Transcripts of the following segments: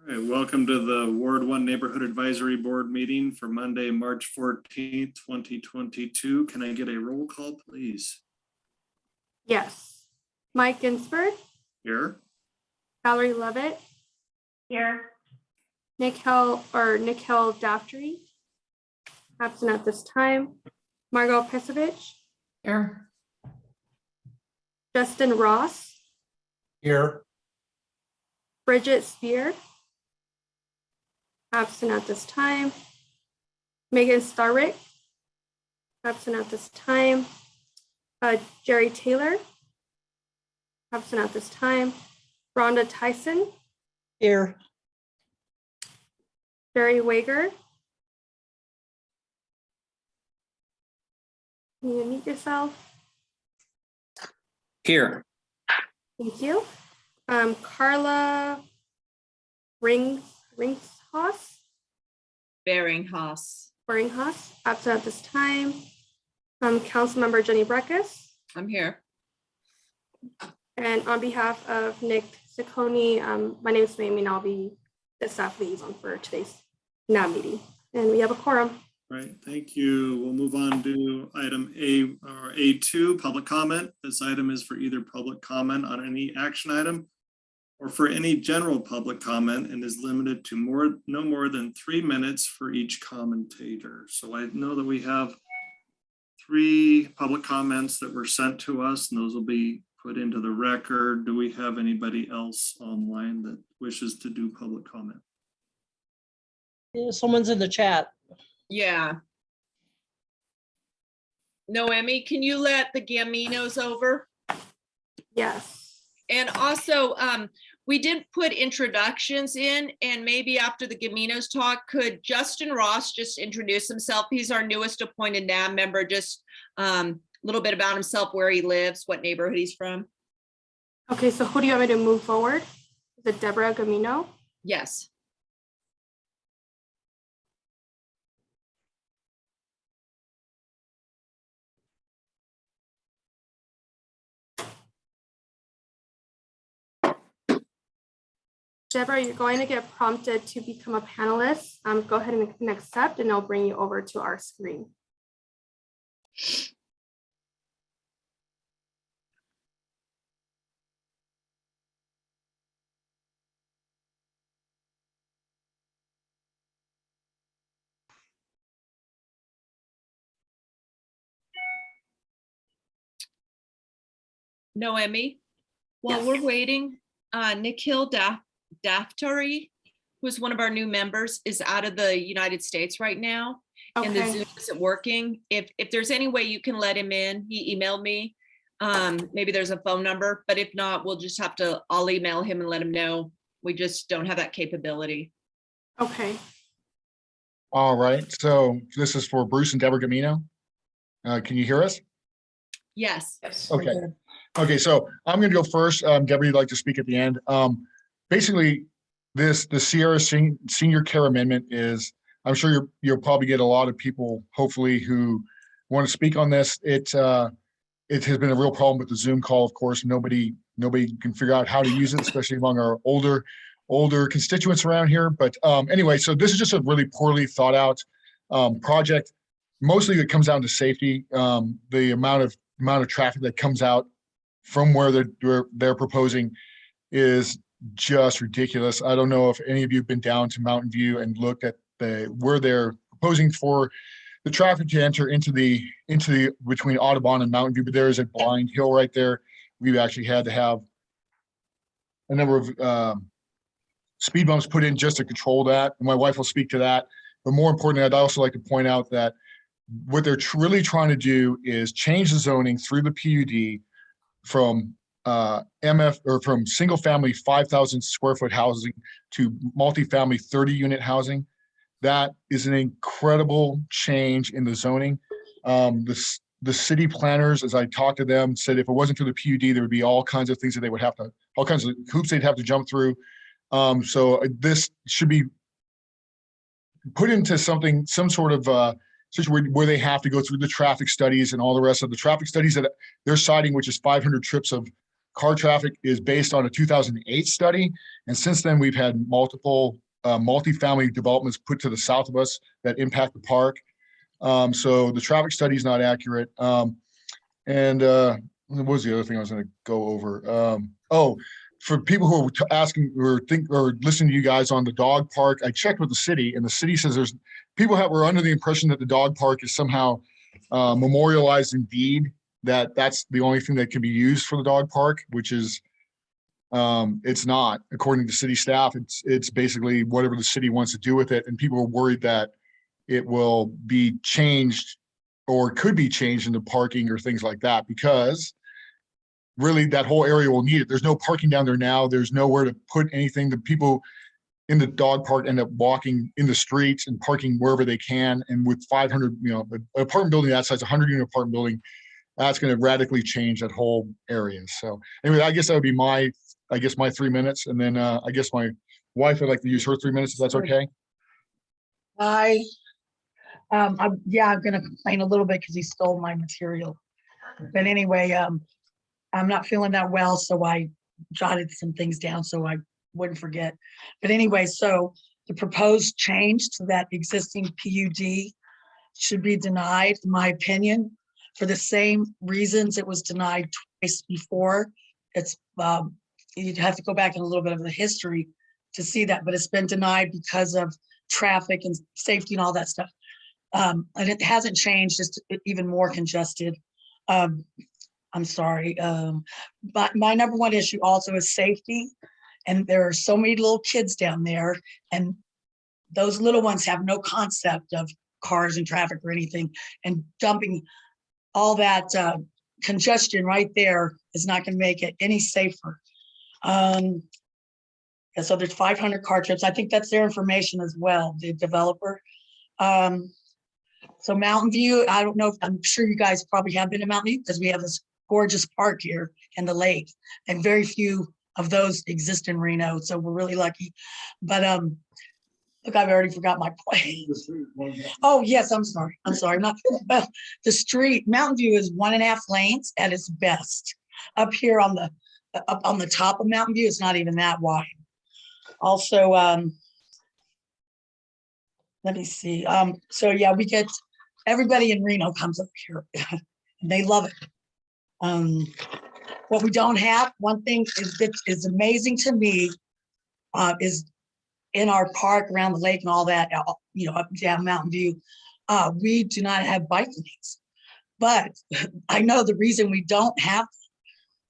All right, welcome to the Ward 1 Neighborhood Advisory Board meeting for Monday, March 14th, 2022. Can I get a roll call, please? Yes. Mike Ginsberg. Here. Valerie Levitt. Here. Nikhil Daftery. Absent at this time. Margot Pisevich. Here. Justin Ross. Here. Bridget Spear. Absent at this time. Megan Starrick. Absent at this time. Jerry Taylor. Absent at this time. Rhonda Tyson. Here. Barry Wager. Can you unmute yourself? Here. Thank you. Carla Ringhaus, Beringhaus. absent at this time. Councilmember Jenny Breckus. I'm here. And on behalf of Nick Ciccone, my name is Mamie and I'll be the staff liaison for today's NAB meeting. And we have a quorum. Right, thank you. We'll move on to item A2, public comment. This item is for either public comment on any action item or for any general public comment and is limited to no more than 3 minutes for each commentator. So I know that we have 3 public comments that were sent to us and those will be put into the record. Do we have anybody else online that wishes to do public comment? Yeah, someone's in the chat. Yeah. Noemi, can you let the Gaminos over? Yes. And also, we did put introductions in, and maybe after the Gaminos talk, could Justin Ross just introduce himself? He's our newest appointed NAB member, just a little bit about himself, where he lives, what neighborhood he's from. Okay, so who do you want me to move forward? Is it Deborah Gamino? Yes. Deborah, you're going to get prompted to become a panelist. Go ahead and accept and I'll bring you over to our screen. Noemi, while Yes. we're waiting, Nikhil Daftery, who's one of our new members, is out of the United States right now. And the Okay. Zoom isn't working. If there's any way you can let him in, he emailed me. Maybe there's a phone number, but if not, we'll just have to, I'll email him and let him know. We just don't have that capability. Okay. All right, so this is for Bruce and Deborah Gamino. Can you hear us? Yes. Okay. Okay, so I'm gonna go first. Deborah, you'd like to speak at the end. Basically, the Sierra Senior Care Amendment is, I'm sure you'll probably get a lot of people, hopefully, who want to speak on this. It has been a real problem with the Zoom call, of course. Nobody can figure out how to use it, especially among our older constituents around here. But anyway, so this is just a really poorly thought out project. Mostly it comes down to safety. The amount of traffic that comes out from where they're proposing is just ridiculous. I don't know if any of you have been down to Mountain View and looked at where they're proposing for the traffic to enter into the between Audubon and Mountain View, but there is a blind hill right there. We've actually had to have a number of speed bumps put in just to control that. And my wife will speak to that. But more importantly, I'd also like to point out that what they're really trying to do is change the zoning through the PUD from MF or from single family 5,000 square foot housing to multifamily 30 unit housing. That is an incredible change in the zoning. The city planners, as I talked to them, said if it wasn't for the PUD, there would be all kinds of things that they would have to, all kinds of hoops they'd have to jump through. So this should be put into some sort of situation where they have to go through the traffic studies and all the rest of the traffic studies that they're citing, which is 500 trips of car traffic is based on a 2008 study. And since then, we've had multiple multifamily developments put to the south of us that impact the park. So the traffic study is not accurate. And what was the other thing I was going to go over? For people who are asking or listening to you guys on the dog park, I checked with the city, and the city says were under the impression that the dog park is somehow memorialized in deed, that's the only thing that can be used for the dog park, which is it's not. According to city staff, it's basically whatever the city wants to do with it, and people are worried that it will be changed or could be changed into parking or things like that, because really that whole area will need it. There's no parking down there now. There's nowhere to put anything. The people in the dog park end up walking in the streets and parking wherever they can. And with 500, an apartment building that size, 100-unit apartment building, that's going to radically change that whole area. So anyway, I guess that would be my 3 minutes. And then I guess my wife would like to use her 3 minutes, if that's okay. I'm going to complain a little bit because he stole my material. But anyway, I'm not feeling that well, so I jotted some things down so I wouldn't forget. But anyway, so the proposed change to that existing PUD should be denied, in my opinion, for the same reasons it was denied twice before. It's you'd have to go back in a little bit of the history to see that, but it's been denied because of traffic and safety and all that stuff. And it hasn't changed, just even more congested. I'm sorry. But my number one issue also is safety. And there are so many little kids down there, and those little ones have no concept of cars and traffic or anything. And dumping all that congestion right there is not going to make it any safer. And so there's 500 car trips. I think that's their information as well, the developer. So Mountain View, I don't know if, I'm sure you guys probably have been to Mountain View because we have this gorgeous park here and the lake, and very few of those exist in Reno. So we're really lucky. But look, I've already forgot my point. Oh yes, I'm sorry. I'm not, well, the street, Mountain View is 1.5 lanes at its best. Up here on the top of Mountain View, it's not even that wide. Also, let me see. So yeah, we get, everybody in Reno comes up here and they love it. What we don't have, one thing that is amazing to me, is in our park around the lake and all that, up down Mountain View, we do not have bike lanes. But I know the reason we don't have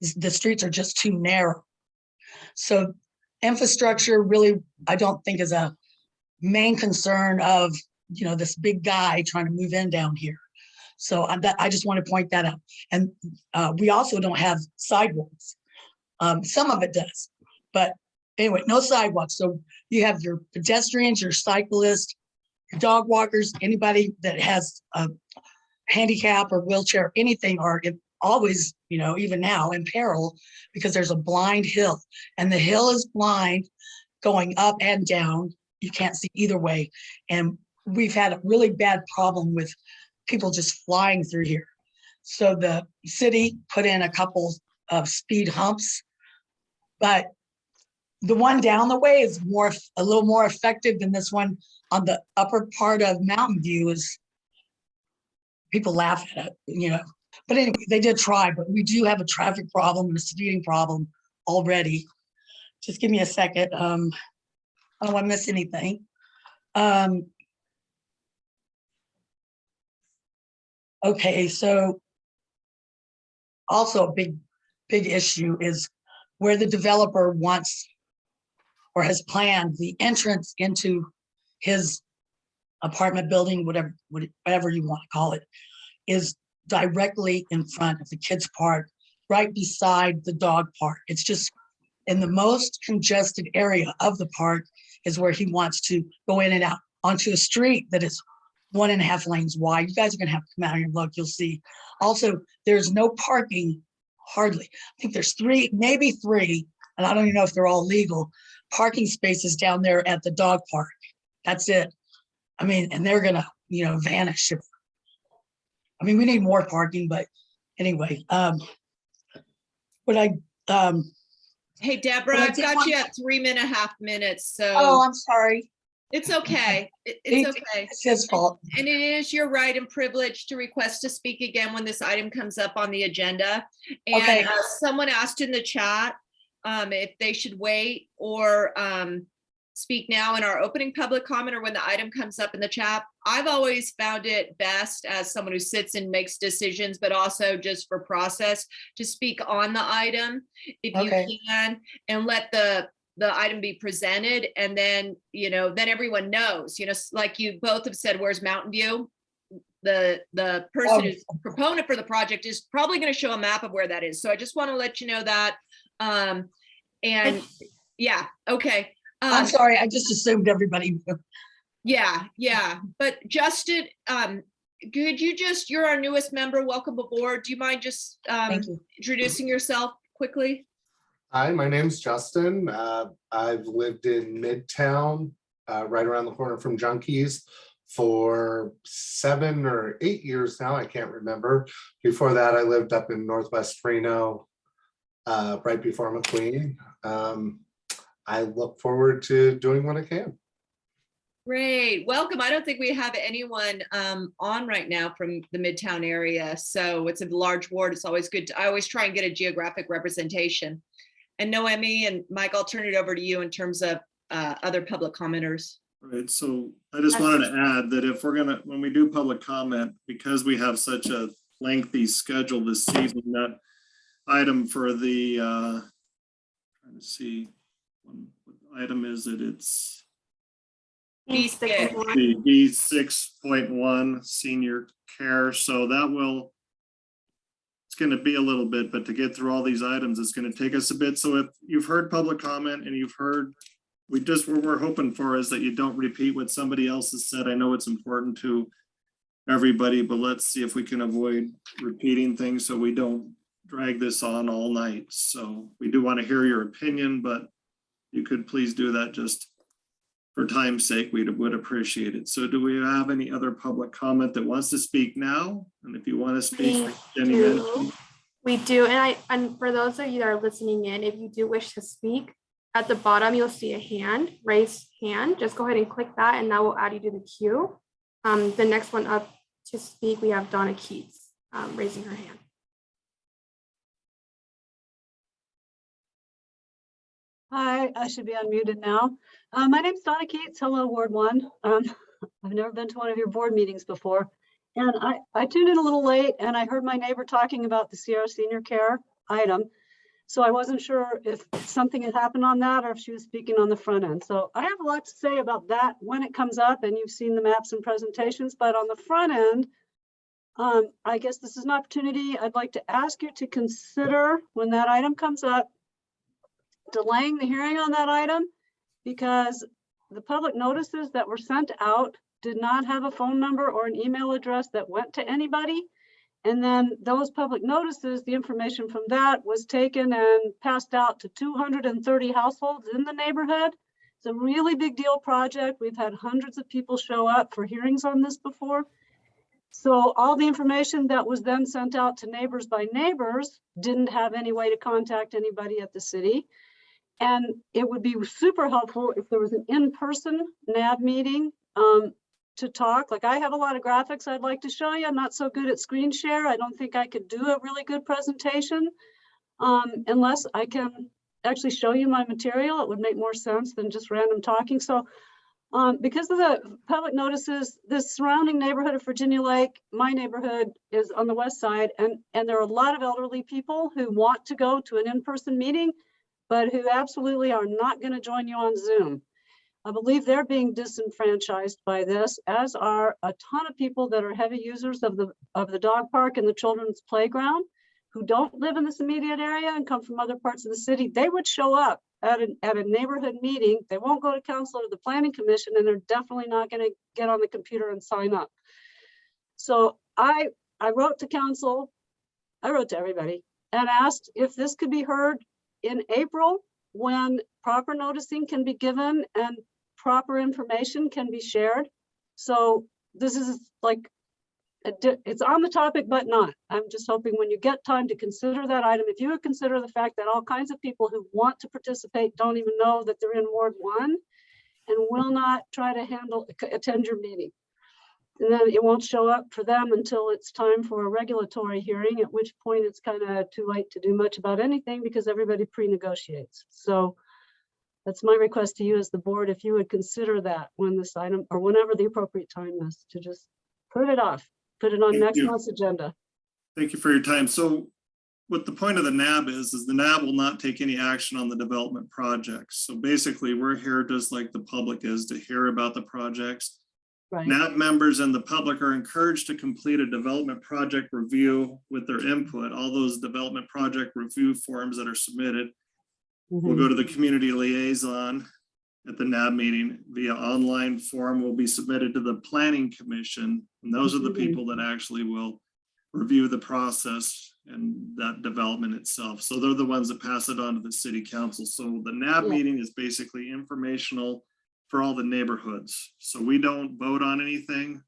is the streets are just too narrow. So infrastructure really, I don't think is a main concern of, this big guy trying to move in down here. So I just want to point that out. And we also don't have sidewalks. Some of it does, but anyway, no sidewalks. So you have your pedestrians, your cyclists, your dog walkers, anybody that has a handicap or wheelchair, anything, are always, even now in peril because there's a blind hill, and the hill is blind going up and down. You can't see either way. And we've had a really bad problem with people just flying through here. So the city put in a couple of speed humps, but the one down the way is a little more effective than this one on the upper part of Mountain View. Is people laugh at it, But anyway, they did try, but we do have a traffic problem and a speeding problem already. Just give me a second. I don't want to miss anything. Okay, so also a big issue is where the developer wants or has planned the entrance into his apartment building, whatever you want to call it, is directly in front of the kids' park, right beside the dog park. It's just in the most congested area of the park is where he wants to go in and out onto a street that is 1.5 lanes wide. You guys are going to have to come out here and look. You'll see. Also, there's no parking, hardly. I think there's 3, maybe 3, and I don't even know if they're all legal, parking spaces down there at the dog park. That's it. I mean, and they're going to, vanish. We need more parking, but anyway, what I Hey, Deborah, But I I've did got want- you at 3.5 minutes, Oh, so I'm sorry. it's okay. It's okay. It's his fault. And it is your right and privilege to request to speak again when this item comes up on the agenda. And Okay. someone asked in the chat if they should wait or speak now in our opening public comment or when the item comes up in the chat. I've always found it best as someone who sits and makes decisions, but also just for process, to speak on the item if Okay. you can, and let the item be presented, and then, then everyone knows, like you both have said, where's Mountain View? The person who's proponent for the project is probably going to show a map of where that is. So I just want to let you know that. And yeah, okay. I'm sorry, I just assumed everybody knew. Yeah. But Justin, could you you're our newest member. Welcome aboard. Do you mind just Thank you. introducing yourself quickly? Hi, my name's Justin. I've lived in Midtown, right around the corner from Junkies, for 7 or 8 years now. I can't remember. Before that, I lived up in Northwest Reno, right before McQueen. I look forward to doing what I can. Great, welcome. I don't think we have anyone on right now from the Midtown area, so it's a large ward. It's always good. I always try and get a geographic representation. And Noemi and Mike, I'll turn it over to you in terms of other public commenters. Right, so I just wanted to add that if we're gonna, when we do public comment, because we have such a lengthy schedule this evening, that item for the, trying to see, what item is it? It's B6. the B6.1 senior care. So that will, it's going to be a little bit, but to get through all these items, it's going to take us a bit. So if you've heard public comment and you've heard, what we're hoping for is that you don't repeat what somebody else has said. I know it's important to everybody, but let's see if we can avoid repeating things so we don't drag this on all night. So we do want to hear your opinion, but you could please do that just for time's sake. We would appreciate it. So do we have any other public comment that wants to speak now? And if you want to speak, Jenny mentioned. We do, and for those of you that are listening in, if you do wish to speak, at the bottom you'll see a hand, raised hand. Just go ahead and click that, and that will add you to the queue. The next one up to speak, we have Donna Keats raising her hand. Hi, I should be unmuted now. My name's Donna Keats. Hello, Ward 1. I've never been to one of your board meetings before. And I tuned in a little late and I heard my neighbor talking about the Sierra Senior Care item. So I wasn't sure if something had happened on that or if she was speaking on the front end. So I have a lot to say about that when it comes up, and you've seen the maps and presentations, but on the front end, I guess this is an opportunity I'd like to ask you to consider when that item comes up, delaying the hearing on that item, because the public notices that were sent out did not have a phone number or an email address that went to anybody. And then those public notices, the information from that was taken and passed out to 230 households in the neighborhood. It's a really big deal project. We've had hundreds of people show up for hearings on this before. So all the information that was then sent out to neighbors by neighbors didn't have any way to contact anybody at the city. And it would be super helpful if there was an in-person NAB meeting to talk. Like, I have a lot of graphics I'd like to show you. I'm not so good at screen share. I don't think I could do a really good presentation unless I can actually show you my material. It would make more sense than just random talking. So because of the public notices, the surrounding neighborhood of Virginia Lake, my neighborhood is on the west side, and there are a lot of elderly people who want to go to an in-person meeting, but who absolutely are not going to join you on Zoom. I believe they're being disenfranchised by this, as are a ton of people that are heavy users of the dog park and the children's playground, who don't live in this immediate area and come from other parts of the city. They would show up at a neighborhood meeting. They won't go to council or the planning commission, and they're definitely not going to get on the computer and sign up. So I wrote to council, I wrote to everybody and asked if this could be heard in April, when proper noticing can be given and proper information can be shared. So this is like it's on the topic, but not. I'm just hoping when you get time to consider that item, if you would consider the fact that all kinds of people who want to participate don't even know that they're in Ward 1 and will not try to attend your meeting. And then it won't show up for them until it's time for a regulatory hearing, at which point it's kind of too late to do much about anything because everybody pre-negotiates. So that's my request to you as the board, if you would consider that when this item, or whenever the appropriate time is, to just put it off, put it on Thank next you. month's agenda. Thank you for your time. So what the point of the NAB is the NAB will not take any action on the development projects. So basically we're here just like the public is to hear about the projects. Right. NAB members and the public are encouraged to complete a development project review with their input. All those development project review forms that are submitted will go to the community liaison at the NAB meeting via online form will be submitted to the planning commission. And those are the people that actually will review the process and that development itself. So they're the ones that pass it on to the city council. So the NAB meeting is basically informational for all the neighborhoods. So we don't vote on anything.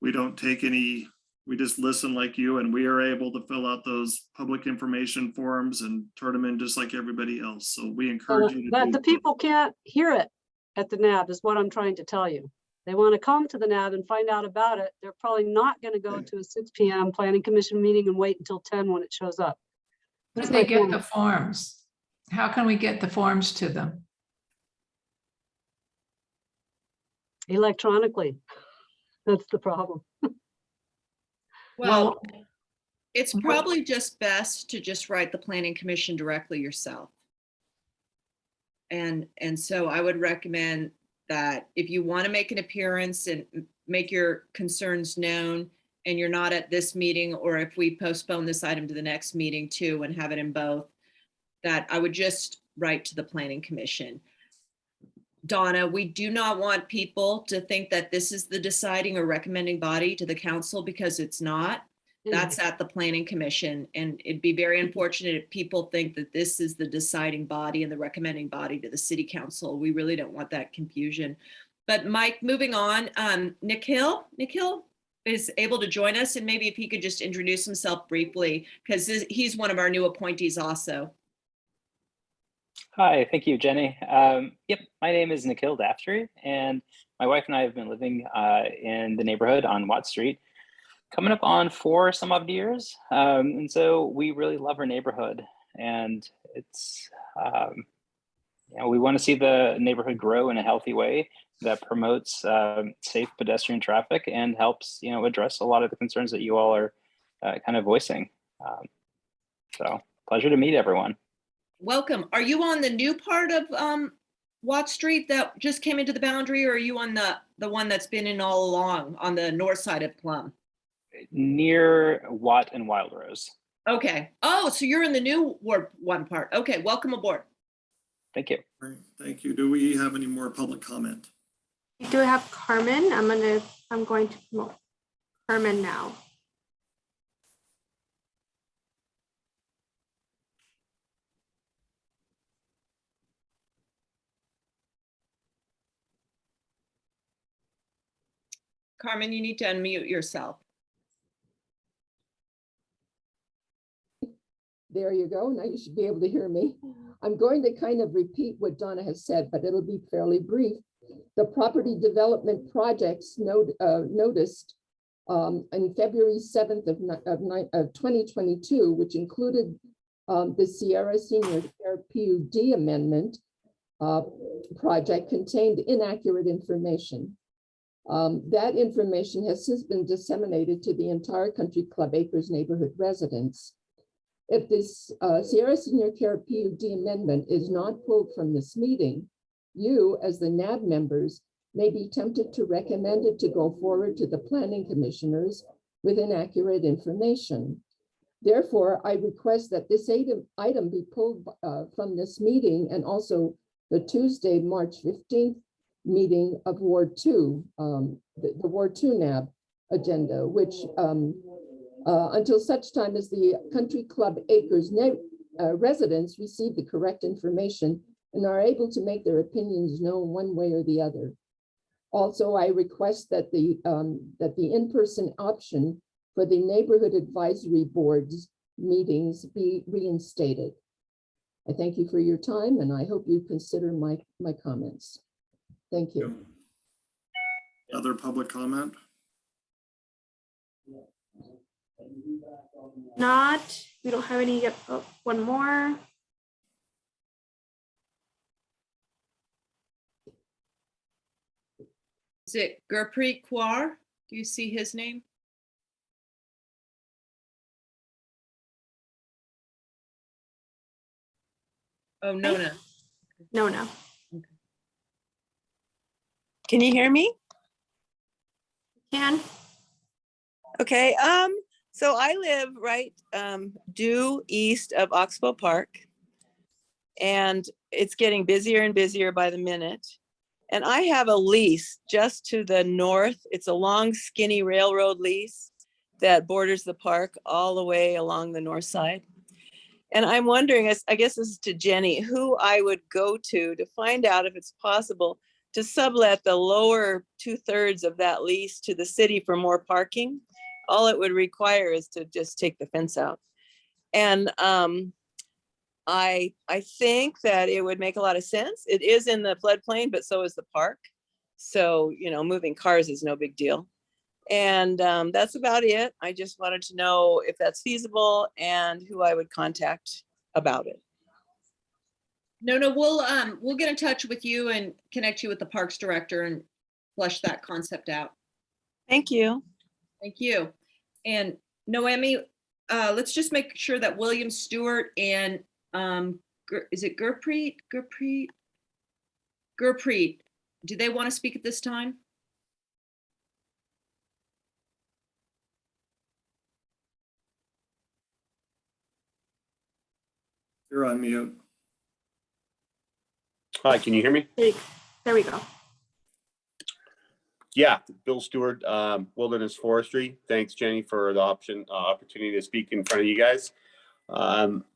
We don't take any, we just listen like you, and we are able to fill out those public information forms and turn them in just like everybody else. So we encourage you to That do the people can't hear it at the NAB is what I'm trying to tell you. They want to come to the NAB and find out about it. They're probably not going to go to a 6 p.m. planning commission meeting and wait until 10 when it shows up. But That's they my get point. the forms. How can we get the forms to them? Electronically. That's the problem. Well, it's probably just best to just write the planning commission directly yourself. And so I would recommend that if you want to make an appearance and make your concerns known, and you're not at this meeting, or if we postpone this item to the next meeting too and have it in both, that I would just write to the planning commission. Donna, we do not want people to think that this is the deciding or recommending body to the council, because it's not. That's at the planning commission, and it'd be very unfortunate if people think that this is the deciding body and the recommending body to the city council. We really don't want that confusion. But Mike, moving on, Nikhil is able to join us, and maybe if he could just introduce himself briefly, because he's one of our new appointees also. Hi, thank you, Jenny. Yep, my name is Nikhil Daftry, and my wife and I have been living in the neighborhood on Watt Street, coming up on 4 some odd years. And so we really love our neighborhood, and it's, we want to see the neighborhood grow in a healthy way that promotes safe pedestrian traffic and helps, address a lot of the concerns that you all are kind of voicing. So pleasure to meet everyone. Welcome. Are you on the new part of Watt Street that just came into the boundary, or are you on the one that's been in all along on the north side of Plum? Near Watt and Wild Rose. Okay. Oh, so you're in the new Ward 1 part. Okay, welcome aboard. Thank you. Great, thank you. Do we have any more public comment? We do have Carmen. I'm going to promote Carmen now. Carmen, you need to unmute yourself. There you go. Now you should be able to hear me. I'm going to kind of repeat what Donna has said, but it'll be fairly brief. The property development projects noticed on February 7th of 2022, which included the Sierra Senior Care PUD amendment project, contained inaccurate information. That information has since been disseminated to the entire Country Club Acres neighborhood residents. If this Sierra Senior Care PUD amendment is not pulled from this meeting, you, as the NAB members, may be tempted to recommend it to go forward to the planning commissioners with inaccurate information. Therefore, I request that this item be pulled from this meeting, and also the Tuesday, March 15th meeting of Ward 2, the Ward 2 NAB agenda, which until such time as the Country Club Acres residents receive the correct information and are able to make their opinions known one way or the other. Also, I request that the in-person option for the neighborhood advisory boards meetings be reinstated. I thank you for your time, and I hope you consider my comments. Thank you. Other public comment? Not, we don't have any yet. Oh, one more. Is it Gurpreet Kaur? Do you see his name? Oh, no. No. Can you hear me? Can. Okay, so I live right due east of Oxbow Park. And it's getting busier and busier by the minute. And I have a lease just to the north. It's a long, skinny railroad lease that borders the park all the way along the north side. And I'm wondering, I guess this is to Jenny, who I would go to find out if it's possible to sublet the lower 2/3 of that lease to the city for more parking. All it would require is to just take the fence out. And I think that it would make a lot of sense. It is in the floodplain, but so is the park. So, you know, moving cars is no big deal. And that's about it. I just wanted to know if that's feasible and who I would contact about it. No, we'll get in touch with you and connect you with the Parks Director and flesh that concept out. Thank you. Thank you. And Noemi, let's just make sure that William Stewart and is it Gurpreet? Gurpreet, do they want to speak at this time? You're on mute. Hi, can you hear me? There we go. Yeah, Bill Stewart, Wilderness Forestry. Thanks, Jenny, for the opportunity to speak in front of you guys.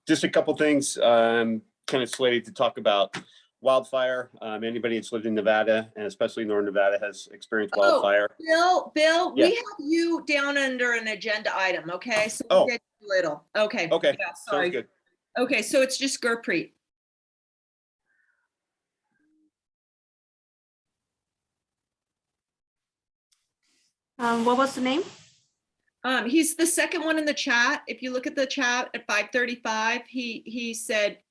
Just a couple things. Kind of slated to talk about wildfire. Anybody that's lived in Nevada, and especially Northern Nevada, has experienced wildfire. Bill, Yeah. we have you down under an agenda item, okay? So we'll get you a little. Okay. Okay, Yeah, sorry. sounds good. Okay, so it's just Gurpreet. What was the name? He's the second one in the chat. If you look at the chat at 5:35, he said,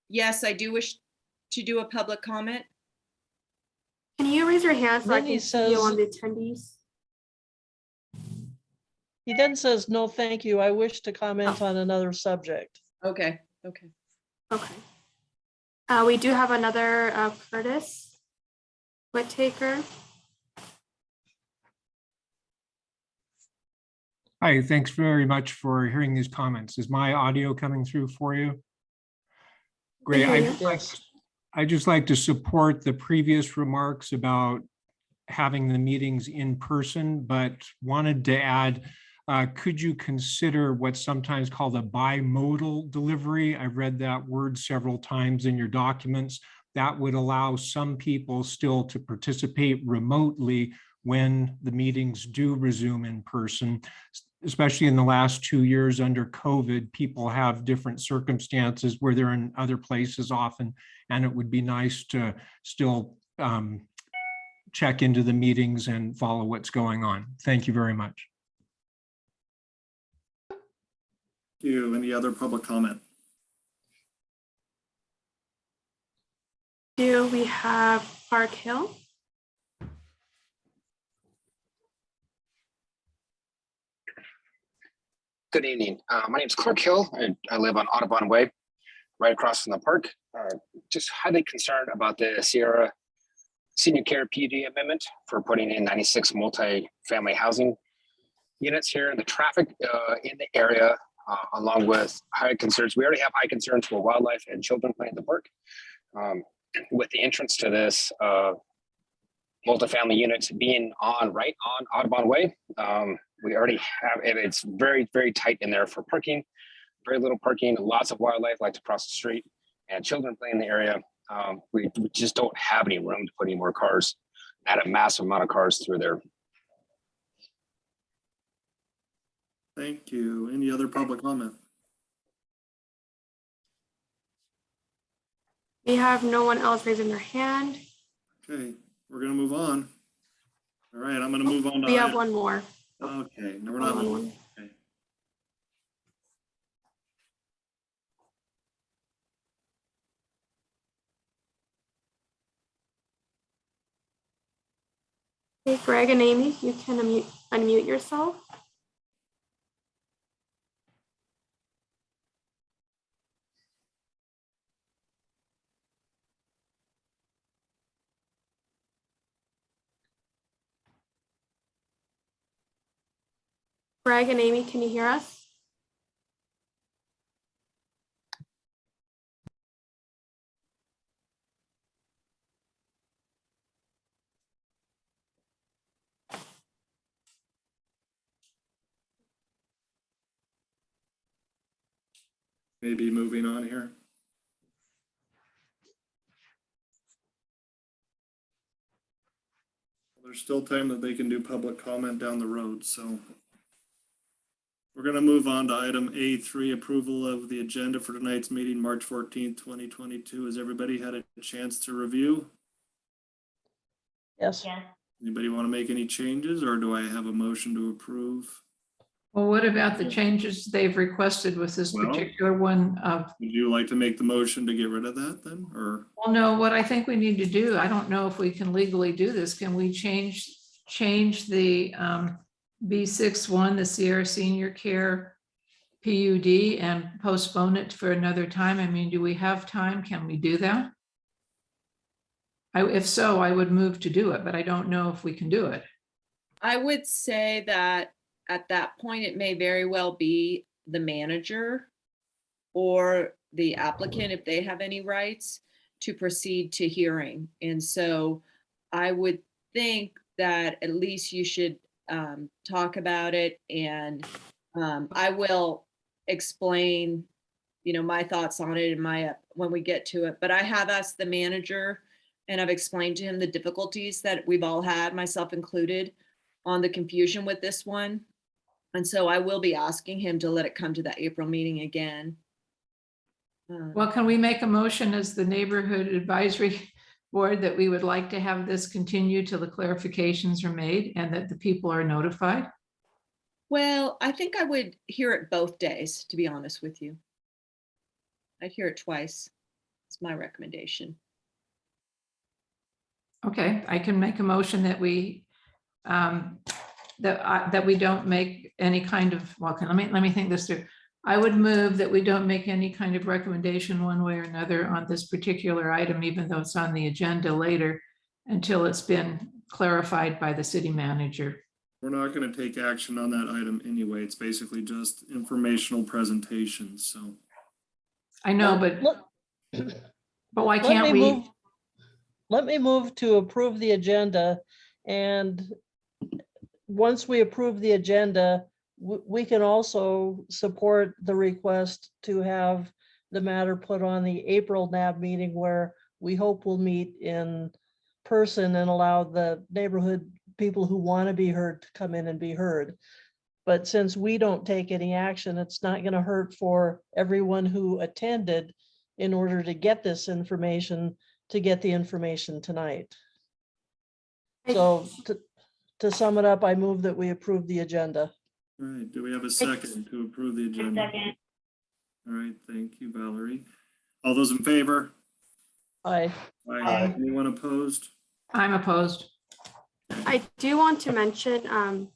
yes, I do wish to do a public comment. Can you raise your hand so I Then he can see you says- on the attendees? He then says, no, thank you. I wish to comment on another subject. Okay. Okay. We do have another Curtis Whittaker. Hi, thanks very much for hearing these comments. Is my audio coming through for you? Great. I'd just like to support the previous remarks about having the meetings in person, but wanted to add, could you consider what's sometimes called a bimodal delivery? I've read that word several times in your documents. That would allow some people still to participate remotely when the meetings do resume in person. Especially in the last 2 years under COVID, people have different circumstances where they're in other places often, and it would be nice to still check into the meetings and follow what's going on. Thank you very much. Thank you. Any other public comment? Do we have Park Hill? Good evening. My name is Clark Hill, and I live on Audubon Way, right across from the park. Just highly concerned about the Sierra Senior Care PUD amendment for putting in 96 multi-family housing units here. The traffic in the area, along with high concerns. We already have high concerns for wildlife and children playing in the park. With the entrance to this multi-family units being right on Audubon Way, we already have, and it's very, very tight in there for parking, very little parking, lots of wildlife like to cross the street, and children playing in the area. We just don't have any room to put any more cars add a massive amount of cars through there. Thank you. Any other public comment? We have no one else raising their hand. Okay, we're gonna move on. All right, I'm gonna move on to. We have item- one more. Okay, no, we're not. One. Okay. Okay, Greg and Amy, you can unmute yourself. Greg and Amy, can you hear us? Maybe moving on here. There's still time that they can do public comment down the road, so. We're gonna move on to item A3, approval of the agenda for tonight's meeting, March 14th, 2022. Has everybody had a chance to review? Yes. Anybody want to make any changes, or do I have a motion to approve? Well, what about the changes they've requested with this Well- particular one of, Would you like to make the motion to get rid of that then, or? well, no, what I think we need to do, I don't know if we can legally do this. Can we change the B61, the Sierra Senior Care PUD, and postpone it for another time? I mean, do we have time? Can we do that? If so, I would move to do it, but I don't know if we can do it. I would say that at that point, it may very well be the manager or the applicant, if they have any rights, to proceed to hearing. And so I would think that at least you should talk about it, and I will explain, my thoughts on it in when we get to it. But I have asked the manager, and I've explained to him the difficulties that we've all had, myself included, on the confusion with this one. And so I will be asking him to let it come to the April meeting again. Well, can we make a motion as the neighborhood advisory board that we would like to have this continue till the clarifications are made and that the people are notified? Well, I think I would hear it both days, to be honest with you. I'd hear it twice. It's my recommendation. Okay, I can make a motion that we that we don't make any kind of, well, let me think this through. I would move that we don't make any kind of recommendation one way or another on this particular item, even though it's on the agenda later, until it's been clarified by the city manager. We're not going to take action on that item anyway. It's basically just informational presentations, so. I know, but why can't we? Let me move to approve the agenda, and once we approve the agenda, we can also support the request to have the matter put on the April NAB meeting, where we hope we'll meet in person and allow the neighborhood people who want to be heard to come in and be heard. But since we don't take any action, it's not going to hurt for everyone who attended in order to get this information, to get the information tonight. So to sum it up, I move that we approve the agenda. All right, do we have a second to approve the agenda? Second. All right, thank you, Valerie. All those in favor? Aye. Aye. Anyone opposed? I'm opposed. I do want to mention,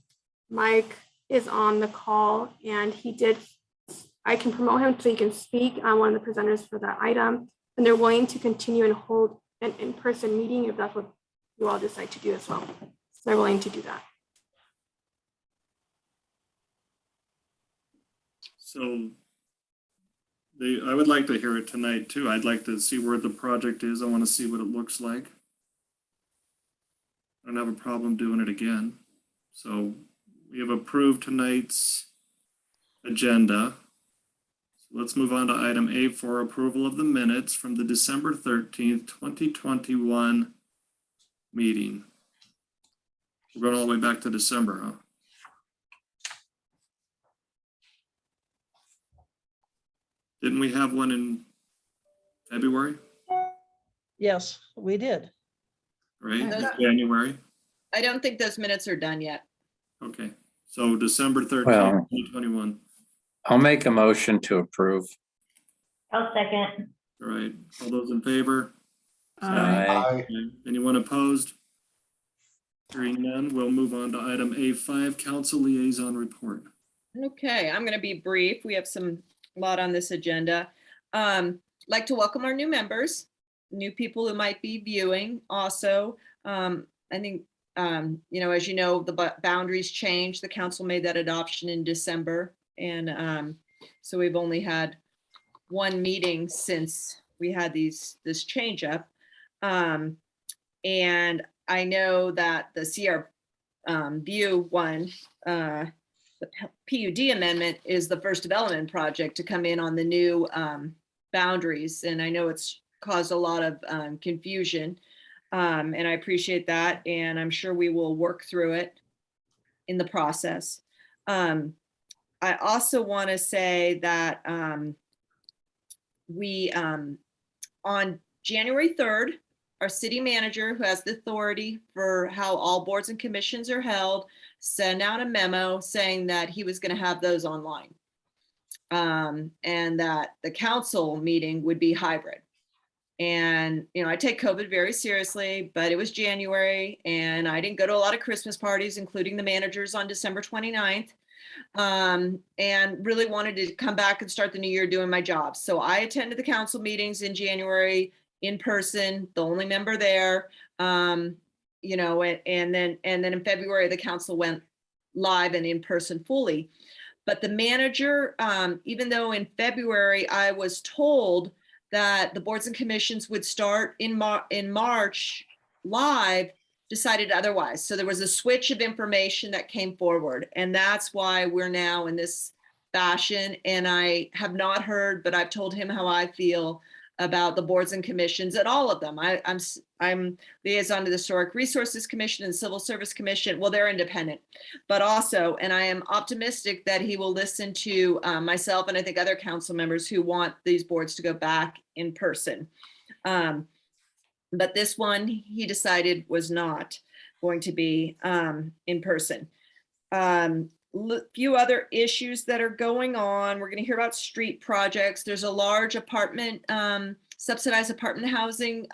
Mike is on the call, and I can promote him so he can speak on one of the presenters for that item, and they're willing to continue and hold an in-person meeting if that's what you all decide to do as well. So they're willing to do that. So I would like to hear it tonight too. I'd like to see where the project is. I want to see what it looks like. I don't have a problem doing it again. So we have approved tonight's agenda. So let's move on to item A for approval of the minutes from the December 13th, 2021 meeting. We're going all the way back to December, huh? Didn't we have one in February, Yes, we did. right? Those- January? I don't think those minutes are done yet. Okay, so December 13th, Well- 2021. I'll make a motion to approve. I'll second. All right, all those in favor? Aye. Aye. Anyone opposed? Hearing none, we'll move on to item A5, Council Liaison Report. Okay, I'm going to be brief. We have a lot on this agenda. Like to welcome our new members, new people who might be viewing also. I think, as you know, the boundaries changed. The council made that adoption in December. And so we've only had one meeting since we had this change up. And I know that the CR view one, the PUD amendment is the first development project to come in on the new boundaries. And I know it's caused a lot of confusion. And I appreciate that. And I'm sure we will work through it in the process. I also want to say that we, on January 3rd, our city manager, who has the authority for how all boards and commissions are held, sent out a memo saying that he was going to have those online. And that the council meeting would be hybrid. And, I take COVID very seriously, but it was January and I didn't go to a lot of Christmas parties, including the managers on December 29th. And really wanted to come back and start the new year doing my job. So I attended the council meetings in January in person, the only member there. And then in February, the council went live and in person fully. But the manager, even though in February, I was told that the boards and commissions would start in March live, decided otherwise. So there was a switch of information that came forward. And that's why we're now in this fashion. And I have not heard, but I've told him how I feel about the boards and commissions and all of them. I'm liaison to the Historic Resources Commission and Civil Service Commission. Well, they're independent, but also, and I am optimistic that he will listen to myself and I think other council members who want these boards to go back in person. But this one, he decided was not going to be in person. Few other issues that are going on. We're going to hear about street projects. There's a large apartment, subsidized apartment housing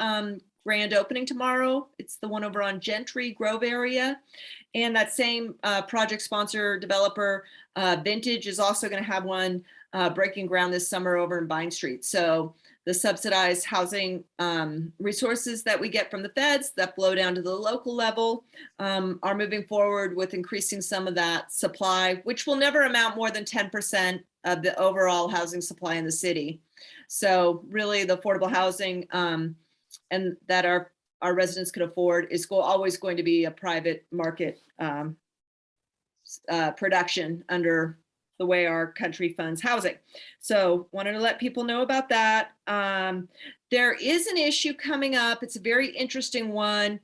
grand opening tomorrow. It's the one over on Gentry Grove area. And that same project sponsor developer, Vintage, is also going to have one breaking ground this summer over in Vine Street. So the subsidized housing resources that we get from the feds that flow down to the local level are moving forward with increasing some of that supply, which will never amount more than 10% of the overall housing supply in the city. So really the affordable housing and that our residents could afford is always going to be a private market production under the way our country funds housing. So wanted to let people know about that. There is an issue coming up. It's a very interesting one,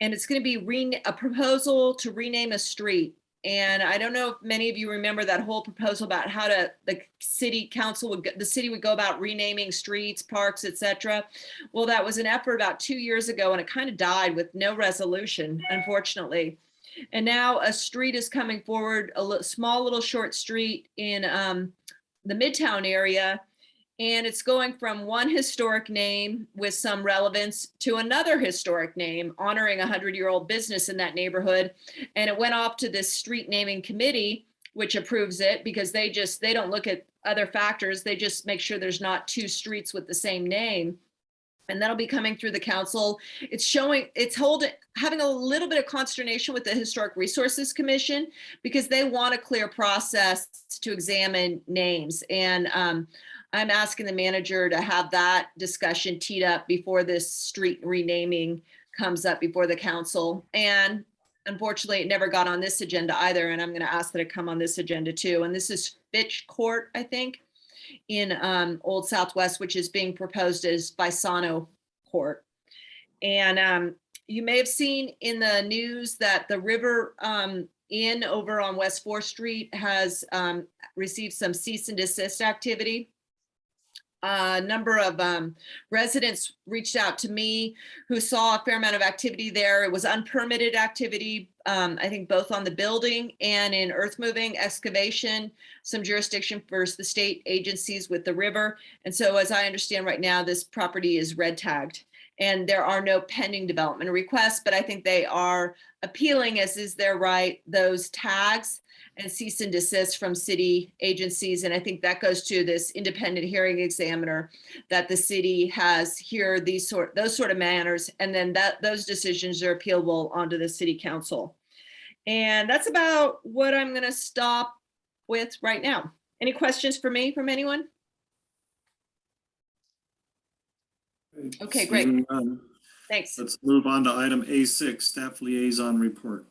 and it's going to be a proposal to rename a street. And I don't know if many of you remember that whole proposal about how the city council the city would go about renaming streets, parks, etc. Well, that was an effort about 2 years ago, and it kind of died with no resolution, unfortunately. And now a street is coming forward, a small little short street in the Midtown area. And it's going from one historic name with some relevance to another historic name, honoring a 100-year-old business in that neighborhood. And it went off to this street naming committee, which approves it because they don't look at other factors. They just make sure there's not two streets with the same name. And that'll be coming through the council. Having a little bit of consternation with the Historic Resources Commission because they want a clear process to examine names. And I'm asking the manager to have that discussion teed up before this street renaming comes up before the council. And unfortunately, it never got on this agenda either. And I'm going to ask that it come on this agenda too. And this is Fitch Court, I think, in Old Southwest, which is being proposed as Bisano Court. And you may have seen in the news that the River Inn over on West 4th Street has received some cease and desist activity. A number of residents reached out to me who saw a fair amount of activity there. It was unpermitted activity, I think both on the building and in earth moving, excavation, some jurisdiction for the state agencies with the river. And so as I understand right now, this property is red tagged and there are no pending development requests, but I think they are appealing, as is their right, those tags and cease and desist from city agencies. And I think that goes to this independent hearing examiner that the city has here, those sort of manners, and then those decisions are appealable onto the city council. And that's about what I'm gonna stop with right now. Any questions for me from anyone? Okay, great. Thanks. Let's move on to item A6, staff liaison report.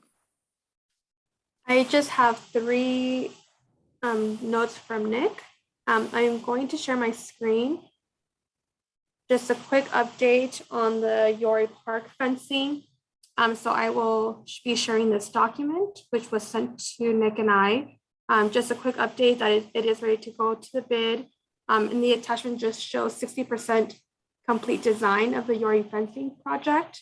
I just have 3 notes from Nick. I'm going to share my screen. Just a quick update on the Yori Park fencing. So I will be sharing this document, which was sent to Nick and I. Just a quick update that it is ready to go to the bid. And the attachment just shows 60% complete design of the Yori fencing project.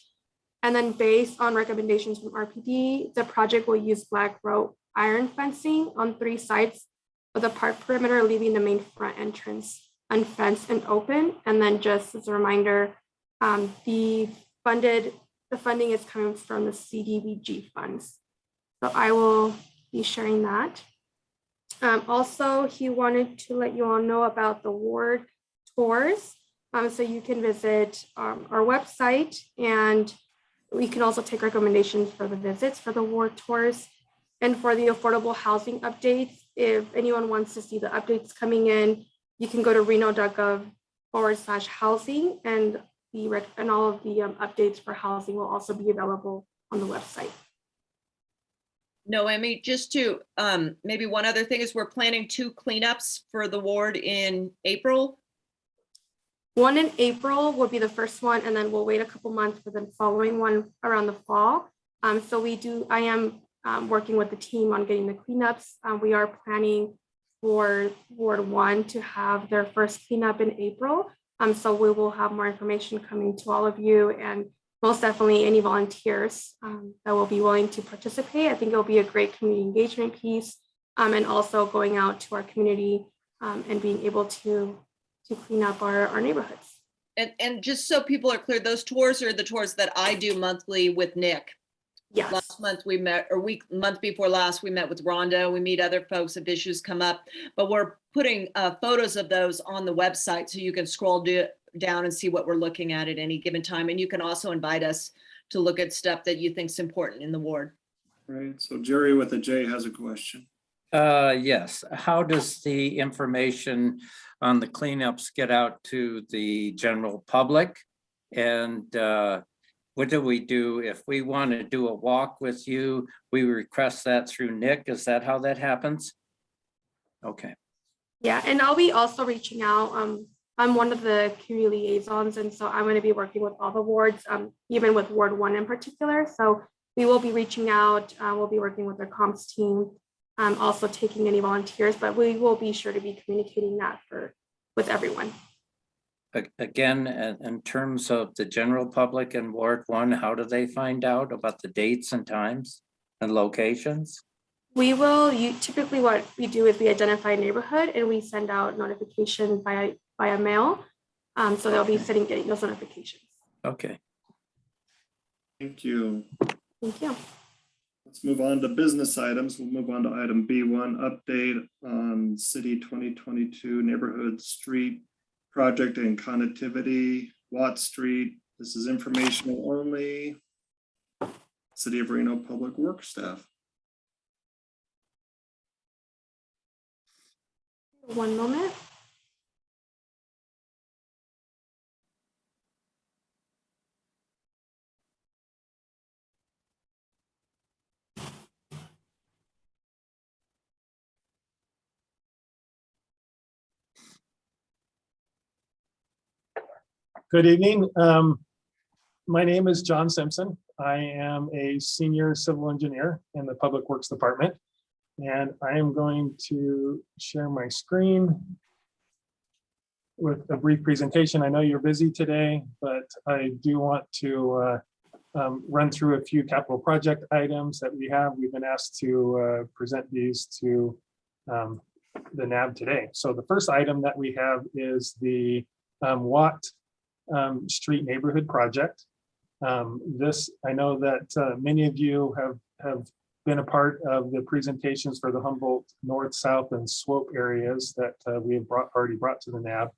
And then based on recommendations from RPD, the project will use black wrought iron fencing on 3 sides of the park perimeter, leaving the main front entrance unfenced and open. And then just as a reminder, the funding is coming from the CDBG funds. So I will be sharing that. Also, he wanted to let you all know about the ward tours. So you can visit our website, and we can also take recommendations for the visits for the ward tours and for the affordable housing updates. If anyone wants to see the updates coming in, you can go to reno.gov/housing, and all of the updates for housing will also be available on the website. No, Amy, just to maybe one other thing is we're planning 2 cleanups for the ward in April. One in April will be the first one, and then we'll wait a couple months for the following one around the fall. I am working with the team on getting the cleanups. We are planning for Ward 1 to have their first cleanup in April. So we will have more information coming to all of you, and most definitely any volunteers that will be willing to participate. I think it'll be a great community engagement piece, and also going out to our community and being able to clean up our neighborhoods. And just so people are clear, those tours are the tours that I do monthly with Nick. Yes. Last month we met, or month before last, we met with Rhonda. We meet other folks if issues come up, but we're putting photos of those on the website so you can scroll down and see what we're looking at any given time. And you can also invite us to look at stuff that you think is important in the ward. Right, so Jerry with a J has a question. Yes, how does the information on the cleanups get out to the general public? And what do we do if we want to do a walk with you? We request that through Nick. Is that how that happens? Okay. Yeah, and I'll be also reaching out. I'm one of the community liaisons, and so I'm going to be working with all the wards, even with Ward 1 in particular. So we will be reaching out. We'll be working with the comms team, also taking any volunteers, but we will be sure to be communicating that with everyone. Again, in terms of the general public in Ward 1, how do they find out about the dates and times and locations? Typically what we do is we identify a neighborhood and we send out notification via mail. So they'll be getting those notifications. Okay. Thank you. Thank you. Let's move on to business items. We'll move on to item B1, update on City 2022 Neighborhood Street Project and Connectivity, Watt Street. This is informational only. City of Reno Public Works staff. One moment. Good evening. My name is John Simpson. I am a senior civil engineer in the Public Works Department. And I am going to share my screen with a brief presentation. I know you're busy today, but I do want to run through a few capital project items that we have. We've been asked to present these to the NAB today. So the first item that we have is the Watt Street Neighborhood Project. This, I know that many of you have been a part of the presentations for the Humboldt North, South, and Swope areas that we have already brought to the NAB.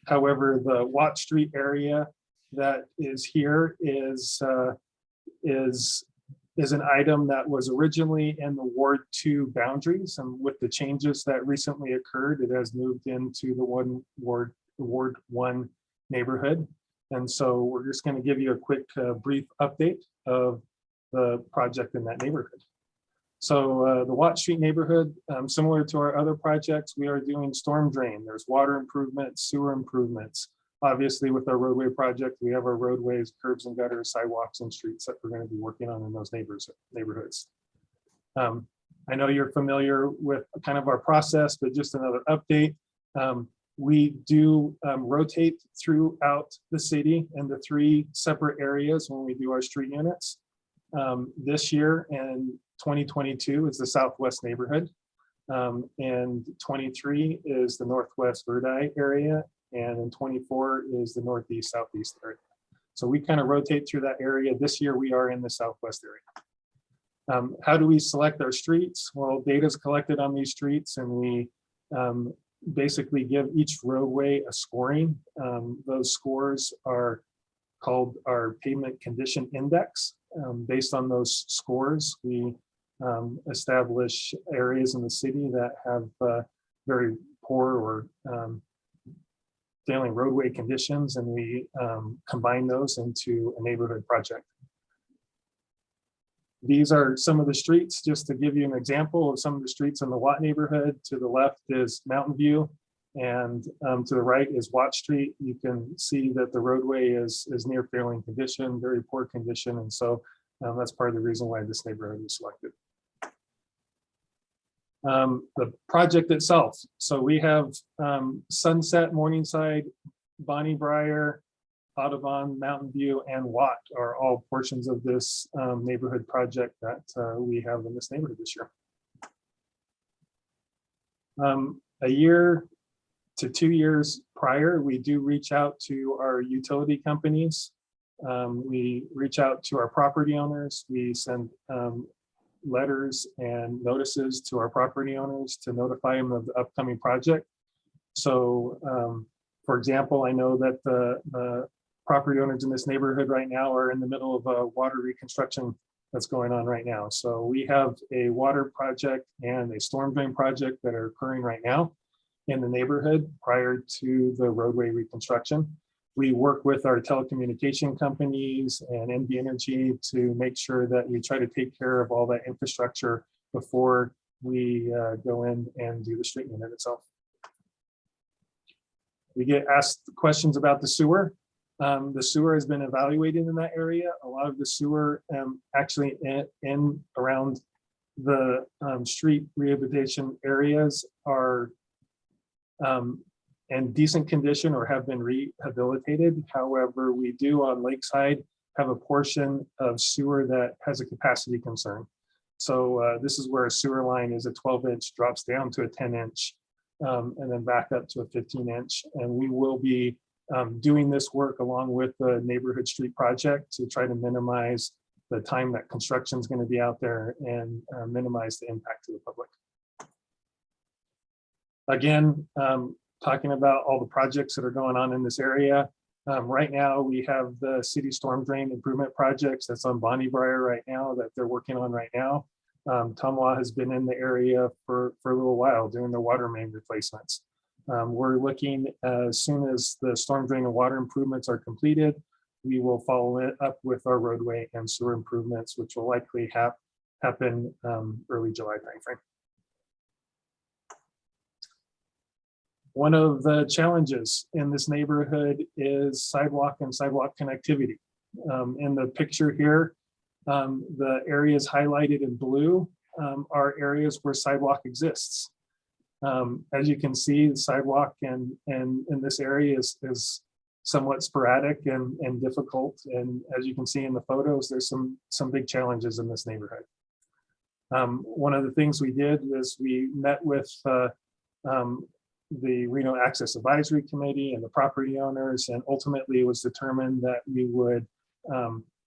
However, the Watt Street area that is here is an item that was originally in the Ward 2 boundaries, and with the changes that recently occurred, it has moved into the Ward 1 neighborhood. And so we're just going to give you a quick brief update of the project in that neighborhood. So the Watt Street neighborhood, similar to our other projects, we are doing storm drain. There's water improvements, sewer improvements. Obviously, with our roadway project, we have our roadways, curbs and gutters, sidewalks, and streets that we're going to be working on in those neighborhoods. I know you're familiar with kind of our process, but just another update. We do rotate throughout the city into 3 separate areas when we do our street units. This year and 2022 is the Southwest neighborhood, and 23 is the Northwest Verdi area, and in 24 is the Northeast Southeast area. So we kind of rotate through that area. This year we are in the Southwest area. How do we select our streets? Well, data is collected on these streets, and we basically give each roadway a scoring. Those scores are called our pavement condition index. Based on those scores, we establish areas in the city that have very poor or failing roadway conditions, and we combine those into a neighborhood project. These are some of the streets, just to give you an example of some of the streets in the Watt neighborhood. To the left is Mountain View, and to the right is Watt Street. You can see that the roadway is near failing condition, very poor condition, and so that's part of the reason why this neighborhood was selected. The project itself. So we have Sunset, Morningside, Bonnie Briar, Audubon, Mountain View, and Watt are all portions of this neighborhood project that we have in this neighborhood this year. A year to 2 years prior, we do reach out to our utility companies. We reach out to our property owners. We send letters and notices to our property owners to notify them of the upcoming project. So, for example, I know that the property owners in this neighborhood right now are in the middle of a water reconstruction that's going on right now. So we have a water project and a storm drain project that are occurring right now in the neighborhood prior to the roadway reconstruction. We work with our telecommunication companies and NV Energy to make sure that we try to take care of all that infrastructure before we go in and do the street unit itself. We get asked questions about the sewer. The sewer has been evaluated in that area. A lot of the sewer actually in around the street rehabilitation areas are in decent condition or have been rehabilitated. However, we do on Lakeside have a portion of sewer that has a capacity concern. So this is where a sewer line is a 12-inch, drops down to a 10-inch, and then back up to a 15-inch. And we will be doing this work along with the neighborhood street project to try to minimize the time that construction is going to be out there and minimize the impact to the public. Again, talking about all the projects that are going on in this area. Right now, we have the city storm drain improvement projects that's on Bonnie Briar right now that they're working on right now. Tumwa has been in the area for a little while doing the water main replacements. We're looking as soon as the storm drain and water improvements are completed, we will follow it up with our roadway and sewer improvements, which will likely happen early July timeframe. One of the challenges in this neighborhood is sidewalk and sidewalk connectivity. In the picture here, the areas highlighted in blue are areas where sidewalk exists. As you can see, the sidewalk in this area is somewhat sporadic and difficult. And as you can see in the photos, there's some big challenges in this neighborhood. One of the things we did was we met with the Reno Access Advisory Committee and the property owners, and ultimately it was determined that we would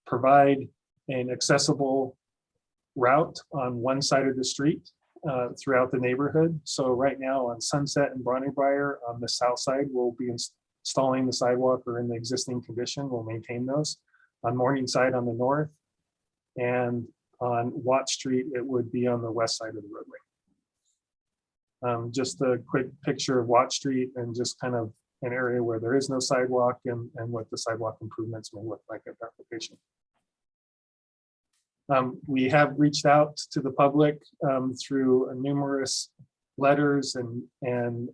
provide an accessible route on one side of the street throughout the neighborhood. So right now on Sunset and Bonnie Briar on the south side, we'll be installing the sidewalk or in the existing condition. We'll maintain those. On Morningside on the north, and on Watt Street, it would be on the west side of the roadway. Just a quick picture of Watt Street and just kind of an area where there is no sidewalk and what the sidewalk improvements may look like at that location. We have reached out to the public through numerous letters and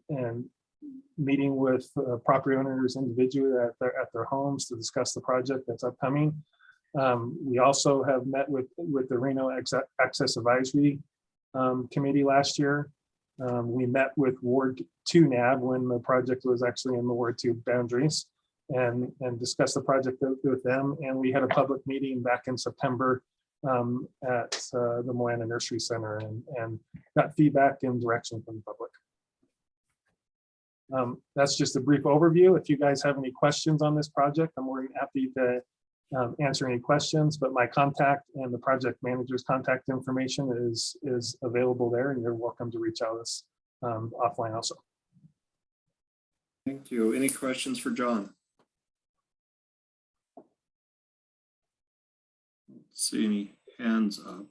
meeting with property owners individually at their homes to discuss the project that's upcoming. We also have met with the Reno Access Advisory Committee last year. We met with Ward 2 NAB when the project was actually in the Ward 2 boundaries and discussed the project with them. And we had a public meeting back in September at the Moana Nursery Center and got feedback and direction from the public. That's just a brief overview. If you guys have any questions on this project, I'm more than happy to answer any questions, but my contact and the project manager's contact information is available there, and you're welcome to reach out us offline also. Thank you. Any questions for John? Let's see any hands up.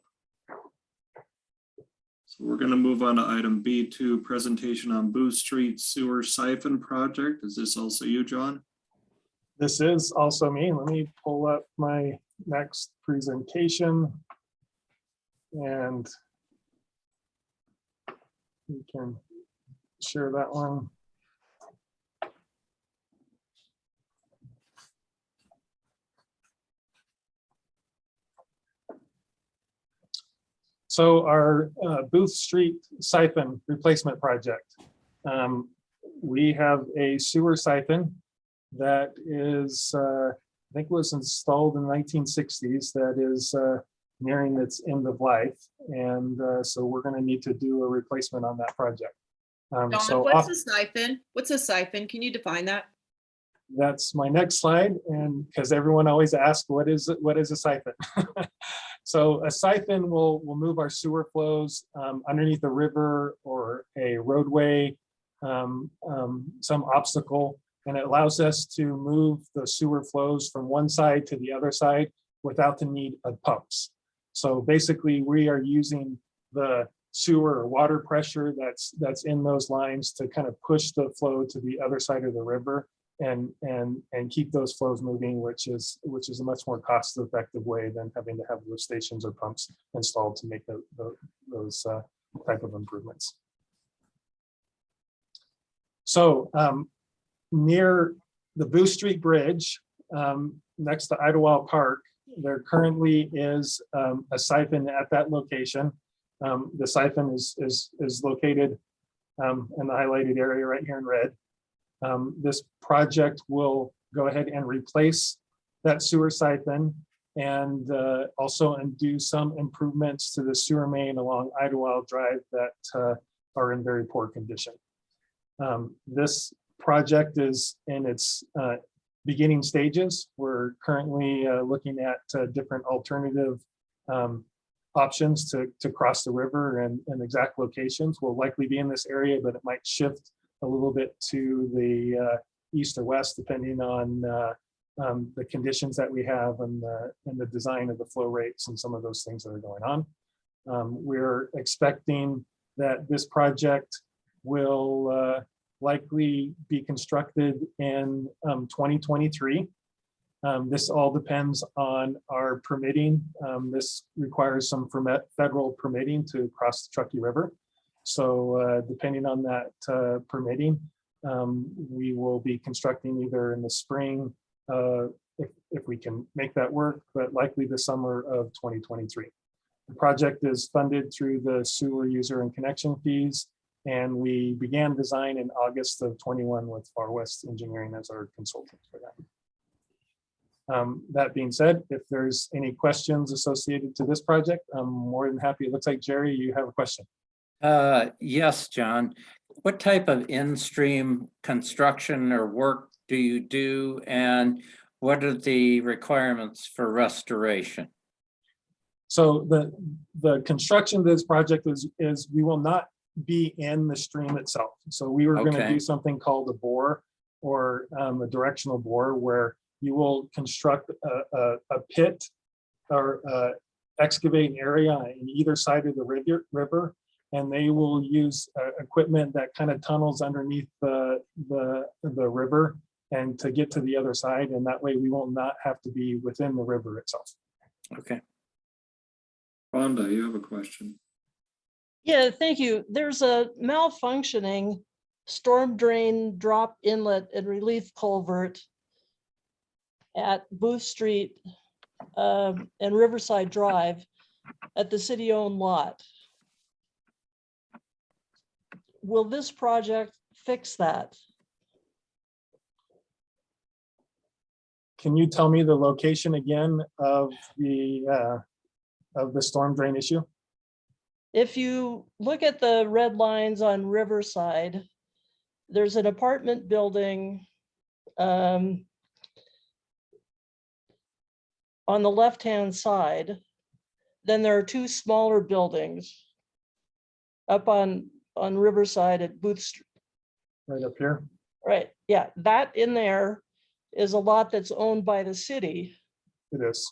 So we're going to move on to item B2, presentation on Booth Street Sewer Siphon Project. Is this also you, John? This is also me. Let me pull up my next presentation and we can share that one. So our Booth Street Siphon replacement project. We have a sewer siphon that is, I think was installed in the 1960s, that is nearing its end of life. And so we're going to need to do a replacement on that project. Don, So what's a siphon? What's a siphon? Can you define that? that's my next slide. And because everyone always asks, what is a siphon? So a siphon will move our sewer flows underneath a river or a roadway, some obstacle, and it allows us to move the sewer flows from one side to the other side without the need of pumps. So basically we are using the sewer or water pressure that's in those lines to kind of push the flow to the other side of the river and keep those flows moving, which is a much more cost-effective way than having to have lift stations or pumps installed to make those type of improvements. So near the Booth Street Bridge, next to Idlewild Park, there currently is a siphon at that location. The siphon is located in the highlighted area right here in red. This project will go ahead and replace that sewer siphon and also do some improvements to the sewer main along Idlewild Drive that are in very poor condition. This project is in its beginning stages. We're currently looking at different alternative options to cross the river, and exact locations will likely be in this area, but it might shift a little bit to the east or west, depending on the conditions that we have and the design of the flow rates and some of those things that are going on. We're expecting that this project will likely be constructed in 2023. This all depends on our permitting. This requires some federal permitting to cross the Truckee River. So depending on that permitting, we will be constructing either in the spring, if we can make that work, but likely the summer of 2023. The project is funded through the sewer user and connection fees, and we began design in August of 21 with Far West Engineering as our consultant for that. That being said, if there's any questions associated to this project, I'm more than happy. It looks like Jerry, you have a question. Yes, John. What type of in-stream construction or work do you do, and what are the requirements for restoration? So the construction of this project is we will not be in the stream itself. So we were going to Okay. do something called a bore, or a directional bore, where you will construct a pit or excavating area in either side of the river, and they will use equipment that kind of tunnels underneath the river and to get to the other side, and that way we will not have to be within the river itself. Okay. Rhonda, you have a question. Yeah, thank you. There's a malfunctioning storm drain drop inlet and relief culvert at Booth Street and Riverside Drive at the city-owned lot. Will this project fix that? Can you tell me the location again of the storm drain issue? If you look at the red lines on Riverside, there's an apartment building on the left-hand side. Then there are two smaller buildings up on Riverside at Booth Street. Right up here? Right, yeah, that in there is a lot that's owned by the city. It is.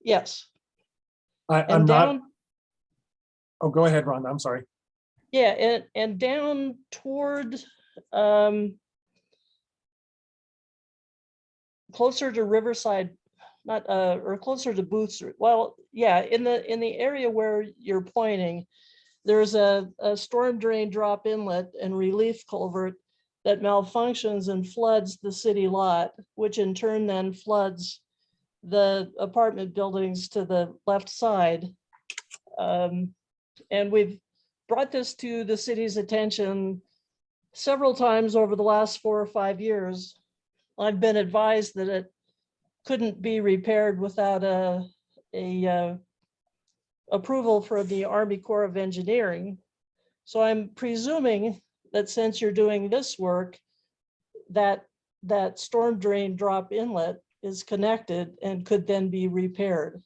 Yes. I'm And not. down, Oh, go ahead, Rhonda. I'm sorry. yeah, and down toward closer to Riverside, not or closer to Booth Street. Well, yeah, in the area where you're pointing, there's a storm drain drop inlet and relief culvert that malfunctions and floods the city lot, which in turn then floods the apartment buildings to the left side. And we've brought this to the city's attention several times over the last 4 or 5 years. I've been advised that it couldn't be repaired without a approval from the Army Corps of Engineering. So I'm presuming that since you're doing this work, that storm drain drop inlet is connected and could then be repaired.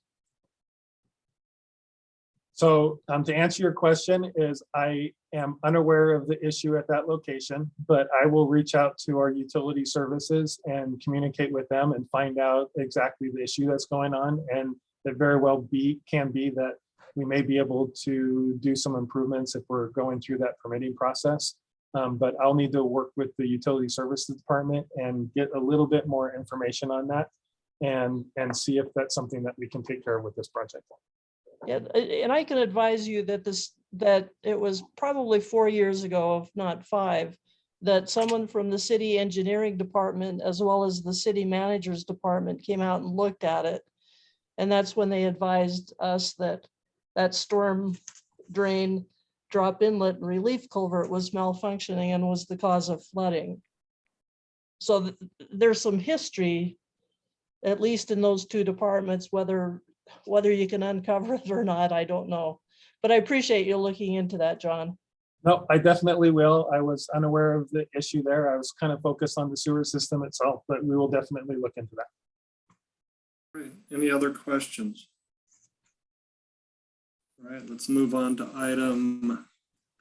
So to answer your question is I am unaware of the issue at that location, but I will reach out to our utility services and communicate with them and find out exactly the issue that's going on. And it very well can be that we may be able to do some improvements if we're going through that permitting process. But I'll need to work with the utility services department and get a little bit more information on that and see if that's something that we can take care of with this project. Yeah, and I can advise you that it was probably 4 years ago, if not 5, that someone from the city engineering department, as well as the city manager's department, came out and looked at it. And that's when they advised us that that storm drain drop inlet and relief culvert was malfunctioning and was the cause of flooding. So there's some history, at least in those two departments, whether you can uncover it or not, I don't know. But I appreciate you looking into that, John. No, I definitely will. I was unaware of the issue there. I was kind of focused on the sewer system itself, but we will definitely look into that. Great. Any other questions? All right, let's move on to item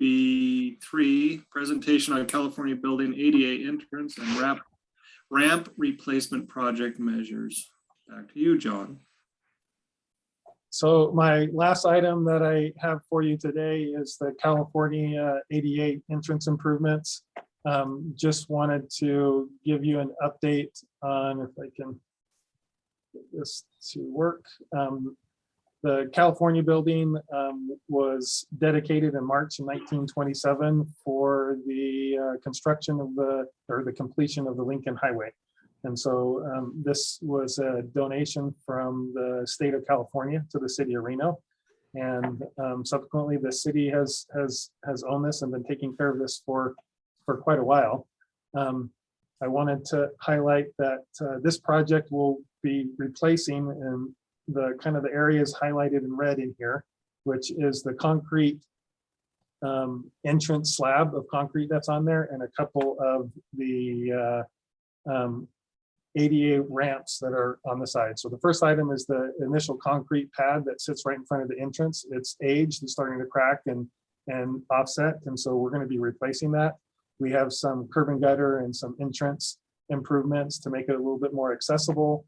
B3, presentation on California Building ADA entrance and ramp replacement project measures. Back to you, John. So my last item that I have for you today is the California ADA entrance improvements. Just wanted to give you an update on, if I can get this to work. The California building was dedicated in March of 1927 for the construction of the completion of the Lincoln Highway. And so this was a donation from the state of California to the city of Reno. And subsequently, the city has owned this and been taking care of this for quite a while. I wanted to highlight that this project will be replacing the kind of the areas highlighted in red in here, which is the concrete entrance slab of concrete that's on there, and a couple of the ADA ramps that are on the side. So the first item is the initial concrete pad that sits right in front of the entrance. It's aged and starting to crack and offset, and so we're going to be replacing that. We have some curb and gutter and some entrance improvements to make it a little bit more accessible.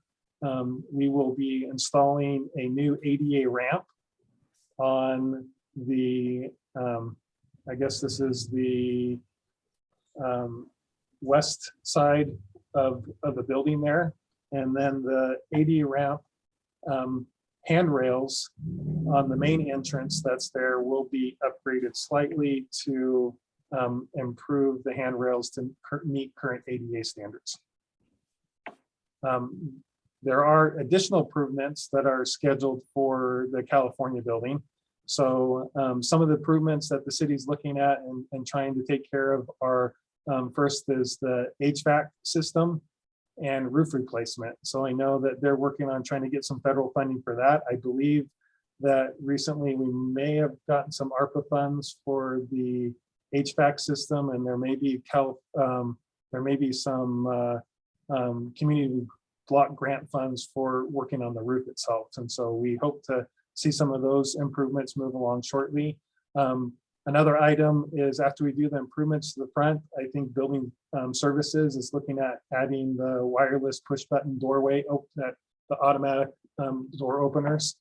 We will be installing a new ADA ramp on the, I guess this is the west side of the building there. And then the ADA ramp handrails on the main entrance that's there will be upgraded slightly to improve the handrails to meet current ADA standards. There are additional improvements that are scheduled for the California building. So some of the improvements that the city's looking at and trying to take care of are, first is the HVAC system and roof replacement. So I know that they're working on trying to get some federal funding for that. I believe that recently we may have gotten some ARPA funds for the HVAC system, and there may be some community block grant funds for working on the roof itself. And so we hope to see some of those improvements move along shortly. Another item is after we do the improvements to the front, I think building services is looking at adding the wireless push button doorway, the automatic door openers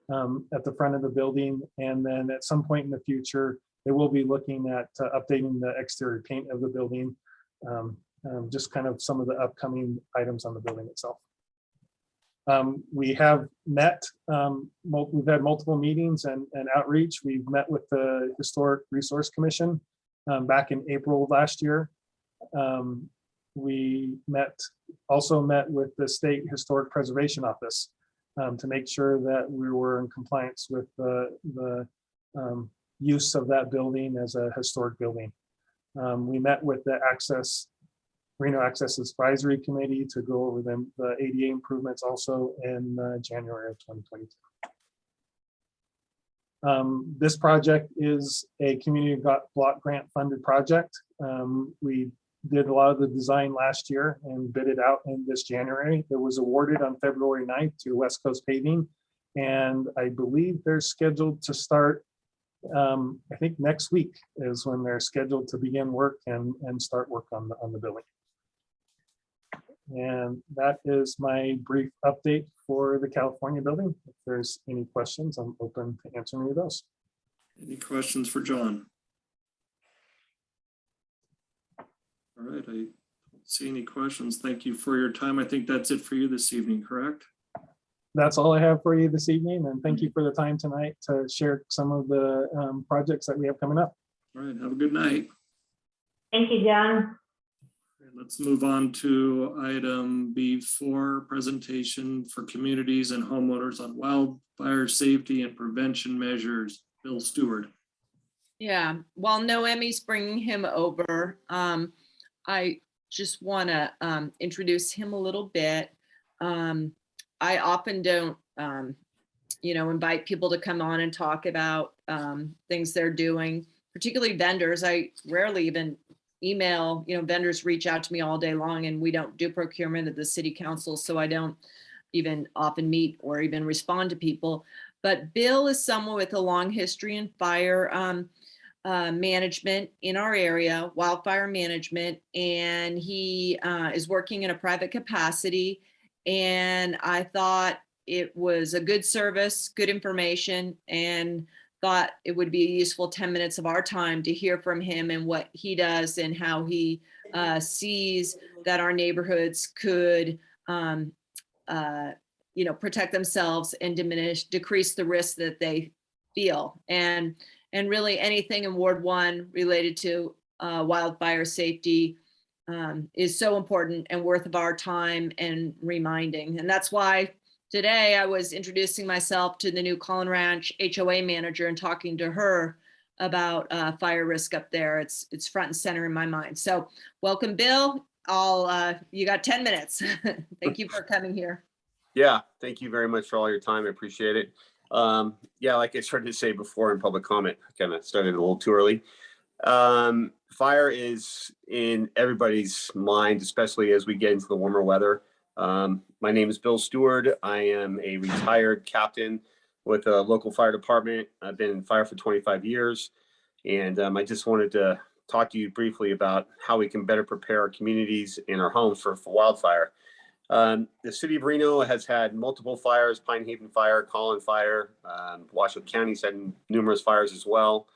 at the front of the building. And then at some point in the future, they will be looking at updating the exterior paint of the building. Just kind of some of the upcoming items on the building itself. We have met, we've had multiple meetings and outreach. We've met with the Historic Resource Commission back in April of last year. We also met with the State Historic Preservation Office to make sure that we were in compliance with the use of that building as a historic building. We met with the Reno Access Advisory Committee to go over the ADA improvements also in January of 2022. This project is a community block grant funded project. We did a lot of the design last year and bid it out in this January. It was awarded on February 9th to West Coast Paving. And I believe they're scheduled to start, I think next week is when they're scheduled to begin work and start work on the building. And that is my brief update for the California building. If there's any questions, I'm open to answering any of those. Any questions for John? All right, I don't see any questions. Thank you for your time. I think that's it for you this evening, correct? That's all I have for you this evening, and thank you for the time tonight to share some of the projects that we have coming up. All right, have a good night. Thank you, John. Let's move on to item B4, presentation for communities and homeowners on wildfire safety and prevention measures. Bill Stewart. Yeah, while Noemi's bringing him over, I just want to introduce him a little bit. I often don't, invite people to come on and talk about things they're doing, particularly vendors. I rarely even email, vendors reach out to me all day long, and we don't do procurement at the city council, so I don't even often meet or even respond to people. But Bill is someone with a long history in fire management in our area, wildfire management, and he is working in a private capacity. And I thought it was a good service, good information, and thought it would be a useful 10 minutes of our time to hear from him and what he does and how he sees that our neighborhoods could protect themselves and decrease the risk that they feel. And really anything in Ward 1 related to wildfire safety is so important and worth of our time and reminding. And that's why today I was introducing myself to the new Collin Ranch HOA manager and talking to her about fire risk up there. It's front and center in my mind. So welcome, Bill. You got 10 minutes. Thank you for coming here. Yeah, thank you very much for all your time. I appreciate it. Yeah, like I started to say before in public comment, I kind of started a little too early. Fire is in everybody's mind, especially as we get into the warmer weather. My name is Bill Stewart. I am a retired captain with a local fire department. I've been in fire for 25 years. And I just wanted to talk to you briefly about how we can better prepare our communities and our homes for wildfire. The city of Reno has had multiple fires: Pine Haven Fire, Collin Fire. Washoe County's had numerous fires as well.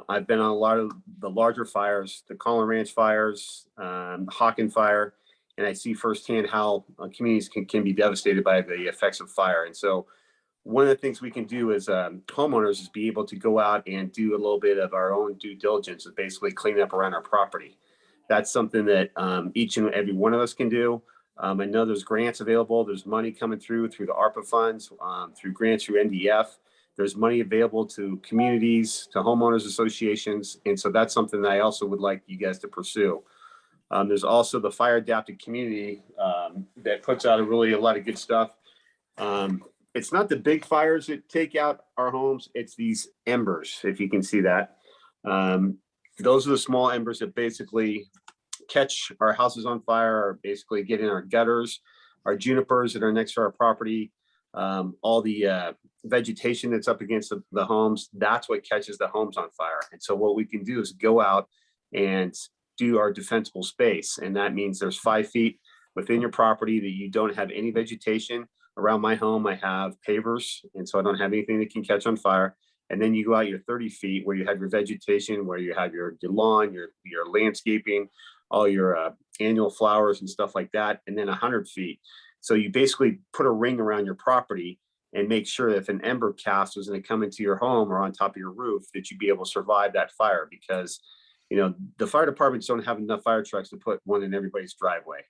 I've been on a lot of the larger fires, the Collin Ranch fires, Hawken Fire, and I see firsthand how communities can be devastated by the effects of fire. And so one of the things we can do as homeowners is be able to go out and do a little bit of our own due diligence and basically clean up around our property. That's something that each and every one of us can do. I know there's grants available. There's money coming through the ARPA funds, through grants through NDF. There's money available to communities, to homeowners associations. And so that's something that I also would like you guys to pursue. There's also the Fire Adapted Community that puts out a lot of good stuff. It's not the big fires that take out our homes. It's these embers, if you can see that. Those are the small embers that basically catch our houses on fire, or basically get in our gutters, our junipers that are next to our property, all the vegetation that's up against the homes. That's what catches the homes on fire. And so what we can do is go out and do our defensible space. And that means there's 5 feet within your property that you don't have any vegetation. Around my home, I have pavers, and so I don't have anything that can catch on fire. And then you go out your 30 feet where you have your vegetation, where you have your lawn, your landscaping, all your annual flowers and stuff like that, and then 100 feet. So you basically put a ring around your property and make sure that if an ember cast was going to come into your home or on top of your roof, that you'd be able to survive that fire, because the fire departments don't have enough fire trucks to put one in everybody's driveway.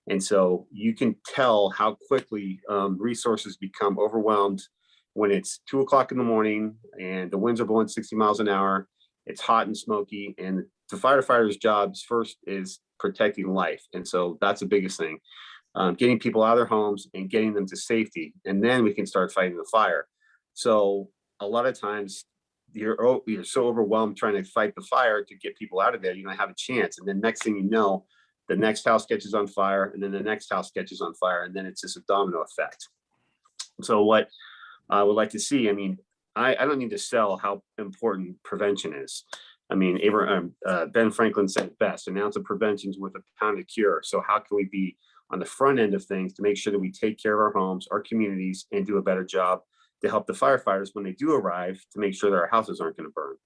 And so you can tell how quickly resources become overwhelmed when it's 2 o'clock in the morning and the winds are blowing 60 miles an hour. It's hot and smoky, and the firefighters' jobs first is protecting life. And so that's the biggest thing, getting people out of their homes and getting them to safety. And then we can start fighting the fire. So a lot of times you're so overwhelmed trying to fight the fire to get people out of there, you don't have a chance. And then next thing you know, the next house catches on fire, and then the next house catches on fire, and then it's just a domino effect. So what I would like to see, I don't need to sell how important prevention is. Ben Franklin said it best: an ounce of prevention is worth a pound of cure. So how can we be on the front end of things to make sure that we take care of our homes, our communities, and do a better job to help the firefighters when they do arrive, to make sure that our houses aren't going to burn.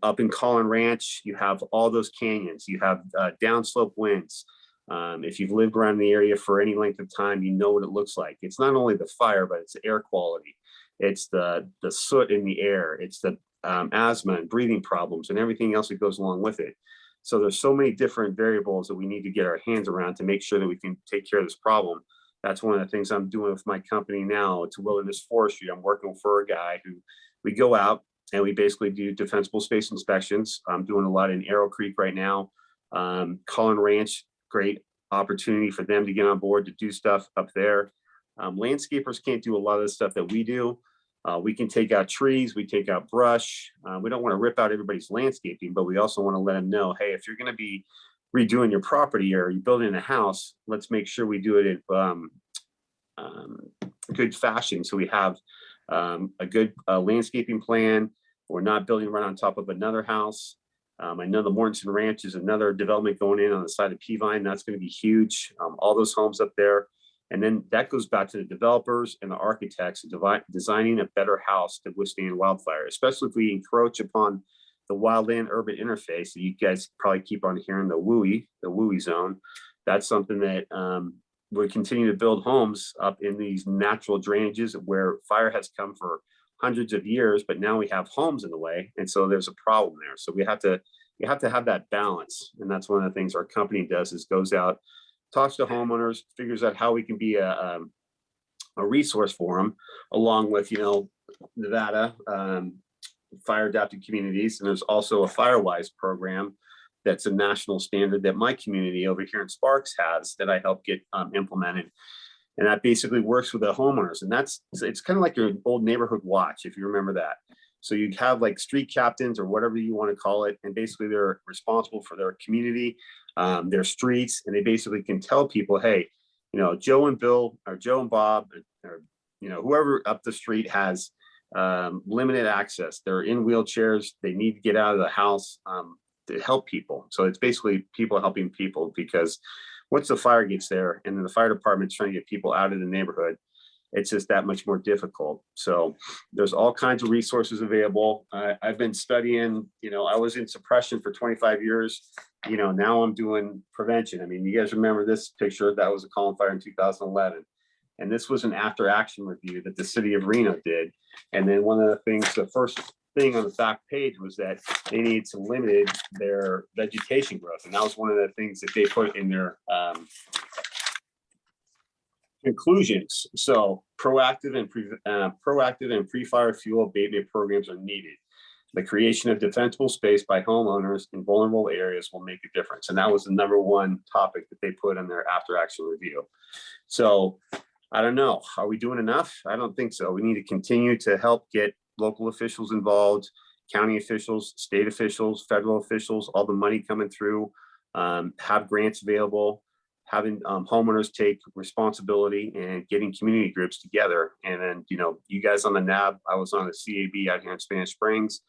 Up in Collin Ranch, you have all those canyons, you have downslope winds. If you've lived around the area for any length of time, you know what it looks like. It's not only the fire, but it's the air quality. It's the soot in the air. It's the asthma and breathing problems and everything else that goes along with it. So there's so many different variables that we need to get our hands around to make sure that we can take care of this problem. That's one of the things I'm doing with my company now. It's Wilderness Forestry. I'm working for a guy who we go out and we basically do defensible space inspections. I'm doing a lot in Arrow Creek right now. Collin Ranch, great opportunity for them to get on board to do stuff up there. Landscapers can't do a lot of the stuff that we do. We can take out trees, we take out brush. We don't want to rip out everybody's landscaping, but we also want to let them know, hey, if you're going to be redoing your property or you're building a house, let's make sure we do it in good fashion. So we have a good landscaping plan. We're not building right on top of another house. I know the Mortensen Ranch is another development going in on the side of Peavine. That's going to be huge. All those homes up there. And then that goes back to the developers and the architects designing a better house to withstand wildfire, especially if we encroach upon the wildland urban interface. You guys probably keep on hearing the WUI zone. That's something that we continue to build homes up in these natural drainages where fire has come for hundreds of years, but now we have homes in the way. And so there's a problem there. So we have to you have to have that balance. And that's one of the things our company does, is goes out, talks to homeowners, figures out how we can be a resource for them, along with, Nevada, fire adapted communities. And there's also a FireWise program that's a national standard that my community over here in Sparks has, that I help get implemented. And that basically works with the homeowners. And it's kind of like your old neighborhood watch, if you remember that. So you have like street captains or whatever you want to call it. And basically they're responsible for their community, their streets. And they basically can tell people, hey, Joe and Bill or Joe and Bob, or, whoever up the street has limited access. They're in wheelchairs. They need to get out of the house to help people. So it's basically people helping people, because once the fire gets there and then the fire department's trying to get people out of the neighborhood, it's just that much more difficult. So there's all kinds of resources available. I've been studying, I was in suppression for 25 years. Now I'm doing prevention. I mean, you guys remember this picture? That was a Collin fire in 2011. And this was an after action review that the city of Reno did. And then one of the things, the first thing on the back page was that they needed to limit their vegetation growth. And that was one of the things that they put in their conclusions. So proactive and pre-fire fuel abatement programs are needed. The creation of defensible space by homeowners in vulnerable areas will make a difference. And that was the #1 topic that they put in their after action review. So I don't know, are we doing enough? I don't think so. We need to continue to help get local officials involved, county officials, state officials, federal officials, all the money coming through, have grants available, having homeowners take responsibility, and getting community groups together. And then, you guys on the NAB, I was on the CAB out here in Spanish Springs.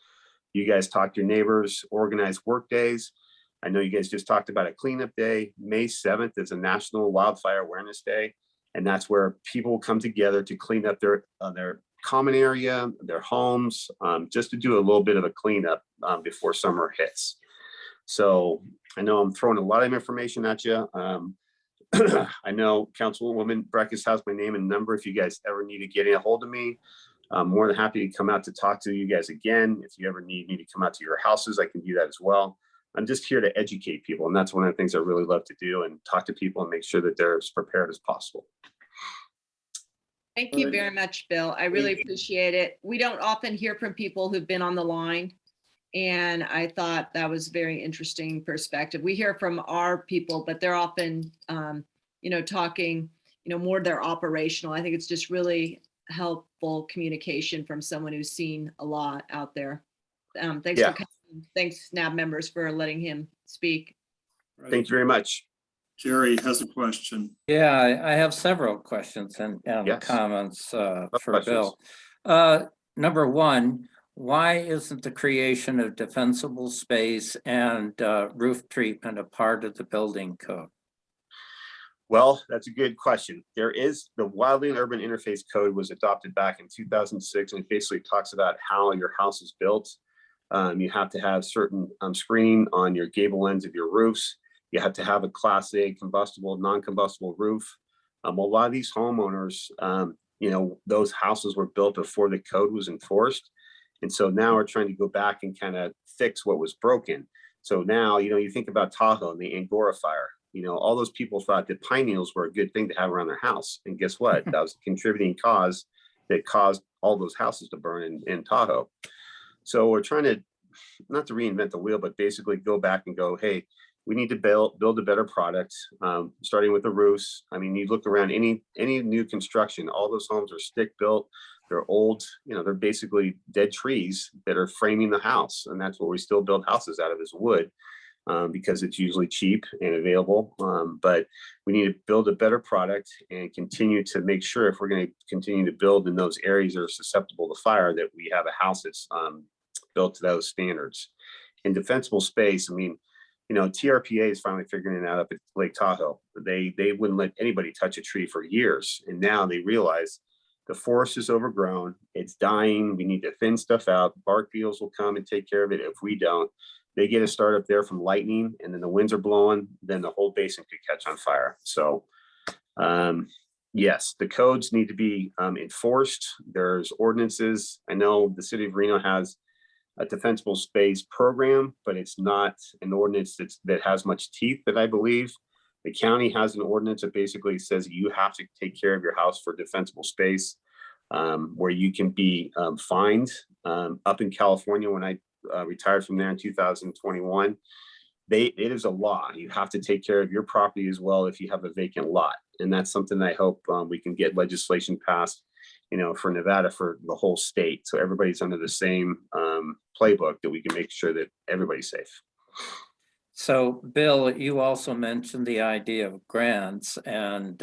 You guys talk to your neighbors, organize work days. I know you guys just talked about a cleanup day. May 7th is a National Wildfire Awareness Day. And that's where people come together to clean up their common area, their homes, just to do a little bit of a cleanup before summer hits. So I know I'm throwing a lot of information at you. I know Councilwoman Breckus has my name and number. If you guys ever need to get a hold of me, I'm more than happy to come out to talk to you guys again. If you ever need me to come out to your houses, I can do that as well. I'm just here to educate people. And that's one of the things I really love to do, and talk to people and make sure that they're as prepared as possible. Thank you very much, Bill. I really appreciate it. We don't often hear from people who've been on the line. And I thought that was very interesting perspective. We hear from our people, but they're often, talking, more they're operational. I think it's just really helpful communication from someone who's seen a lot out there. Thanks for coming. Thanks, NAB members, for letting him speak. Thank you very much. Jerry has a question. Yeah, I have several questions and Yes. comments for questions. Bill. #1, why isn't the creation of defensible space and roof treatment a part of the building code? Well, that's a good question. There is the Wildland Urban Interface Code was adopted back in 2006, and it basically talks about how your house is built. You have to have certain screening on your gable ends of your roofs. You have to have a Class A combustible, non-combustible roof. A lot of these homeowners, those houses were built before the code was enforced. And so now we're trying to go back and kind of fix what was broken. So now, you think about Tahoe and the Angora fire. All those people thought that pine needles were a good thing to have around their house. And guess what? That was a contributing cause that caused all those houses to burn in Tahoe. So we're trying to, not to reinvent the wheel, but basically go back and go, hey, we need to build a better product, starting with the roofs. I mean, you look around any new construction, all those homes are stick built. They're old, they're basically dead trees that are framing the house. And that's what we still build houses out of, is wood, because it's usually cheap and available. But we need to build a better product and continue to make sure, if we're going to continue to build in those areas that are susceptible to fire, that we have a house that's built to those standards. In defensible space, I mean, TRPA is finally figuring it out up at Lake Tahoe. They wouldn't let anybody touch a tree for years. And now they realize the forest is overgrown, it's dying, we need to thin stuff out. Bark beetles will come and take care of it. If we don't, they get a start up there from lightning, and then the winds are blowing, then the whole basin could catch on fire. So yes, the codes need to be enforced. There's ordinances. I know the city of Reno has a defensible space program, but it's not an ordinance that has much teeth that I believe. The county has an ordinance that basically says you have to take care of your house for defensible space, where you can be fined. Up in California, when I retired from there in 2021, it is a law. You have to take care of your property as well if you have a vacant lot. And that's something I hope we can get legislation passed, for Nevada, for the whole state. So everybody's under the same playbook, that we can make sure that everybody's safe. So Bill, you also mentioned the idea of grants, and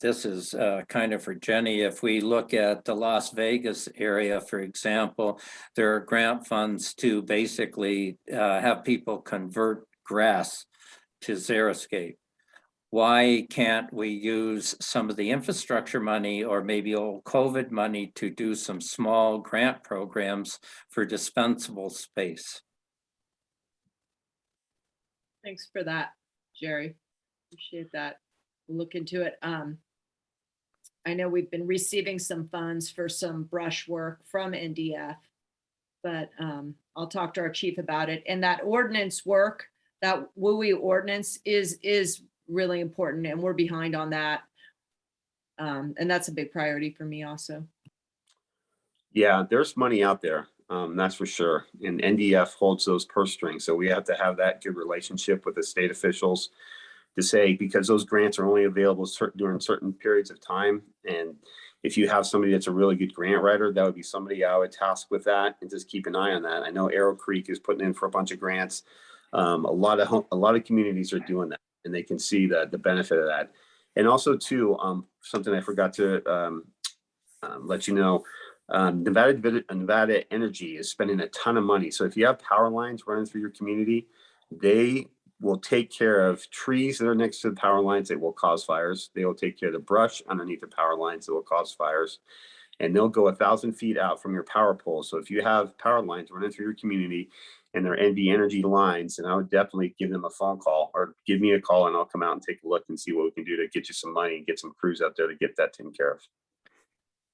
this is kind of for Jenny. If we look at the Las Vegas area, for example, there are grant funds to basically have people convert grass to xeriscape. Why can't we use some of the infrastructure money or maybe old COVID money to do some small grant programs for dispensable space? Thanks for that, Jerry. Appreciate that. We'll look into it. I know we've been receiving some funds for some brush work from NDF, but I'll talk to our chief about it. And that ordinance work, that WUI ordinance is really important, and we're behind on that. And that's a big priority for me also. Yeah, there's money out there. That's for sure. And NDF holds those purse strings. So we have to have that good relationship with the state officials to say, because those grants are only available during certain periods of time. And if you have somebody that's a really good grant writer, that would be somebody I would task with that, and just keep an eye on that. I know Arrow Creek is putting in for a bunch of grants. A lot of communities are doing that, and they can see the benefit of that. And also too, something I forgot to let you know, Nevada Energy is spending a ton of money. So if you have power lines running through your community, they will take care of trees that are next to the power lines that will cause fires. They will take care of the brush underneath the power lines that will cause fires. And they'll go 1,000 feet out from your power pole. So if you have power lines running through your community and they're NV Energy lines, then I would definitely give them a phone call, or give me a call, and I'll come out and take a look and see what we can do to get you some money and get some crews out there to get that taken care of.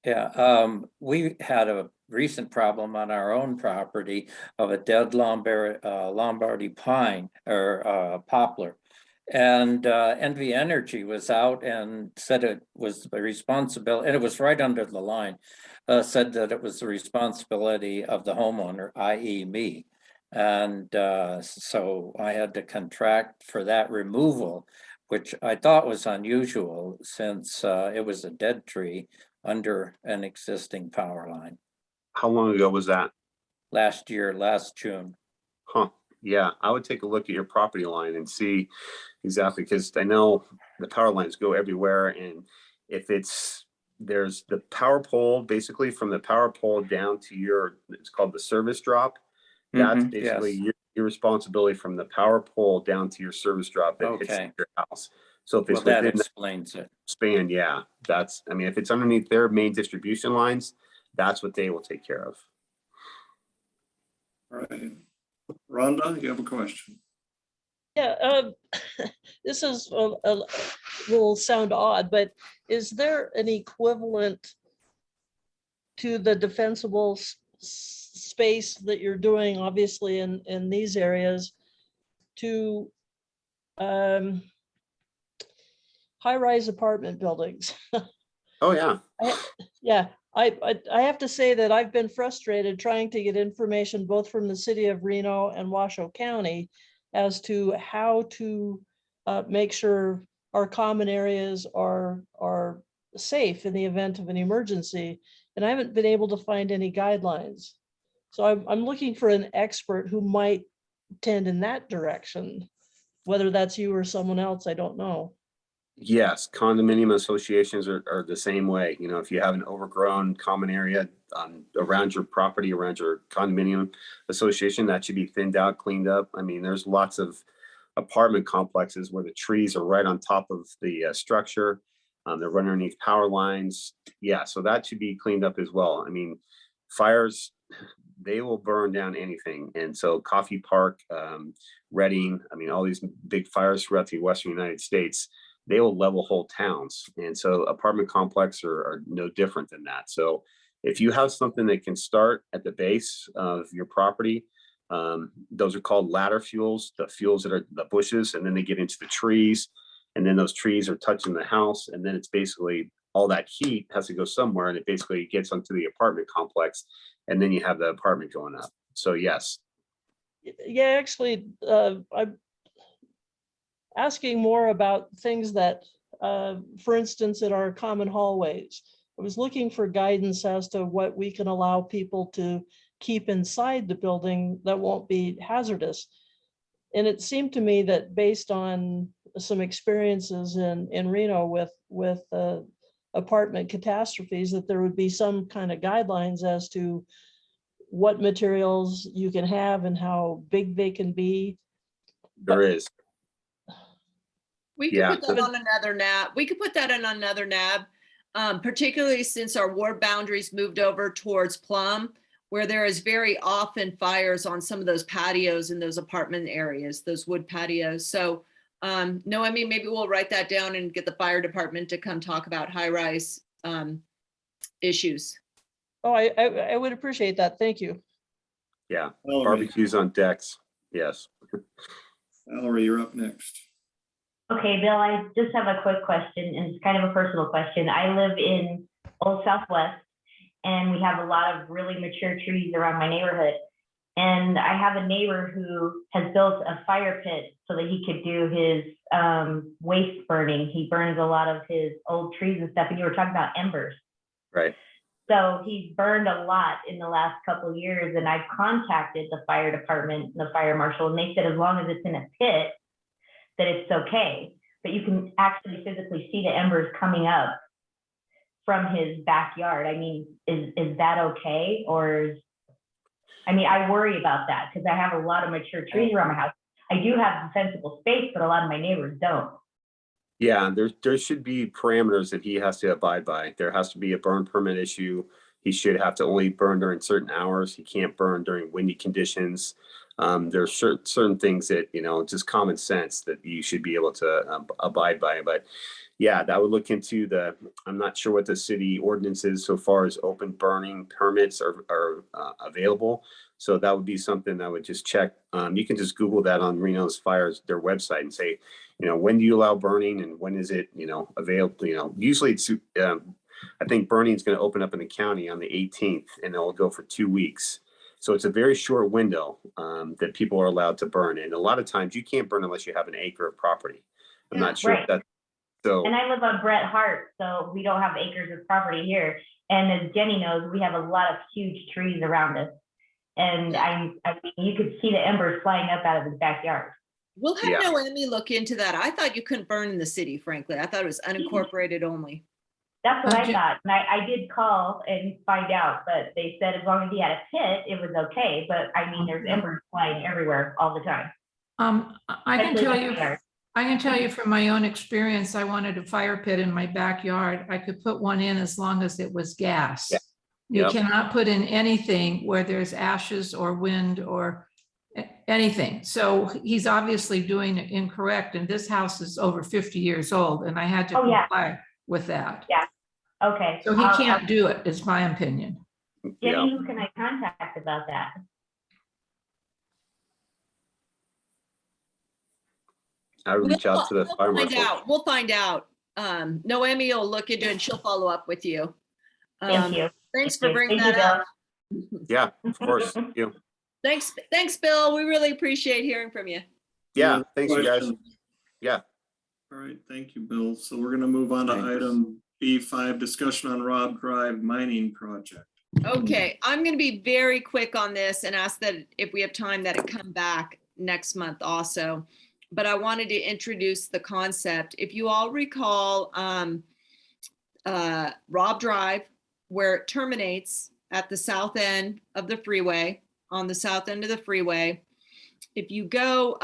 Yeah, we had a recent problem on our own property of a dead Lombardy pine, or poplar. And NV Energy was out and said it was the responsibility, and it was right under the line, said that it was the responsibility of the homeowner, i.e. me. And so I had to contract for that removal, which I thought was unusual, since it was a dead tree under an existing power line. How long ago was that? Last year, last June. Huh. Yeah, I would take a look at your property line and see exactly, because I know the power lines go everywhere. And if there's the power pole, basically from the power pole down to it's called the service drop. That's basically your responsibility from the power pole down to your service drop that hits your house. So if it's that within explains it. Span, yeah, if it's underneath their main distribution lines, that's what they will take care of. All right. Rhonda, you have a question? Yeah, this is will sound odd, but is there an equivalent to the defensible space that you're doing, obviously in these areas, to high-rise apartment buildings? Oh yeah. Yeah, I have to say that I've been frustrated trying to get information both from the city of Reno and Washoe County as to how to make sure our common areas are safe in the event of an emergency. And I haven't been able to find any guidelines. So I'm looking for an expert who might tend in that direction. Whether that's you or someone else, I don't know. Yes, condominium associations are the same way. If you have an overgrown common area around your property, around your condominium association, that should be thinned out, cleaned up. I mean, there's lots of apartment complexes where the trees are right on top of the structure. They're running underneath power lines. Yeah, so that should be cleaned up as well. I mean, fires, they will burn down anything. And so Coffee Park, Reading, I mean, all these big fires throughout the Western United States, they will level whole towns. And so apartment complexes are no different than that. So If you have something that can start at the base of your property, those are called ladder fuels, the fuels that are the bushes, and then they get into the trees, and then those trees are touching the house, and then it's basically all that heat has to go somewhere, and it basically gets onto the apartment complex, and then you have the apartment going up. So yes. Yeah, actually, I'm asking more about things that, for instance, in our common hallways. I was looking for guidance as to what we can allow people to keep inside the building that won't be hazardous. And it seemed to me that based on some experiences in Reno with apartment catastrophes, that there would be some kind of guidelines as to what materials you can have and how big they can be. There is. We could put that on another NAB. We could put that in another NAB, particularly since our ward boundaries moved over towards Plum, where there is very often fires on some of those patios in those apartment areas, those wood patios. So Noemi, maybe we'll write that down and get the fire department to come talk about high-rise issues. Oh, I would appreciate that. Thank you. Yeah, barbecues on decks. Yes. Valerie, you're up next. Okay, Bill, I just have a quick question, and it's kind of a personal question. I live in Old Southwest, and we have a lot of really mature trees around my neighborhood. And I have a neighbor who has built a fire pit so that he could do his waste burning. He burns a lot of his old trees and stuff, and you were talking about embers. Right. So he's burned a lot in the last couple of years, and I've contacted the fire department, the fire marshal, and they said as long as it's in a pit, that it's okay. But you can actually physically see the embers coming up from his backyard. I mean, is that okay? Or I worry about that because I have a lot of mature trees around my house. I do have defensible space, but a lot of my neighbors don't. Yeah, there should be parameters that he has to abide by. There has to be a burn permit issue. He should have to only burn during certain hours. He can't burn during windy conditions. There's certain things that, just common sense that you should be able to abide by. But yeah, that would look into I'm not sure what the city ordinance is so far as open burning permits are available. So that would be something I would just check. You can just Google that on Reno's Fires, their website, and say, when do you allow burning and when is it, available? Usually it's, I think burning is going to open up in the county on the 18th and it'll go for 2 weeks. So it's a very short window that people are allowed to burn. And a lot of times you can't burn unless you have an acre of property. I'm not sure if that's so. And I live on Bret Hart, so we don't have acres of property here. And as Jenny knows, we have a lot of huge trees around us. And I mean, you could see the embers flying up out of his backyard. We'll have Noemi look into that. I thought you couldn't burn in the city, frankly. I thought it was unincorporated only. That's what I thought. And I did call and find out, but they said as long as he had a pit, it was okay. But I mean, there's embers flying everywhere all the time. I can tell you from my own experience, I wanted a fire pit in my backyard. I could put one in as long as it was gas. Yeah. You cannot put in anything where there's ashes or wind or anything. So he's obviously doing it incorrect. And this house is over 50 years old and I had to comply with that. Yeah. Okay. So he can't do it, is my opinion. Jenny, who can I contact about that? I would reach out to the fire marshal. We'll find out. Noemi will look into it and she'll follow up with you. Thank you. Thanks for bringing that up. Yeah, of course. Thank you. Thanks, Bill. We really appreciate hearing from you. Yeah, thanks you guys. Yeah. All right, thank you, Bill. So we're gonna move on to item B5, discussion on Rob Drive mining project. Okay, I'm going to be very quick on this and ask that if we have time that it come back next month also. But I wanted to introduce the concept. If you all recall, Rob Drive, where it terminates at the south end of the freeway, on the south end of the freeway, if you go,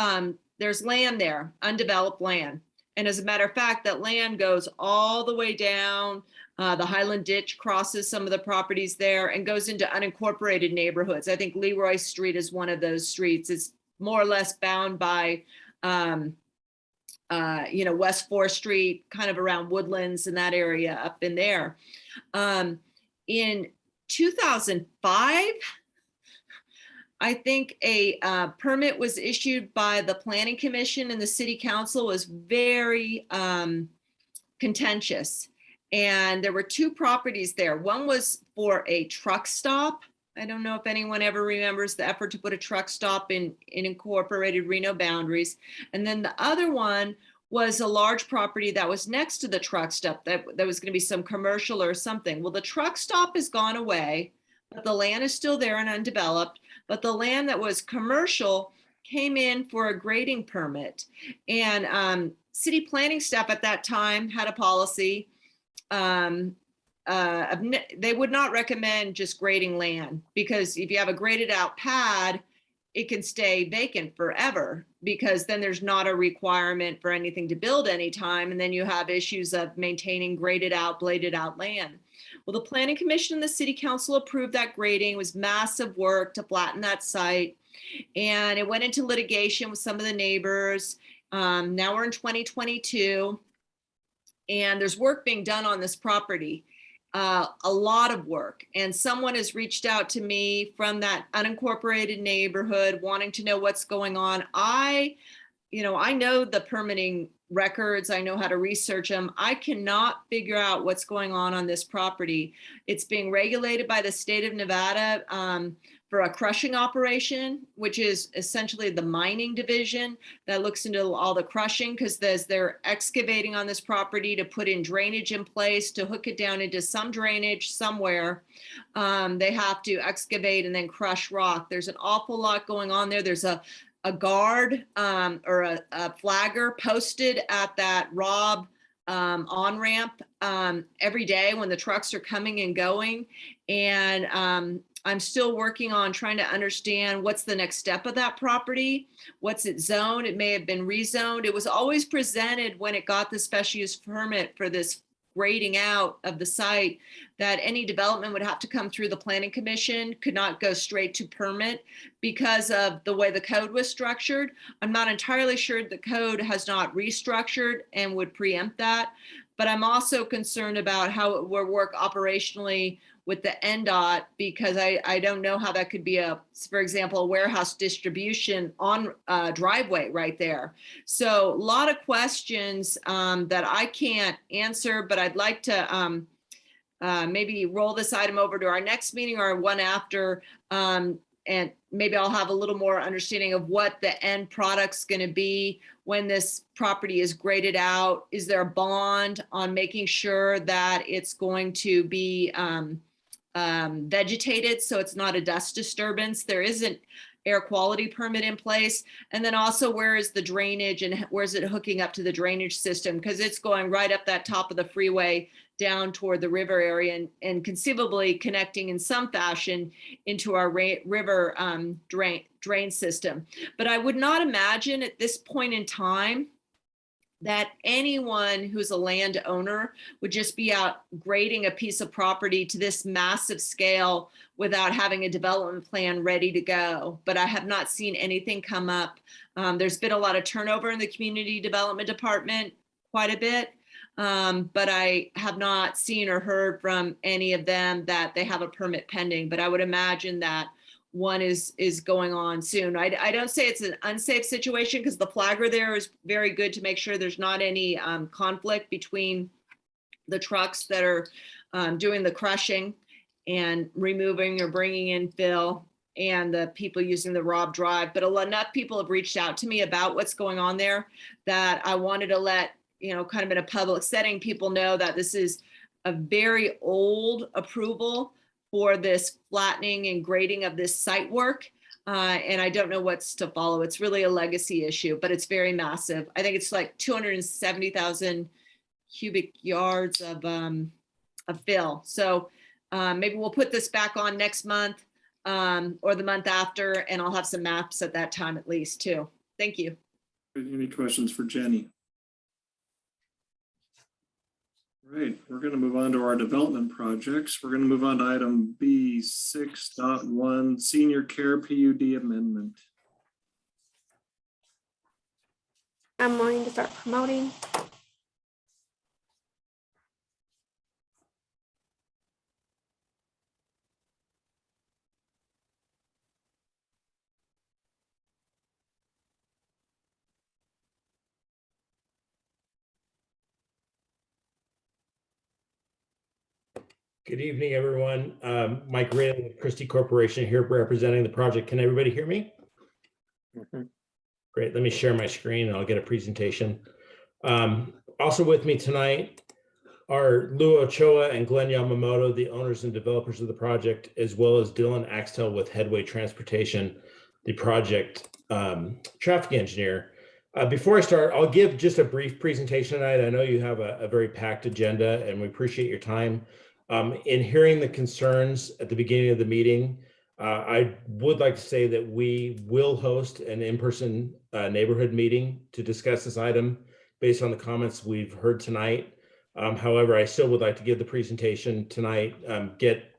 there's land there, undeveloped land. And as a matter of fact, that land goes all the way down. The Highland Ditch crosses some of the properties there and goes into unincorporated neighborhoods. I think Leroy Street is one of those streets. It's more or less bound by, West 4th Street, kind of around Woodlands and that area up in there. In 2005, I think a permit was issued by the Planning Commission, and the City Council was very contentious. And there were two properties there. One was for a truck stop. I don't know if anyone ever remembers the effort to put a truck stop in incorporated Reno boundaries. And then the other one was a large property that was next to the truck stop that was going to be some commercial or something. Well, the truck stop has gone away, but the land is still there and undeveloped. But the land that was commercial came in for a grading permit. And city planning staff at that time had a policy. They would not recommend just grading land, because if you have a graded out pad, it can stay vacant forever, because then there's not a requirement for anything to build anytime. And then you have issues of maintaining graded out, bladed out land. Well, the Planning Commission and the City Council approved that grading. It was massive work to flatten that site. And it went into litigation with some of the neighbors. Now we're in 2022. And there's work being done on this property, a lot of work. And someone has reached out to me from that unincorporated neighborhood wanting to know what's going on. I know the permitting records. I know how to research them. I cannot figure out what's going on this property. It's being regulated by the state of Nevada for a crushing operation, which is essentially the mining division that looks into all the crushing, because they're excavating on this property to put in drainage in place to hook it down into some drainage somewhere. They have to excavate and then crush rock. There's an awful lot going on there. There's a guard or a flagger posted at that Rob on-ramp every day when the trucks are coming and going. And I'm still working on trying to understand what's the next step of that property. What's its zone? It may have been rezoned. It was always presented when it got the special use permit for this grading out of the site that any development would have to come through the Planning Commission, could not go straight to permit because of the way the code was structured. I'm not entirely sure the code has not restructured and would preempt that, but I'm also concerned about how it will work operationally with the NDOT, because I don't know how that could be for example, a warehouse distribution on a driveway right there. So a lot of questions that I can't answer, but I'd like to maybe roll this item over to our next meeting or one after, and maybe I'll have a little more understanding of what the end product's going to be when this property is graded out. Is there a bond on making sure that it's going to be vegetated so it's not a dust disturbance? There isn't air quality permit in place. And then also, where is the drainage and where's it hooking up to the drainage system? Because it's going right up that top of the freeway down toward the river area and conceivably connecting in some fashion into our river drain system. But I would not imagine at this point in time that anyone who's a landowner would just be out grading a piece of property to this massive scale without having a development plan ready to go. But I have not seen anything come up. There's been a lot of turnover in the community development department, quite a bit. But I have not seen or heard from any of them that they have a permit pending. But I would imagine that one is going on soon. I don't say it's an unsafe situation, because the flagger there is very good to make sure there's not any conflict between the trucks that are doing the crushing and removing or bringing in fill and the people using the Rob Drive. But enough people have reached out to me about what's going on there that I wanted to let, kind of in a public setting, people know that this is a very old approval for this flattening and grading of this site work. And I don't know what's to follow. It's really a legacy issue, but it's very massive. I think it's like 270,000 cubic yards of fill. So maybe we'll put this back on next month or the month after, and I'll have some maps at that time at least too. Thank you. Any questions for Jenny? Right, we're going to move on to our development projects. We're going to move on to item B6.1, Senior Care PUD Amendment. I'm going to start promoting. Good evening, everyone. Mike Rinn with Christie Corporation here representing the project. Can everybody hear me? Great. Let me share my screen and I'll get a presentation. Also with me tonight are Lou Ochoa and Glenn Yamamoto, the owners and developers of the project, as well as Dylan Axtell with Headway Transportation, the project traffic engineer. Before I start, I'll give just a brief presentation tonight. I know you have a very packed agenda and we appreciate your time. In hearing the concerns at the beginning of the meeting, I would like to say that we will host an in-person neighborhood meeting to discuss this item based on the comments we've heard tonight. However, I still would like to give the presentation tonight,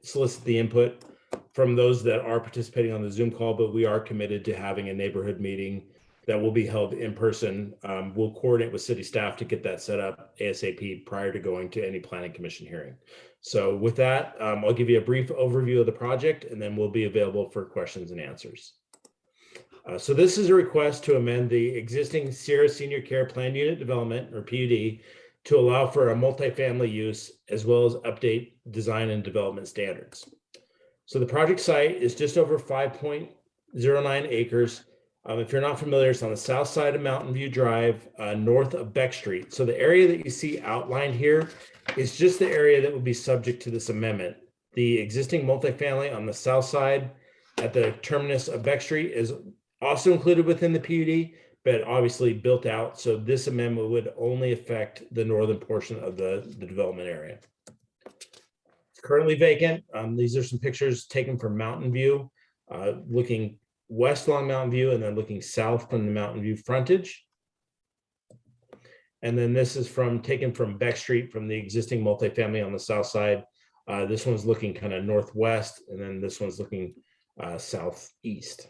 solicit the input from those that are participating on the Zoom call, but we are committed to having a neighborhood meeting that will be held in person. We'll coordinate with city staff to get that set up ASAP prior to going to any planning commission hearing. So with that, I'll give you a brief overview of the project and then we'll be available for questions and answers. So this is a request to amend the existing Sierra Senior Care Planned Unit Development, or PUD, to allow for a multifamily use as well as update design and development standards. So the project site is just over 5.09 acres. If you're not familiar, it's on the south side of Mountain View Drive, north of Beck Street. So the area that you see outlined here is just the area that will be subject to this amendment. The existing multifamily on the south side at the terminus of Beck Street is also included within the PUD, but obviously built out. So this amendment would only affect the northern portion of the development area. It's currently vacant. These are some pictures taken from Mountain View, looking west along Mountain View and then looking south from the Mountain View frontage. And then this is taken from Beck Street from the existing multifamily on the south side. This one's looking kind of northwest, and then this one's looking southeast.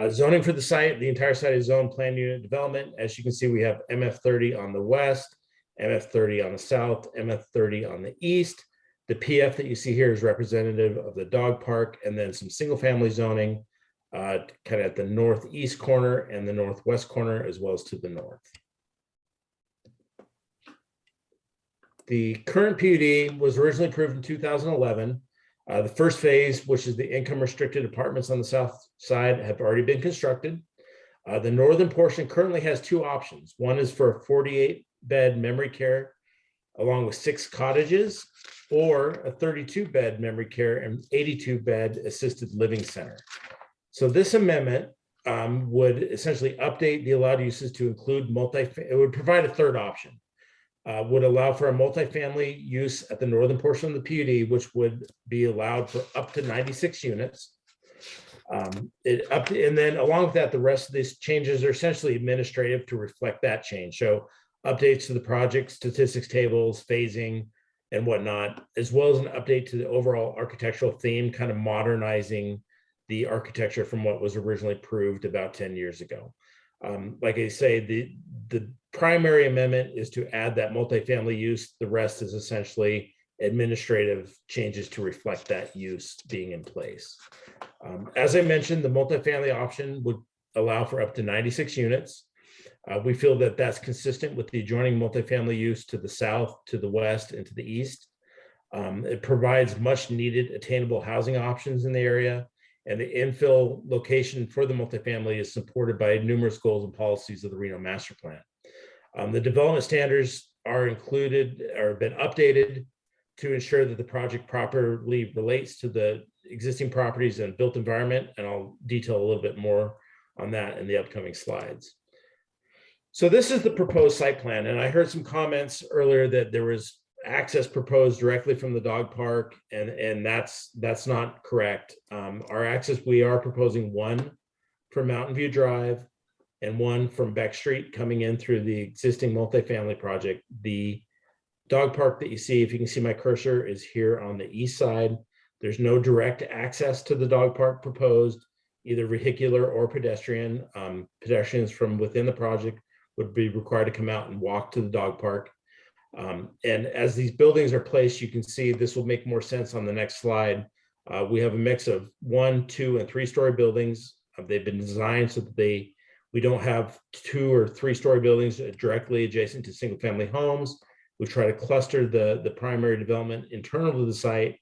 Zoning for the site, the entire site is zone plan unit development. As you can see, we have MF30 on the west, MF30 on the south, MF30 on the east. The PF that you see here is representative of the dog park, and then some single family zoning kind of at the northeast corner and the northwest corner, as well as to the north. The current PUD was originally approved in 2011. The first phase, which is the income restricted apartments on the south side, have already been constructed. The northern portion currently has two options. One is for a 48-bed memory care along with 6 cottages, or a 32-bed memory care and 82-bed assisted living center. So this amendment would essentially update the allowed uses to include it would provide a third option. Would allow for a multifamily use at the northern portion of the PUD, which would be allowed for up to 96 units. And then along with that, the rest of these changes are essentially administrative to reflect that change. So updates to the project statistics tables, phasing, and whatnot, as well as an update to the overall architectural theme, kind of modernizing the architecture from what was originally approved about 10 years ago. Like I say, the primary amendment is to add that multifamily use. The rest is essentially administrative changes to reflect that use being in place. As I mentioned, the multifamily option would allow for up to 96 units. We feel that that's consistent with the adjoining multifamily use to the south, to the west, and to the east. It provides much needed attainable housing options in the area, and the infill location for the multifamily is supported by numerous goals and policies of the Reno Master Plan. The development standards are included or been updated to ensure that the project properly relates to the existing properties and built environment, and I'll detail a little bit more on that in the upcoming slides. So this is the proposed site plan, and I heard some comments earlier that there was access proposed directly from the dog park, and that's not correct. Our access, we are proposing one from Mountain View Drive and one from Beck Street coming in through the existing multifamily project. The dog park that you see, if you can see my cursor, is here on the east side. There's no direct access to the dog park proposed, either vehicular or pedestrian. Pedestrians from within the project would be required to come out and walk to the dog park. And as these buildings are placed, you can see this will make more sense on the next slide. We have a mix of 1, 2, and 3-story buildings. They've been designed so that we don't have 2 or 3-story buildings directly adjacent to single family homes. We try to cluster the primary development internal to the site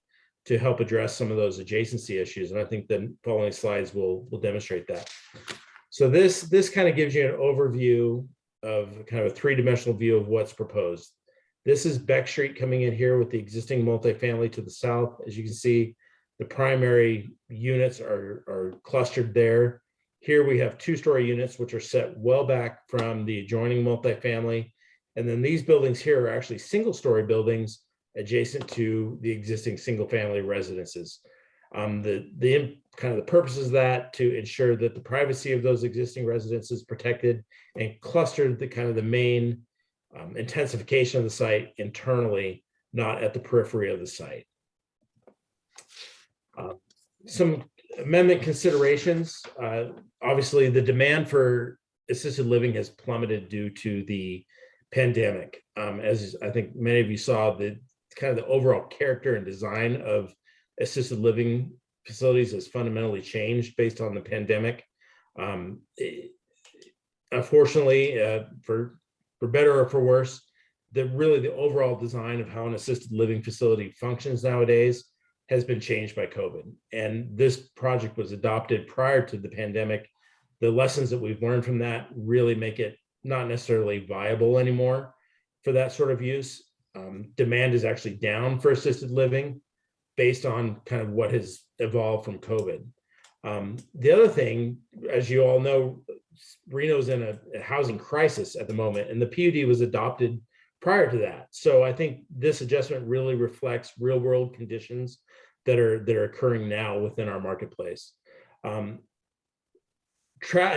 to help address some of those adjacency issues. And I think the following slides will demonstrate that. So this kind of gives you an overview of kind of a three-dimensional view of what's proposed. This is Beck Street coming in here with the existing multifamily to the south. As you can see, the primary units are clustered there. Here we have two-story units, which are set well back from the adjoining multifamily. And then these buildings here are actually single-story buildings adjacent to the existing single-family residences. The kind of the purpose is that to ensure that the privacy of those existing residences is protected and clustered the kind of the main intensification of the site internally, not at the periphery of the site. Some amendment considerations. Obviously, the demand for assisted living has plummeted due to the pandemic. As I think many of you saw, the kind of the overall character and design of assisted living facilities has fundamentally changed based on the pandemic. Unfortunately, for better or for worse, the overall design of how an assisted living facility functions nowadays has been changed by COVID. And this project was adopted prior to the pandemic. The lessons that we've learned from that really make it not necessarily viable anymore for that sort of use. Demand is actually down for assisted living based on kind of what has evolved from COVID. The other thing, as you all know, Reno's in a housing crisis at the moment, and the PUD was adopted prior to that. So I think this adjustment really reflects real world conditions that are occurring now within our marketplace. A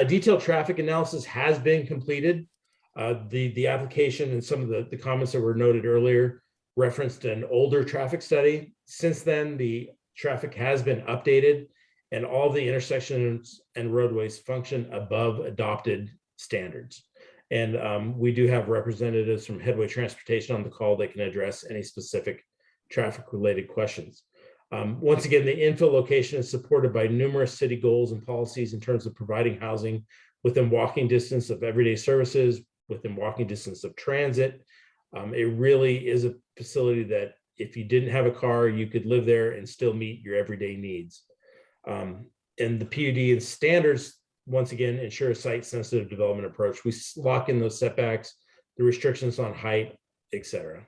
detailed traffic analysis has been completed. The application and some of the comments that were noted earlier referenced an older traffic study. Since then, the traffic has been updated and all the intersections and roadways function above adopted standards. And we do have representatives from Headway Transportation on the call that can address any specific traffic related questions. Once again, the infill location is supported by numerous city goals and policies in terms of providing housing within walking distance of everyday services, within walking distance of transit. It really is a facility that if you didn't have a car, you could live there and still meet your everyday needs. And the PUD and standards, once again, ensure a site-sensitive development approach. We lock in those setbacks, the restrictions on height, et cetera.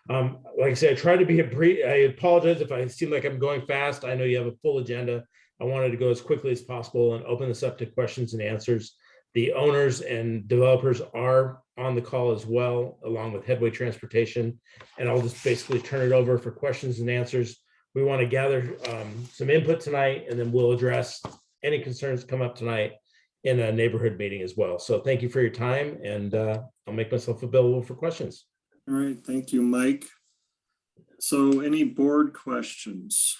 Like I said, I try to be I apologize if I seem like I'm going fast. I know you have a full agenda. I wanted to go as quickly as possible and open this up to questions and answers. The owners and developers are on the call as well, along with Headway Transportation. And I'll just basically turn it over for questions and answers. We want to gather some input tonight, and then we'll address any concerns come up tonight in a neighborhood meeting as well. So thank you for your time, and I'll make myself available for questions. All right, thank you, Mike. So any board questions?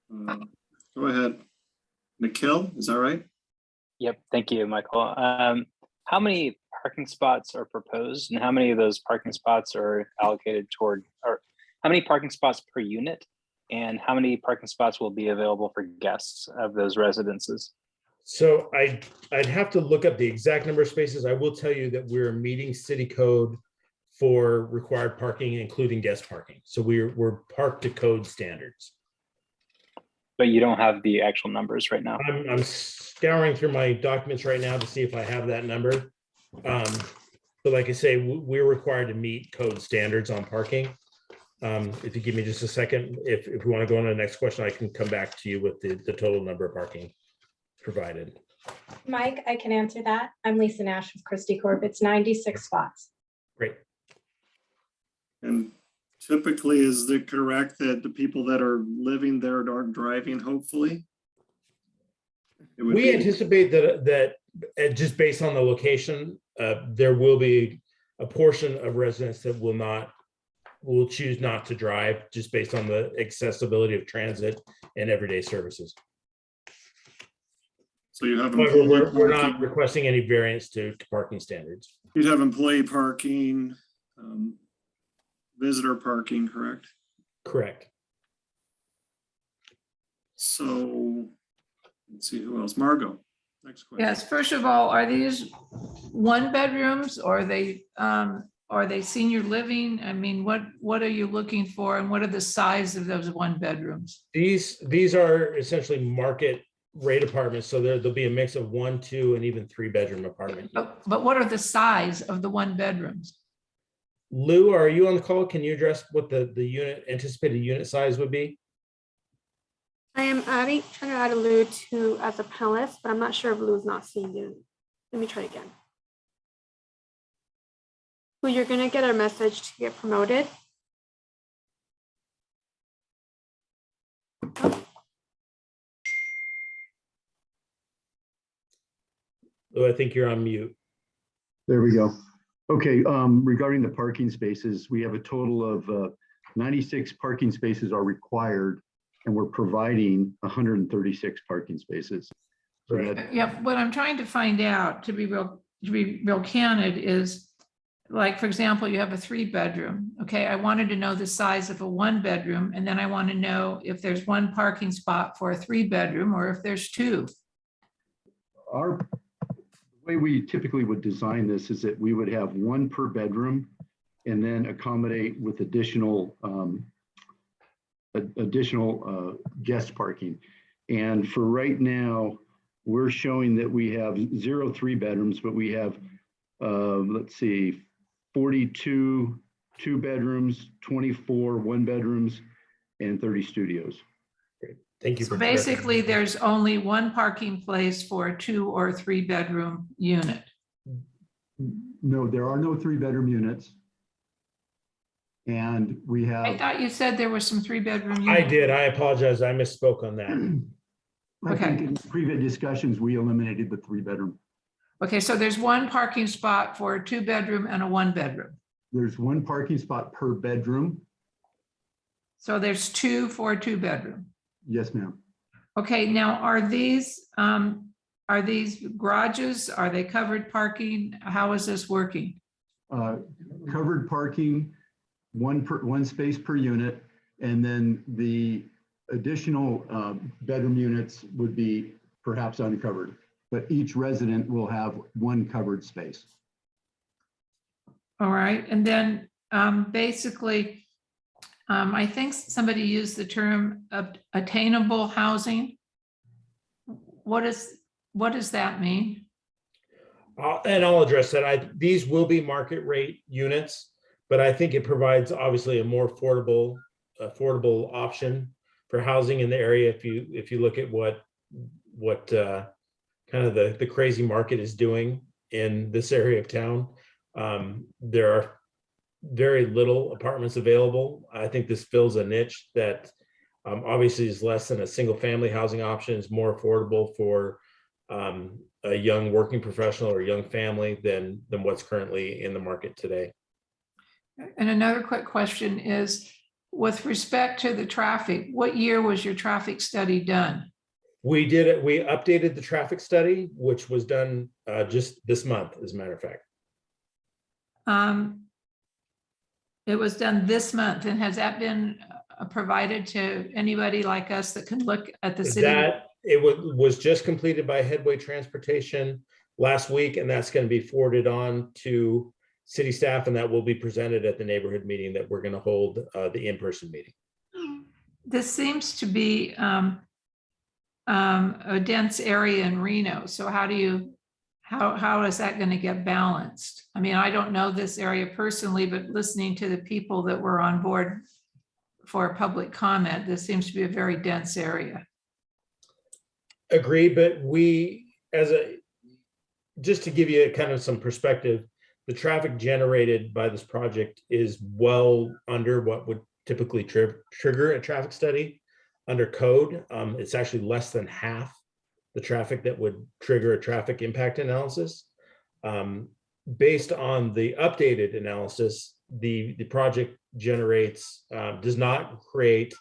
Go ahead. Nikhil, is that right? Yep, thank you, Michael. How many parking spots are proposed, and how many of those parking spots are allocated toward, or how many parking spots per unit, and how many parking spots will be available for guests of those residences? So I'd have to look up the exact number of spaces. I will tell you that we're meeting city code for required parking, including guest parking. So we're parked to code standards. But you don't have the actual numbers right now. I'm scouring through my documents right now to see if I have that number. But like I say, we're required to meet code standards on parking. If you give me just a second, if we want to go on to the next question, I can come back to you with the total number of parking provided. Mike, I can answer that. I'm Lisa Nash with Christie Corp. It's 96 spots. Great. And typically, is it correct that the people that are living there aren't driving, hopefully? We anticipate that just based on the location, there will be a portion of residents that will choose not to drive just based on the accessibility of transit and everyday services. So you have we're not requesting any variance to parking standards. You'd have employee parking, visitor parking, correct? Correct. So let's see who else. Margot. Next question. Yes, first of all, are these one bedrooms or are they senior living? I mean, what are you looking for and what are the size of those one bedrooms? These are essentially market rate apartments. So there'll be a mix of 1, 2, and even 3-bedroom apartment. But what are the size of the one bedrooms? Lou, are you on the call? Can you address what the anticipated unit size would be? I am trying to add a Lou to as a panelist, but I'm not sure if Lou's not seeing you. Let me try again. Lou, you're gonna get a message to get promoted. Lou, I think you're on mute. There we go. Okay, regarding the parking spaces, we have a total of 96 parking spaces are required, and we're providing 136 parking spaces. So that, Yeah, what I'm trying to find out, to be real candid, is like, for example, you have a 3-bedroom. Okay, I wanted to know the size of a 1-bedroom, and then I want to know if there's 1 parking spot for a 3-bedroom or if there's 2. the way we typically would design this is that we would have 1 per bedroom and then accommodate with additional guest parking. And for right now, we're showing that we have 0 3-bedrooms, but we have, let's see, 42 2-bedrooms, 24 1-bedrooms, and 30 studios. Great. Thank you. So basically, there's only 1 parking place for a 2 or 3-bedroom unit. No, there are no 3-bedroom units. And we have. I thought you said there were some 3-bedroom I units. did. I apologize. I misspoke on that. I think in previous discussions, we eliminated the 3-bedroom. Okay, so there's 1 parking spot for a 2-bedroom and a 1-bedroom. There's 1 parking spot per bedroom. So there's 2 for a 2-bedroom. Yes, ma'am. Okay, now are these garages? Are they covered parking? How is this working? Covered parking, 1 space per unit, and then the additional bedroom units would be perhaps uncovered, but each resident will have 1 covered space. All right, and then basically, I think somebody used the term attainable housing. What does that mean? And I'll address that. These will be market rate units, but I think it provides obviously a more affordable option for housing in the area. If you look at what kind of the crazy market is doing in this area of town, there are very little apartments available. I think this fills a niche that obviously is less than a single family housing option. Is more affordable for a young working professional or young family than what's currently in the market today. And another quick question is, with respect to the traffic, what year was your traffic study done? We did it. We updated the traffic study, which was done just this month, as a matter of fact. It was done this month, and has that been provided to anybody like us that can look at the city? It was just completed by Headway Transportation last week, and that's going to be forwarded on to city staff, and that will be presented at the neighborhood meeting that we're going to hold, the in-person meeting. This seems to be a dense area in Reno. So how is that going to get balanced? I mean, I don't know this area personally, but listening to the people that were on board for public comment, this seems to be a very dense area. Agreed, but just to give you kind of some perspective, the traffic generated by this project is well under what would typically trigger a traffic study under code. It's actually less than half the traffic that would trigger a traffic impact analysis. Based on the updated analysis, the project does not create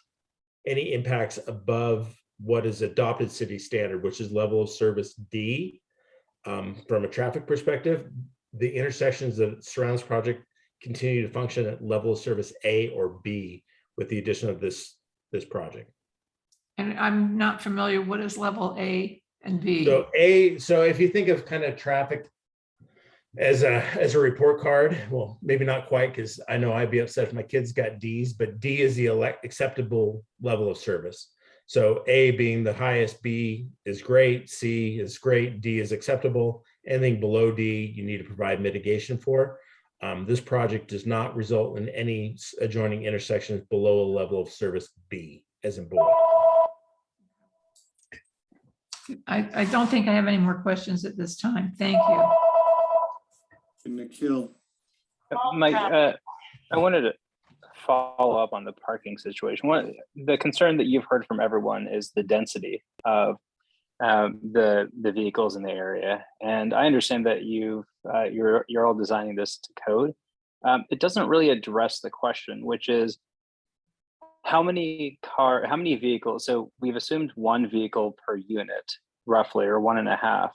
any impacts above what is adopted city standard, which is level of service D. From a traffic perspective, the intersections that surround this project continue to function at level of service A or B with the addition of this project. And I'm not familiar, what is level A and B? So if you think of kind of traffic as a report card, well, maybe not quite, because I know I'd be upset if my kids got Ds, but D is the acceptable level of service. So A being the highest, B is great, C is great, D is acceptable. Anything below D, you need to provide mitigation for. This project does not result in any adjoining intersections below a level of service B, as in boy. I don't think I have any more questions at this time. Thank you. Nikhil. Mike, I wanted to follow up on the parking situation. The concern that you've heard from everyone is the density of the vehicles in the area, and I understand that you're all designing this to code. It doesn't really address the question, which is how many vehicles. So we've assumed 1 vehicle per unit, roughly, or 1.5.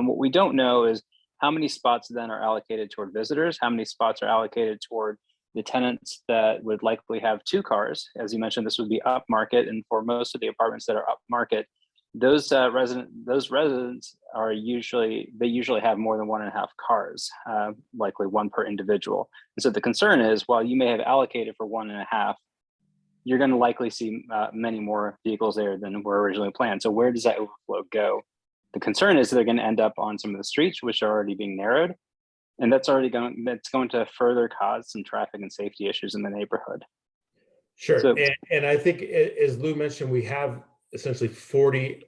What we don't know is how many spots then are allocated toward visitors, how many spots are allocated toward the tenants that would likely have 2 cars. As you mentioned, this would be upmarket, and for most of the apartments that are upmarket, those residents are usually have more than 1.5 cars, likely 1 per individual. And so the concern is, while you may have allocated for 1.5, you're going to likely see many more vehicles there than were originally planned. So where does that overflow go? The concern is they're going to end up on some of the streets, which are already being narrowed, and that's going to further cause some traffic and safety issues in the neighborhood. Sure, So, and I think, as Lou mentioned, we have essentially 40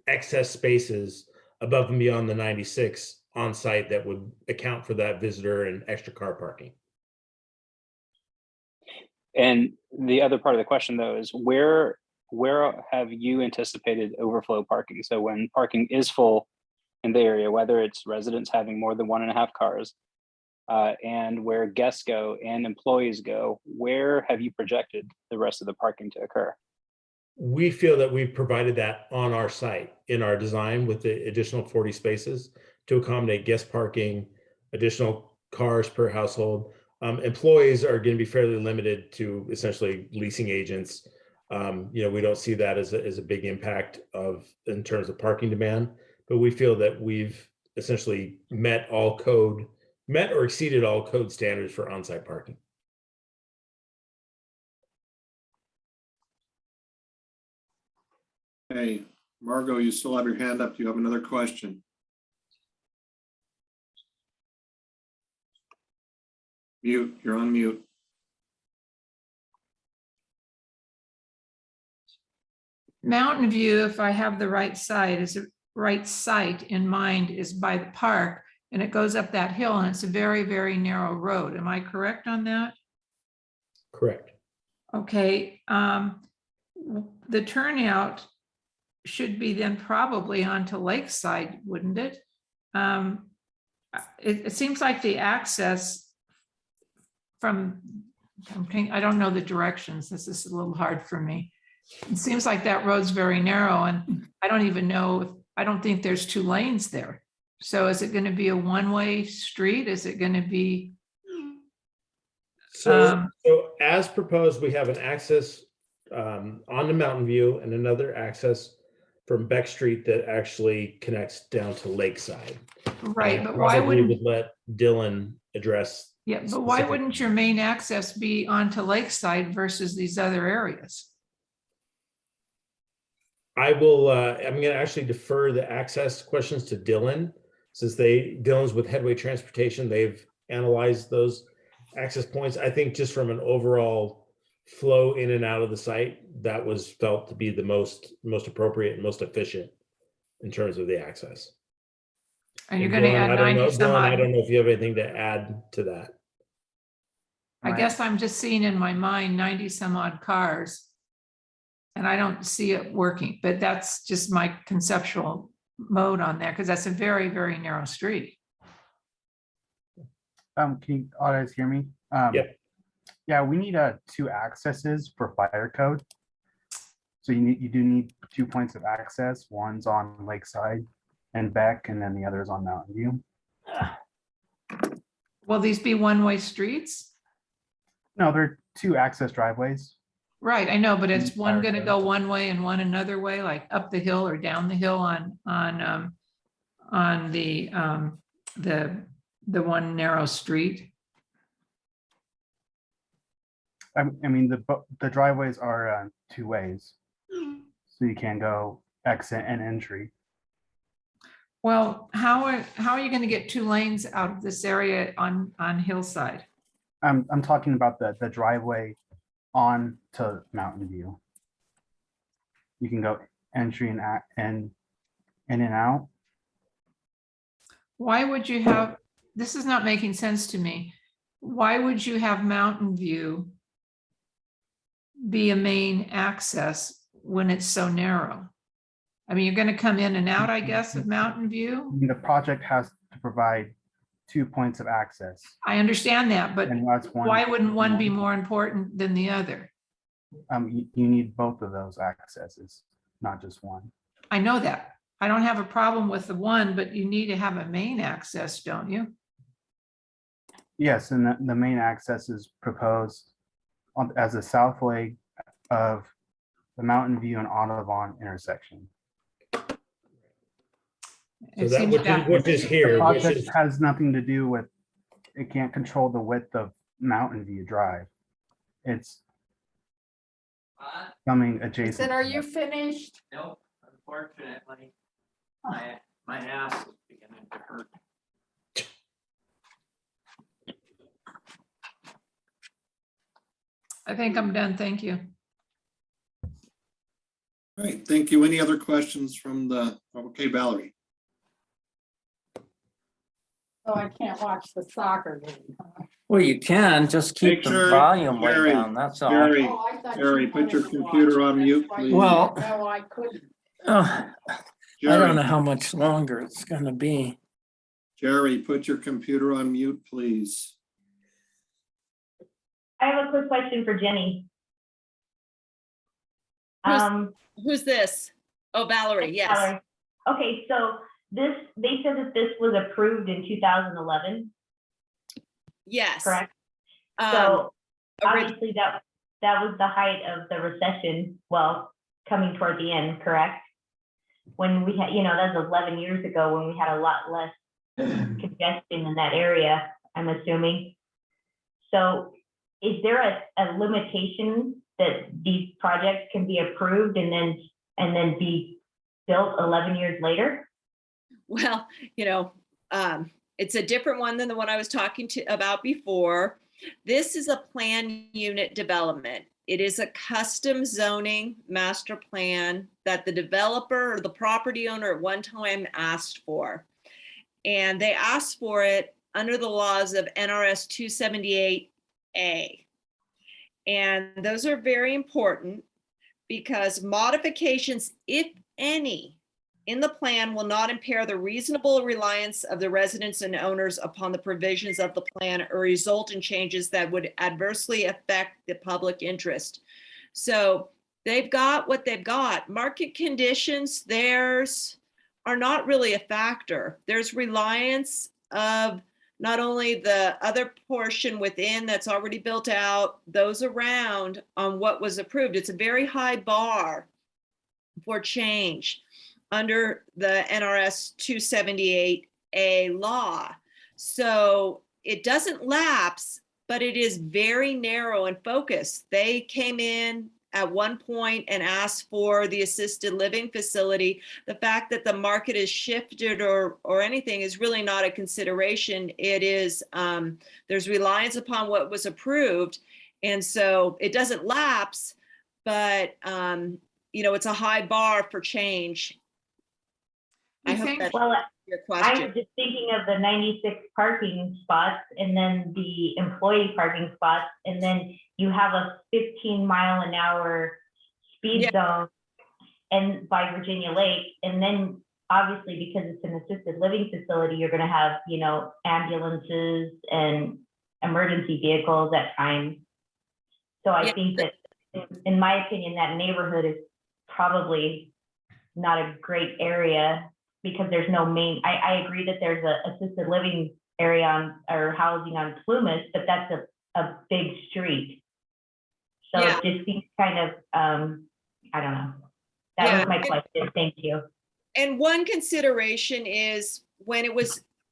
excess spaces above and beyond the 96 on site that would account for that visitor and extra car parking. and the other part of the question, though, is where have you anticipated overflow parking? So when parking is full in the area, whether it's residents having more than 1.5 cars, and where guests go and employees go, where have you projected the rest of the parking to occur? We feel that we've provided that on our site in our design with the additional 40 spaces to accommodate guest parking, additional cars per household. Employees are going to be fairly limited to essentially leasing agents. We don't see that as a big impact in terms of parking demand, but we feel that we've essentially met or exceeded all code standards for on-site parking. Hey, Margot, you still have your hand up. Do you have another question? Mute, you're on mute. Mountain View, if I have the right site in mind, is by the park, and it goes up that hill, and it's a very, very narrow road. Am I correct on that? Correct. Okay. The turnout should be then probably onto Lakeside, wouldn't it? It seems like the access from, I don't know the directions. This is a little hard for me. It seems like that road's very narrow, and I don't even know, I don't think there's 2 lanes there. So is it going to be a one-way street? Is it going to be? So as proposed, we have an access on the Mountain View and another access from Beck Street that actually connects down to Lakeside. Right, but why we wouldn't? would let Dylan address. Yeah, but why wouldn't your main access be onto Lakeside versus these other areas? I'm going to actually defer the access questions to Dylan, since Dylan's with Headway Transportation. They've analyzed those access points. I think just from an overall flow in and out of the site, that was felt to be the most appropriate and most efficient in terms of the access. And you're going to add 90 some Dylan, odd. I don't know if you have anything to add to that. I guess I'm just seeing in my mind 90 some odd cars, and I don't see it working, but that's just my conceptual mode on there, because that's a very, very narrow street. Can you all guys hear me? Yep. Yeah, we need 2 accesses for fire code. So you do need 2 points of access. One's on Lakeside and Beck, and then the other is on Mountain View. Will these be one-way streets? No, they're 2 access driveways. Right, I know, but it's one Fire gonna code. go one way and one another way, like up the hill or down the hill on the one narrow street. I mean, the driveways are two ways. So you can go exit and entry. Well, how are you gonna get 2 lanes out of this area on Hillside? I'm talking about the driveway on to Mountain View. You can go entry and in and out. Why would you have, this is not making sense to me. Why would you have Mountain View be a main access when it's so narrow? I mean, you're gonna come in and out, I guess, of Mountain View? The project has to provide 2 points of access. I understand that, but And that's one. why wouldn't one be more important than the other? You need both of those accesses, not just one. I know that. I don't have a problem with the one, but you need to have a main access, don't you? Yes, and the main access is proposed as a south leg of the Mountain View and Audubon intersection. So that which is here, The which project is, has nothing to do with, it can't control the width of Mountain View Drive. It's coming adjacent. Said, are to you that. finished? Nope, unfortunately, my ass is beginning to hurt. I think I'm done. Thank you. All right, thank you. Any other questions from okay, Valerie? Oh, I can't watch the soccer game. Well, you can, just keep Make the sure, volume way Jerry, down, that's all. Jerry, Oh, I thought Jerry, you put your wanted to watch computer it. on mute, That's why please. Well- No, I couldn't. Oh, I Jerry, don't know how much longer it's gonna be. Jerry, put your computer on mute, please. I have a quick question for Jenny. Who's this? Oh, Valerie, yes. Valerie. Okay, so they said that this was approved in 2011, Yes. correct? Um, So orig- obviously that was the height of the recession, well, coming toward the end, correct? When we had, that was 11 years ago when we had a lot less congestion in that area, I'm assuming. So is there a limitation that these projects can be approved and then be built 11 years later? Well, it's a different one than the one I was talking about before. This is a plan unit development. It is a custom zoning master plan that the developer or the property owner at one time asked for. And they asked for it under the laws of NRS 278A. And those are very important because modifications, if any, in the plan will not impair the reasonable reliance of the residents and owners upon the provisions of the plan or result in changes that would adversely affect the public interest. So they've got what they've got. Market conditions, theirs are not really a factor. There's reliance of not only the other portion within that's already built out, those around on what was approved. It's a very high bar for change under the NRS 278A law. So it doesn't lapse, but it is very narrow and focused. They came in at one point and asked for the assisted living facility. The fact that the market has shifted or anything is really not a consideration. It is, there's reliance upon what was approved. And so it doesn't lapse, but it's a high bar for change. I hope that's your question. I'm just thinking of the 96 parking spots and then the employee parking spots, and then you have a 15-mile-an-hour speed zone and by Virginia Lake, and then obviously because it's an assisted living facility, you're going to have ambulances and emergency vehicles at times. So I think that, in my opinion, that neighborhood is probably not a great area because there's no main. I agree that there's a assisted living area or housing on Plumas, but that's a big street. So Yeah. it just seems kind of, I don't know. That Yeah, was my question. Thank you. And one consideration is when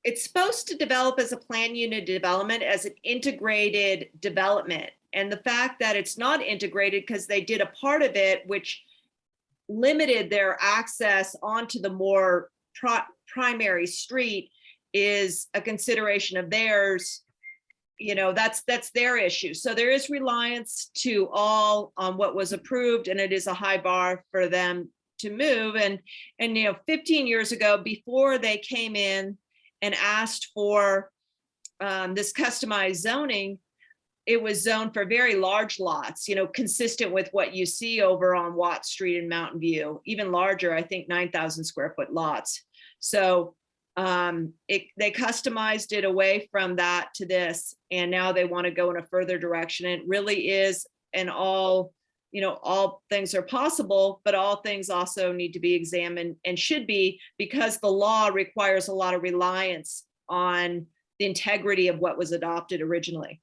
it's supposed to develop as a plan unit development as an integrated development. And the fact that it's not integrated because they did a part of it, which limited their access onto the more primary street, is a consideration of theirs. You know, that's their issue. So there is reliance to all on what was approved, and it is a high bar for them to move. And 15 years ago, before they came in and asked for this customized zoning, it was zoned for very large lots, consistent with what you see over on Watt Street in Mountain View, even larger, I think 9,000 square foot lots. So they customized it away from that to this, and now they want to go in a further direction. It really is an all things are possible, but all things also need to be examined, and should be, because the law requires a lot of reliance on the integrity of what was adopted originally.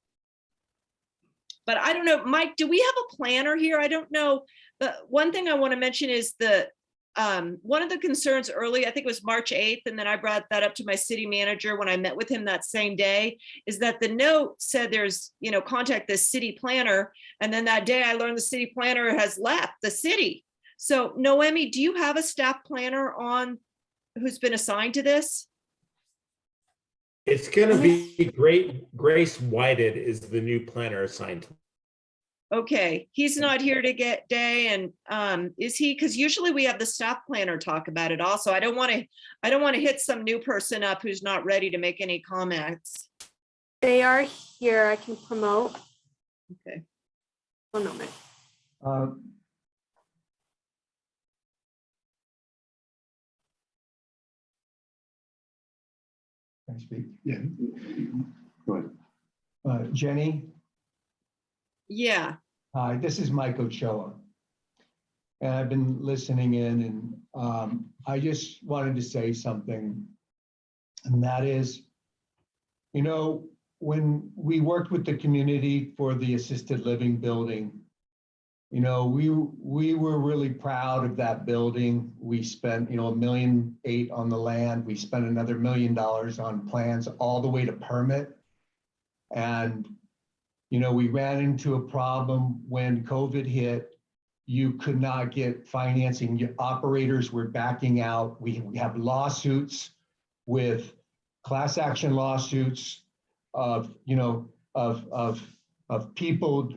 But I don't know, Mike, do we have a planner here? I don't know. The one thing I want to mention is one of the concerns early, I think it was March 8th, and then I brought that up to my city manager when I met with him that same day, is that the note said there's, contact the city planner. And then that day I learned the city planner has left the city. So Noemi, do you have a staff planner on who's been assigned to this? It's going to be Grace Whited is the new planner assigned. Okay, he's not here today, and is he? Because usually we have the staff planner talk about it also. I don't want to hit some new person up who's not ready to make any comments. They are here. I can promote. Okay. 1 moment. Can I speak? Yeah. Go ahead. Jenny? Yeah. Hi, this is Mike Ochoa. And I've been listening in, and I just wanted to say something. And that is, when we worked with the community for the assisted living building, we were really proud of that building. We spent, $1.8 million on the land. We spent another $1 million on plans all the way to permit. And, we ran into a problem when COVID hit. You could not get financing. Your operators were backing out. We have lawsuits with class action lawsuits of people,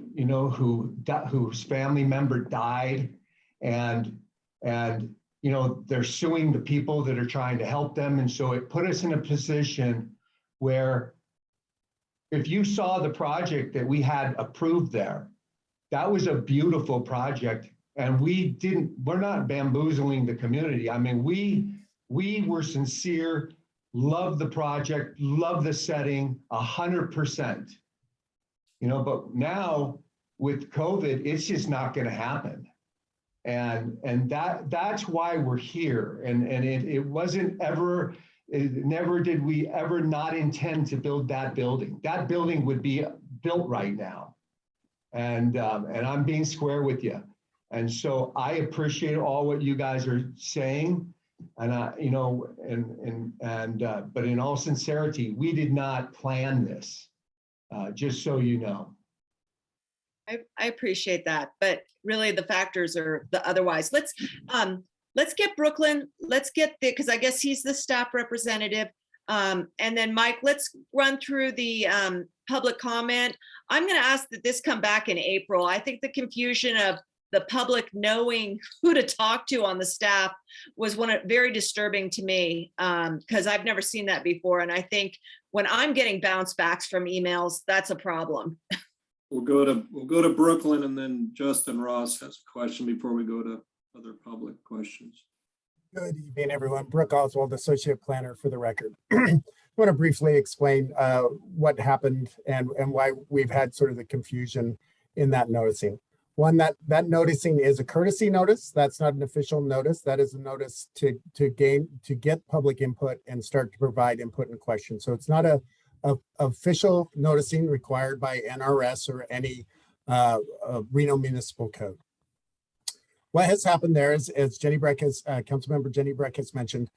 whose family member died, and they're suing the people that are trying to help them. And so it put us in a position where, if you saw the project that we had approved there, that was a beautiful project. And we're not bamboozling the community. I mean, we were sincere, love the project, love the setting 100%. But now with COVID, it's just not going to happen. And that's why we're here. And it wasn't ever, never did we ever not intend to build that building. That building would be built right now. And I'm being square with you. And so I appreciate all what you guys are saying. And but in all sincerity, we did not plan this. Just so you know. I appreciate that, but really the factors are the otherwise. Let's get Brooklyn, because I guess he's the staff representative. And then Mike, let's run through the public comment. I'm going to ask that this come back in April. I think the confusion of the public knowing who to talk to on the staff was very disturbing to me, because I've never seen that before. And I think when I'm getting bounce backs from emails, that's a problem. We'll go to Brooklyn, and then Justin Ross has a question before we go to other public questions. Good evening, everyone. Brooke Oswald, Associate Planner for the record. I want to briefly explain what happened and why we've had sort of the confusion in that noticing. One, that noticing is a courtesy notice. That's not an official notice. That is a notice to get public input and start to provide input and questions. So it's not a official noticing required by NRS or any Reno Municipal Code. What has happened there is, as Jenny Breck has, Councilmember Jenny Breck has mentioned,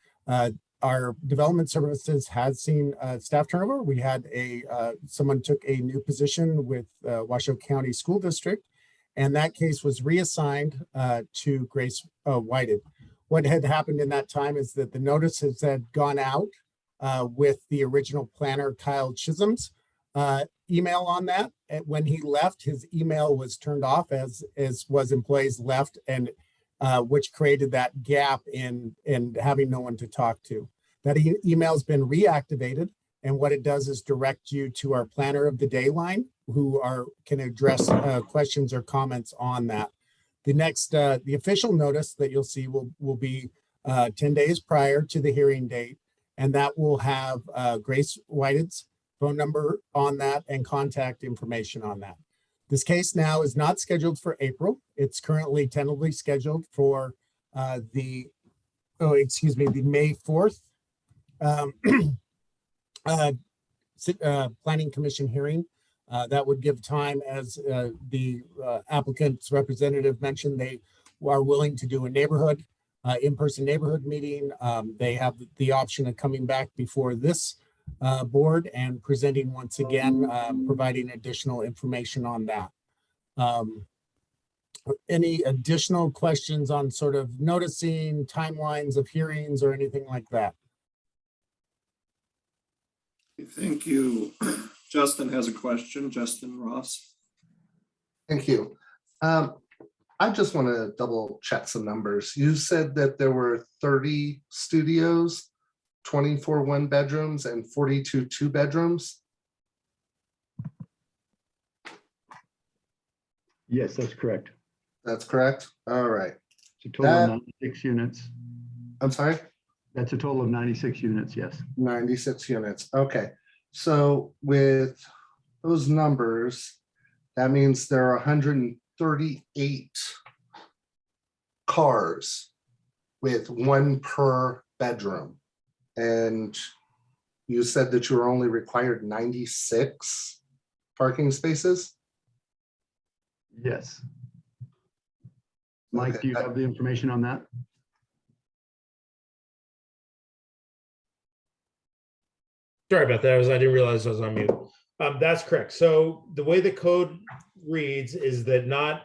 our development services has seen staff turnover. We had someone took a new position with Washoe County School District, and that case was reassigned to Grace Whited. What had happened in that time is that the notices had gone out with the original planner, Kyle Chisholm's email on that. And when he left, his email was turned off as was employees left, and which created that gap in having no one to talk to. That email's been reactivated, and what it does is direct you to our planner of the day line, who can address questions or comments on that. The next, the official notice that you'll see will be 10 days prior to the hearing date, and that will have Grace Whited's phone number on that and contact information on that. This case now is not scheduled for April. It's currently tentatively scheduled for the May 4th Planning Commission hearing. That would give time, as the applicant's representative mentioned, they are willing to do a neighborhood, in-person neighborhood meeting. They have the option of coming back before this board and presenting once again, providing additional information on that. Any additional questions on sort of noticing timelines of hearings or anything like that? Thank you. Justin has a question. Justin Ross. Thank you. I just want to double check some numbers. You said that there were 30 studios, 24 one bedrooms, and 42 two bedrooms. Yes, that's correct. That's correct. All right. It's a total of 96 units. I'm sorry? That's a total of 96 units, yes. 96 units. Okay. So with those numbers, that means there are 138 cars with one per bedroom. And you said that you were only required 96 parking spaces? Yes. Mike, do you have the information on that? Sorry about that. I didn't realize I was on mute. That's correct. So the way the code reads is that not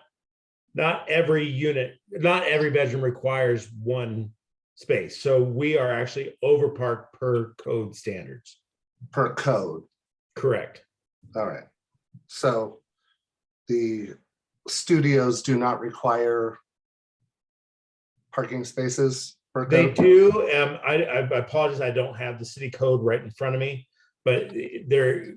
every unit, not every bedroom requires one space. So we are actually overparked per code standards. Per code. Correct. All right. So the studios do not require parking spaces per code? They do. I apologize. I don't have the city code right in front of me, but there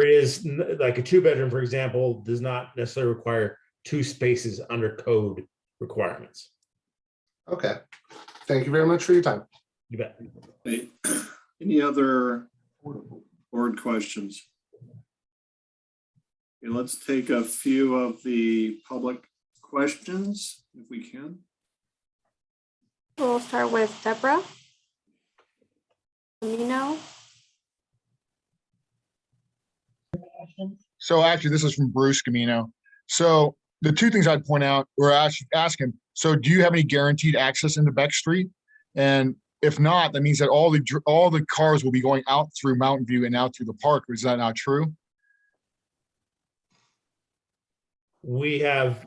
is, like, a two bedroom, for example, does not necessarily require two spaces under code requirements. Okay. Thank you very much for your time. You bet. Hey, any other board questions? Okay, let's take a few of the public questions if we can. We'll start with Deborah. Amino. So actually, this is from Bruce Camino. So the two things I'd point out or ask him, so do you have any guaranteed access into Beck Street? And if not, that means that all the cars will be going out through Mountain View and out through the park. Is that not true? We have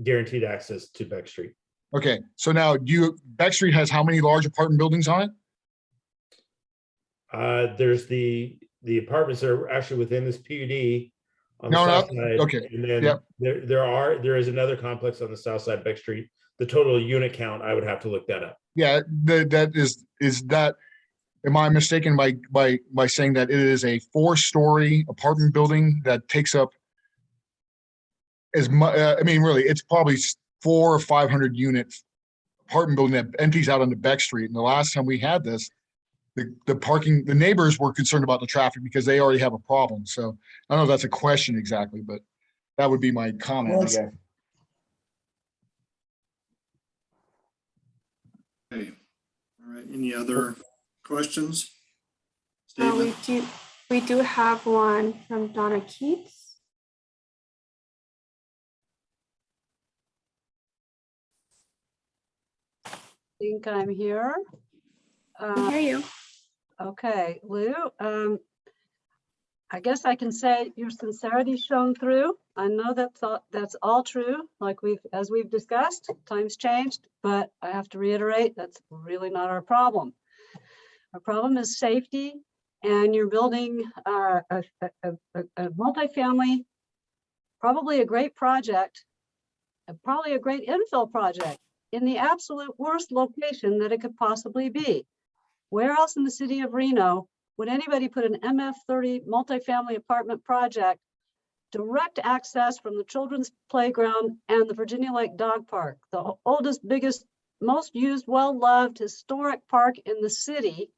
guaranteed access to Beck Street. Okay, so now Beck Street has how many large apartment buildings on it? There's the apartments that are actually within this PUD on the No, south side. okay, And then yep. there is another complex on the south side of Beck Street. The total unit count, I would have to look that up. Yeah, that is that. Am I mistaken by saying that it is a 4-story apartment building that takes up as much? I mean, really, it's probably 400 or 500 unit apartment building that empties out onto Beck Street. And the last time we had this, the neighbors were concerned about the traffic because they already have a problem. So I don't know if that's a question exactly, but that would be my comment, I guess. Okay. All right. Any other questions? We do have one from Donna Keats. think I'm here. I hear you. Okay, Lou, I guess I can say your sincerity shone through. I know that's all true, like as we've discussed, times changed, but I have to reiterate, that's really not our problem. Our problem is safety, and you're building a multifamily, probably a great project, probably a great infill project in the absolute worst location that it could possibly be. Where else in the city of Reno would anybody put an MF30 multifamily apartment project, direct access from the children's playground and the Virginia Lake Dog Park, the oldest, biggest, most used, well-loved historic park in the city?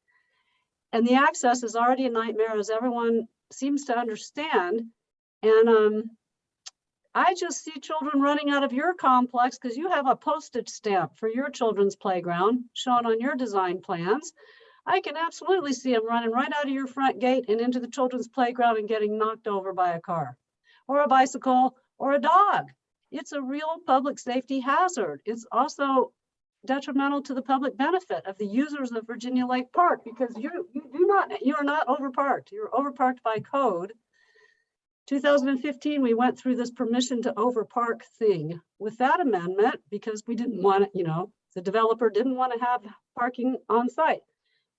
And the access is already a nightmare, as everyone seems to understand. And I just see children running out of your complex because you have a postage stamp for your children's playground shown on your design plans. I can absolutely see them running right out of your front gate and into the children's playground and getting knocked over by a car or a bicycle or a dog. It's a real public safety hazard. It's also detrimental to the public benefit of the users of Virginia Lake Park, because you are not overparked. You're overparked by code. 2015, we went through this permission to overpark thing with that amendment because we didn't want it, the developer didn't want to have parking on site.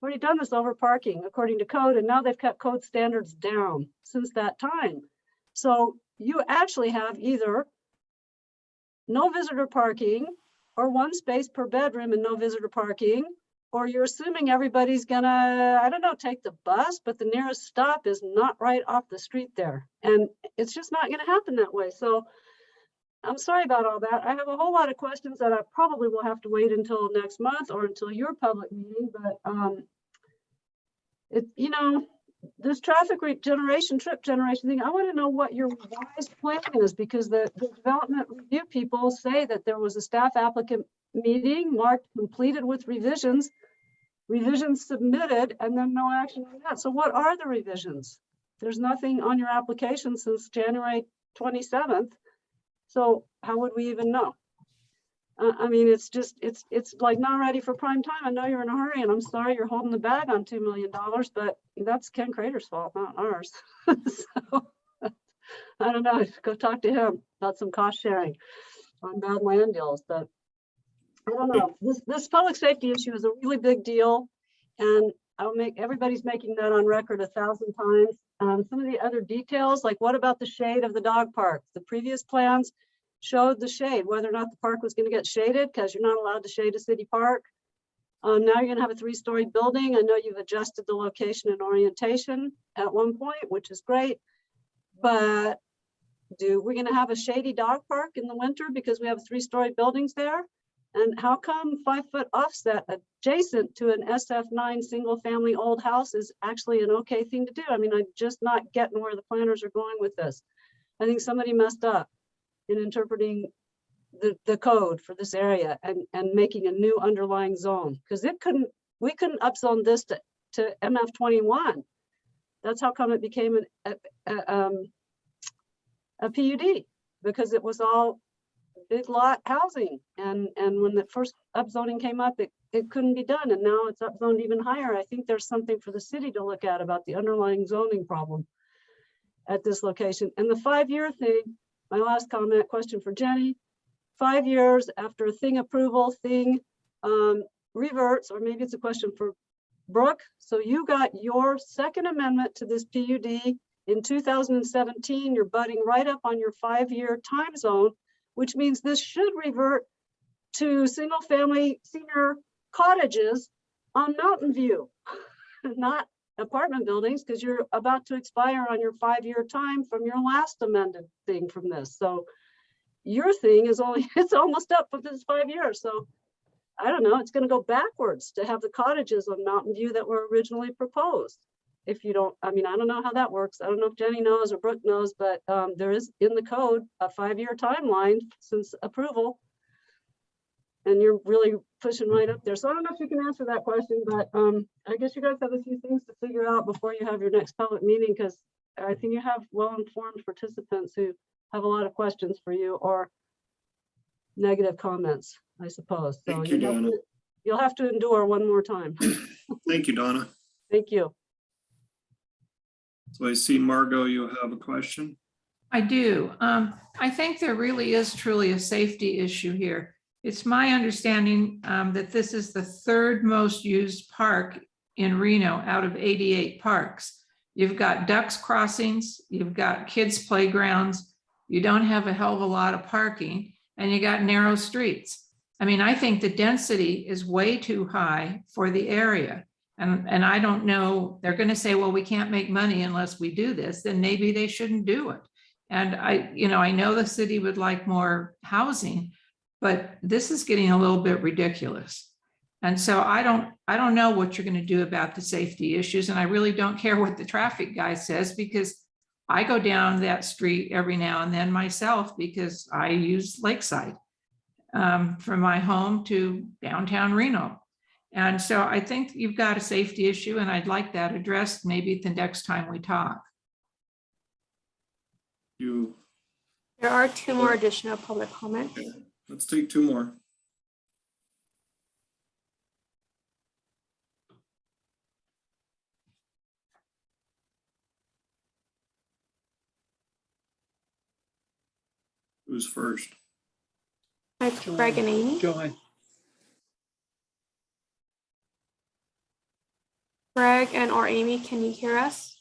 We've already done this overparking according to code, and now they've kept code standards down since that time. So you actually have either no visitor parking or one space per bedroom and no visitor parking, or you're assuming everybody's gonna, I don't know, take the bus, but the nearest stop is not right off the street there. And it's just not gonna happen that way. So I'm sorry about all that. I have a whole lot of questions that I probably will have to wait until next month or until your public meeting, but this traffic trip generation thing, I want to know what your wise plan is, because the development review people say that there was a staff applicant meeting marked completed with revisions submitted, and then no action on that. So what are the revisions? There's nothing on your application since January 27th. So how would we even know? I mean, it's like not ready for prime time. I know you're in a hurry, and I'm sorry you're holding the bag on $2 million, but that's Ken Crater's fault, not ours. So I don't know. Go talk to him about some cost sharing on bad land deals. But I don't know. This public safety issue is a really big deal, and everybody's making that on record 1,000 times. Some of the other details, like what about the shade of the dog park? The previous plans showed the shade, whether or not the park was going to get shaded, because you're not allowed to shade a city park. Now you're going to have a 3-story building. I know you've adjusted the location and orientation at one point, which is great. But we're going to have a shady dog park in the winter because we have 3-story buildings there? And how come 5-foot offset adjacent to an SF9 single family old house is actually an okay thing to do? I mean, I'm just not getting where the planners are going with this. I think somebody messed up in interpreting the code for this area and making a new underlying zone, because we couldn't upzone this to MF21. That's how come it became a PUD, because it was all big lot housing, and when the first upzoning came up, it couldn't be done, and now it's upzoned even higher. I think there's something for the city to look at about the underlying zoning problem at this location. And the 5-year thing, my last question for Jenny, 5 years after a thing approval, thing reverts, or maybe it's a question for Brooke. So you got your second amendment to this PUD in 2017. You're butting right up on your 5-year time zone, which means this should revert to single family senior cottages on Mountain View, not apartment buildings, because you're about to expire on your 5-year time from your last amended thing from this. So your thing is it's almost up with this 5 years. So I don't know, it's going to go backwards to have the cottages on Mountain View that were originally proposed. If you don't, I don't know how that works. I don't know if Jenny knows or Brooke knows, but there is in the code a 5-year timeline since approval. And you're really pushing right up there. So I don't know if you can answer that question, but I guess you guys have a few things to figure out before you have your next public meeting, because I think you have well-informed participants who have a lot of questions for you or negative comments, I suppose. So Thank you, Donna. You'll have to endure one more time. Thank you, Donna. Thank you. So I see Margot, you have a question. I do. I think there really is truly a safety issue here. It's my understanding that this is the third most used park in Reno out of 88 parks. You've got ducks crossings, you've got kids playgrounds, you don't have a hell of a lot of parking, and you got narrow streets. I mean, I think the density is way too high for the area. And I don't know, they're going to say, well, we can't make money unless we do this, then maybe they shouldn't do it. And I know the city would like more housing, but this is getting a little bit ridiculous. And so I don't know what you're going to do about the safety issues. And I really don't care what the traffic guy says, because I go down that street every now and then myself, because I use Lakeside from my home to downtown Reno. And so I think you've got a safety issue, and I'd like that addressed maybe the next time we talk. There are 2 more additional public comments. Okay, let's take 2 more. Who's first? That's Greg and Amy. Joanne. Greg and or Amy, can you hear us?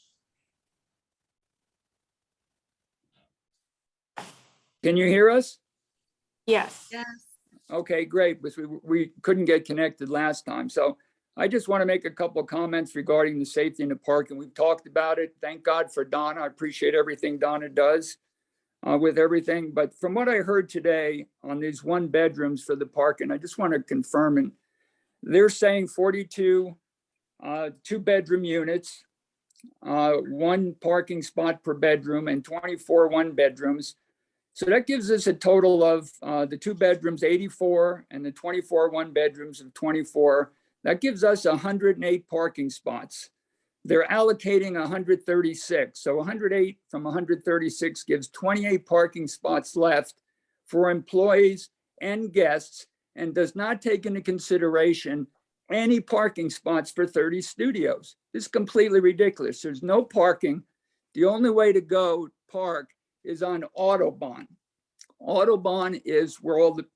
Can you hear us? Yes. Yes. Okay, great, because we couldn't get connected last time. So I just want to make a couple of comments regarding the safety in the park, and we've talked about it. Thank God for Donna. I appreciate everything Donna does with everything. But from what I heard today on these 1 bedrooms for the park, and I just want to confirm, and they're saying 42 2-bedroom units, 1 parking spot per bedroom, and 24 1-bedrooms. So that gives us a total of the 2 bedrooms, 84, and the 24 1-bedrooms of 24. That gives us 108 parking spots. They're allocating 136. So 108 from 136 gives 28 parking spots left for employees and guests, and does not take into consideration any parking spots for 30 studios. This is completely ridiculous. There's no parking. The only way to go park is on Autobahn. Autobahn is where all the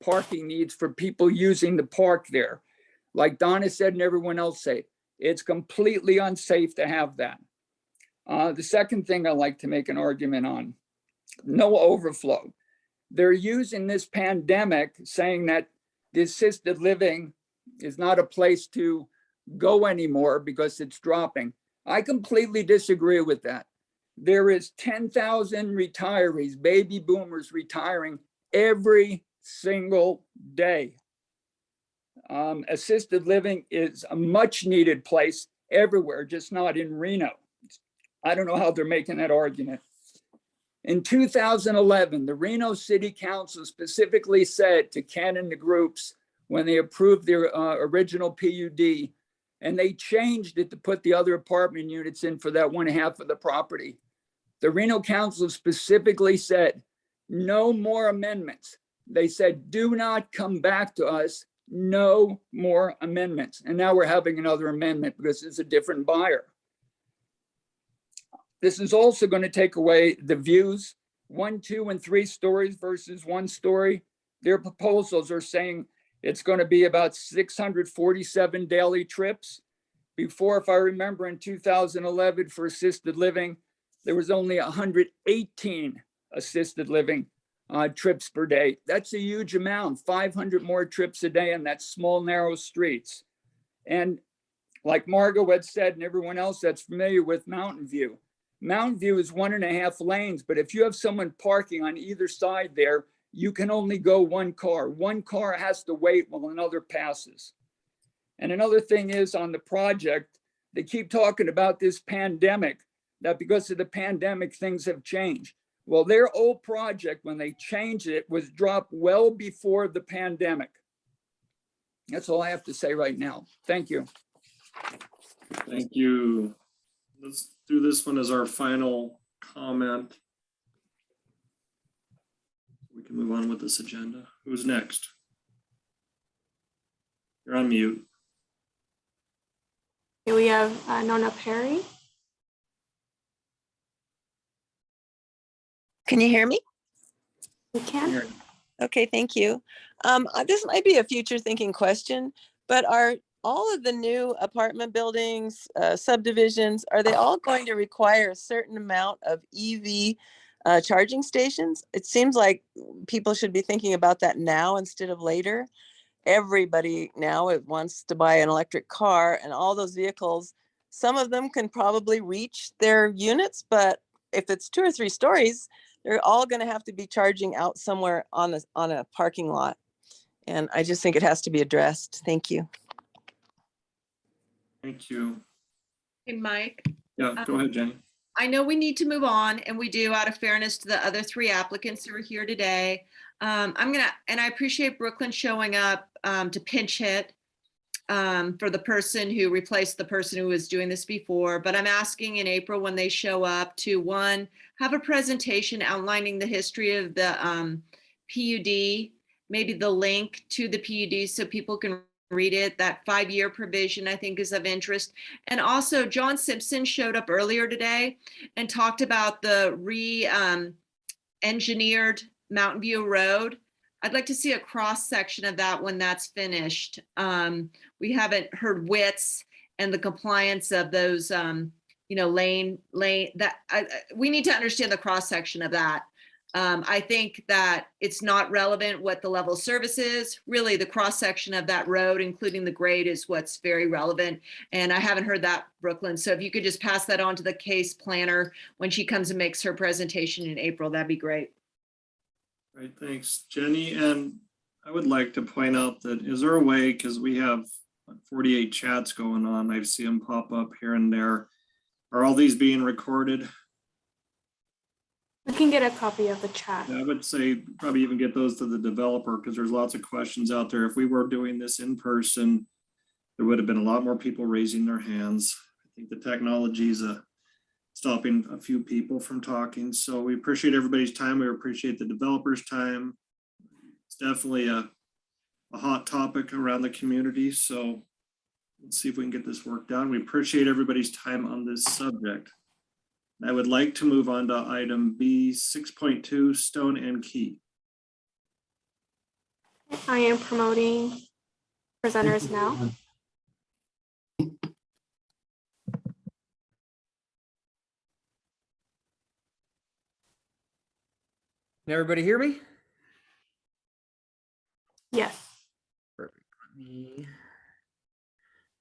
parking needs for people using the park there. Like Donna said and everyone else say, it's completely unsafe to have that. The second thing I like to make an argument on, no overflow. They're using this pandemic saying that the assisted living is not a place to go anymore because it's dropping. I completely disagree with that. There is 10,000 retirees, baby boomers retiring every single day. Assisted living is a much needed place everywhere, just not in Reno. I don't know how they're making that argument. In 2011, the Reno City Council specifically said to Ken and the groups when they approved their original PUD, and they changed it to put the other apartment units in for that 1/2 of the property. The Reno Council specifically said, no more amendments. They said, do not come back to us, no more amendments. And now we're having another amendment because it's a different buyer. This is also going to take away the views, 1, 2, and 3 stories versus 1 story. Their proposals are saying it's going to be about 647 daily trips. Before, if I remember, in 2011 for assisted living, there was only 118 assisted living trips per day. That's a huge amount, 500 more trips a day on that small, narrow streets. And like Margot had said, and everyone else that's familiar with Mountain View is 1.5 lanes, but if you have someone parking on either side there, you can only go 1 car. 1 car has to wait while another passes. And another thing is on the project, they keep talking about this pandemic, that because of the pandemic, things have changed. Well, their old project, when they changed it, was dropped well before the pandemic. That's all I have to say right now. Thank you. Thank you. Let's do this one as our final comment. We can move on with this agenda. Who's next? You're on mute. Okay, we have Nona Perry. Can you hear me? We can. Okay, thank you. This might be a future thinking question, but are all of the new apartment buildings, subdivisions, are they all going to require a certain amount of EV charging stations? It seems like people should be thinking about that now instead of later. Everybody now wants to buy an electric car, and all those vehicles, some of them can probably reach their units, but if it's 2 or 3 stories, they're all going to have to be charging out somewhere on a parking lot. And I just think it has to be addressed. Thank you. Thank you. Hey, Mike. Yeah, go ahead, Jenny. I know we need to move on, and we do, out of fairness to the other 3 applicants who are here today. And I appreciate Brooklyn showing up to pinch hit for the person who replaced the person who was doing this before. But I'm asking in April when they show up to, 1, have a presentation outlining the history of the PUD, maybe the link to the PUD so people can read it. That 5-year provision, I think, is of interest. And also, John Simpson showed up earlier today and talked about the engineered Mountain View Road. I'd like to see a cross section of that when that's finished. We haven't heard widths and the compliance of those, lane that we need to understand the cross section of that. I think that it's not relevant what the level of service is. Really, the cross section of that road, including the grade, is what's very relevant. And I haven't heard that, Brooklyn. So if you could just pass that on to the case planner when she comes and makes her presentation in April, that'd be great. Right, thanks, Jenny. And I would like to point out that, is there a way, because we have 48 chats going on, I see them pop up here and there. Are all these being recorded? We can get a copy of the chat. I would say probably even get those to the developer, because there's lots of questions out there. If we were doing this in person, there would have been a lot more people raising their hands. I think the technology is stopping a few people from talking. So we appreciate everybody's time. We appreciate the developers' time. It's definitely a hot topic around the community. So let's see if we can get this worked out. We appreciate everybody's time on this subject. I would like to move on to item B 6.2, Stone and Key. I am promoting presenters now. Can everybody hear me? Yes. Perfect. Let me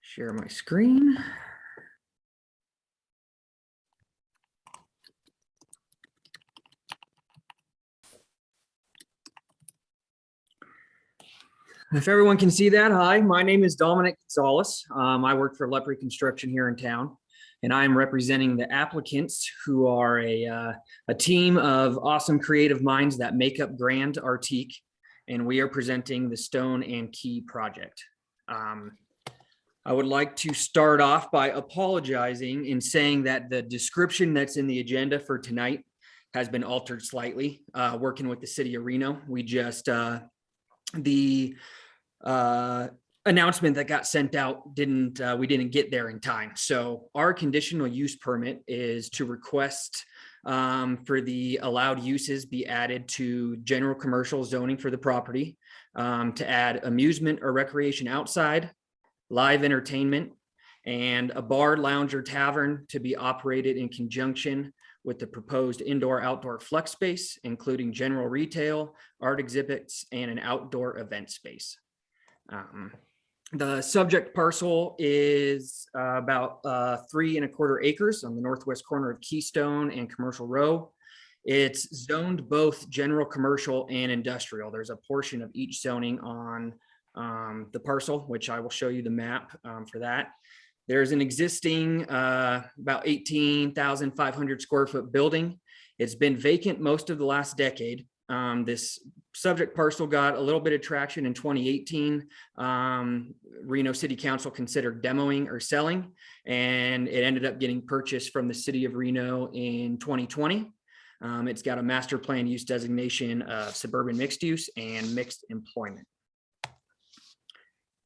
share my screen. If everyone can see that, hi, my name is Dominic Gonzalez. I work for Lepre Construction here in town, and I'm representing the applicants who are a team of awesome creative minds that make up Grand Artique, and we are presenting the Stone and Key project. I would like to start off by apologizing and saying that the description that's in the agenda for tonight has been altered slightly. Working with the city of Reno, we just the announcement that got sent out we didn't get there in time. So our conditional use permit is to request for the allowed uses be added to general commercial zoning for the property, to add amusement or recreation outside, live entertainment, and a bar, lounge, or tavern to be operated in conjunction with the proposed indoor-outdoor flex space, including general retail, art exhibits, and an outdoor event space. The subject parcel is about 3¼ acres on the northwest corner of Keystone and Commercial Row. It's zoned both general commercial and industrial. There's a portion of each zoning on the parcel, which I will show you the map for that. There's an existing about 18,500 square foot building. It's been vacant most of the last decade. This subject parcel got a little bit of traction in 2018. Reno City Council considered demoing or selling, and it ended up getting purchased from the city of Reno in 2020. It's got a master plan use designation of suburban mixed use and mixed employment.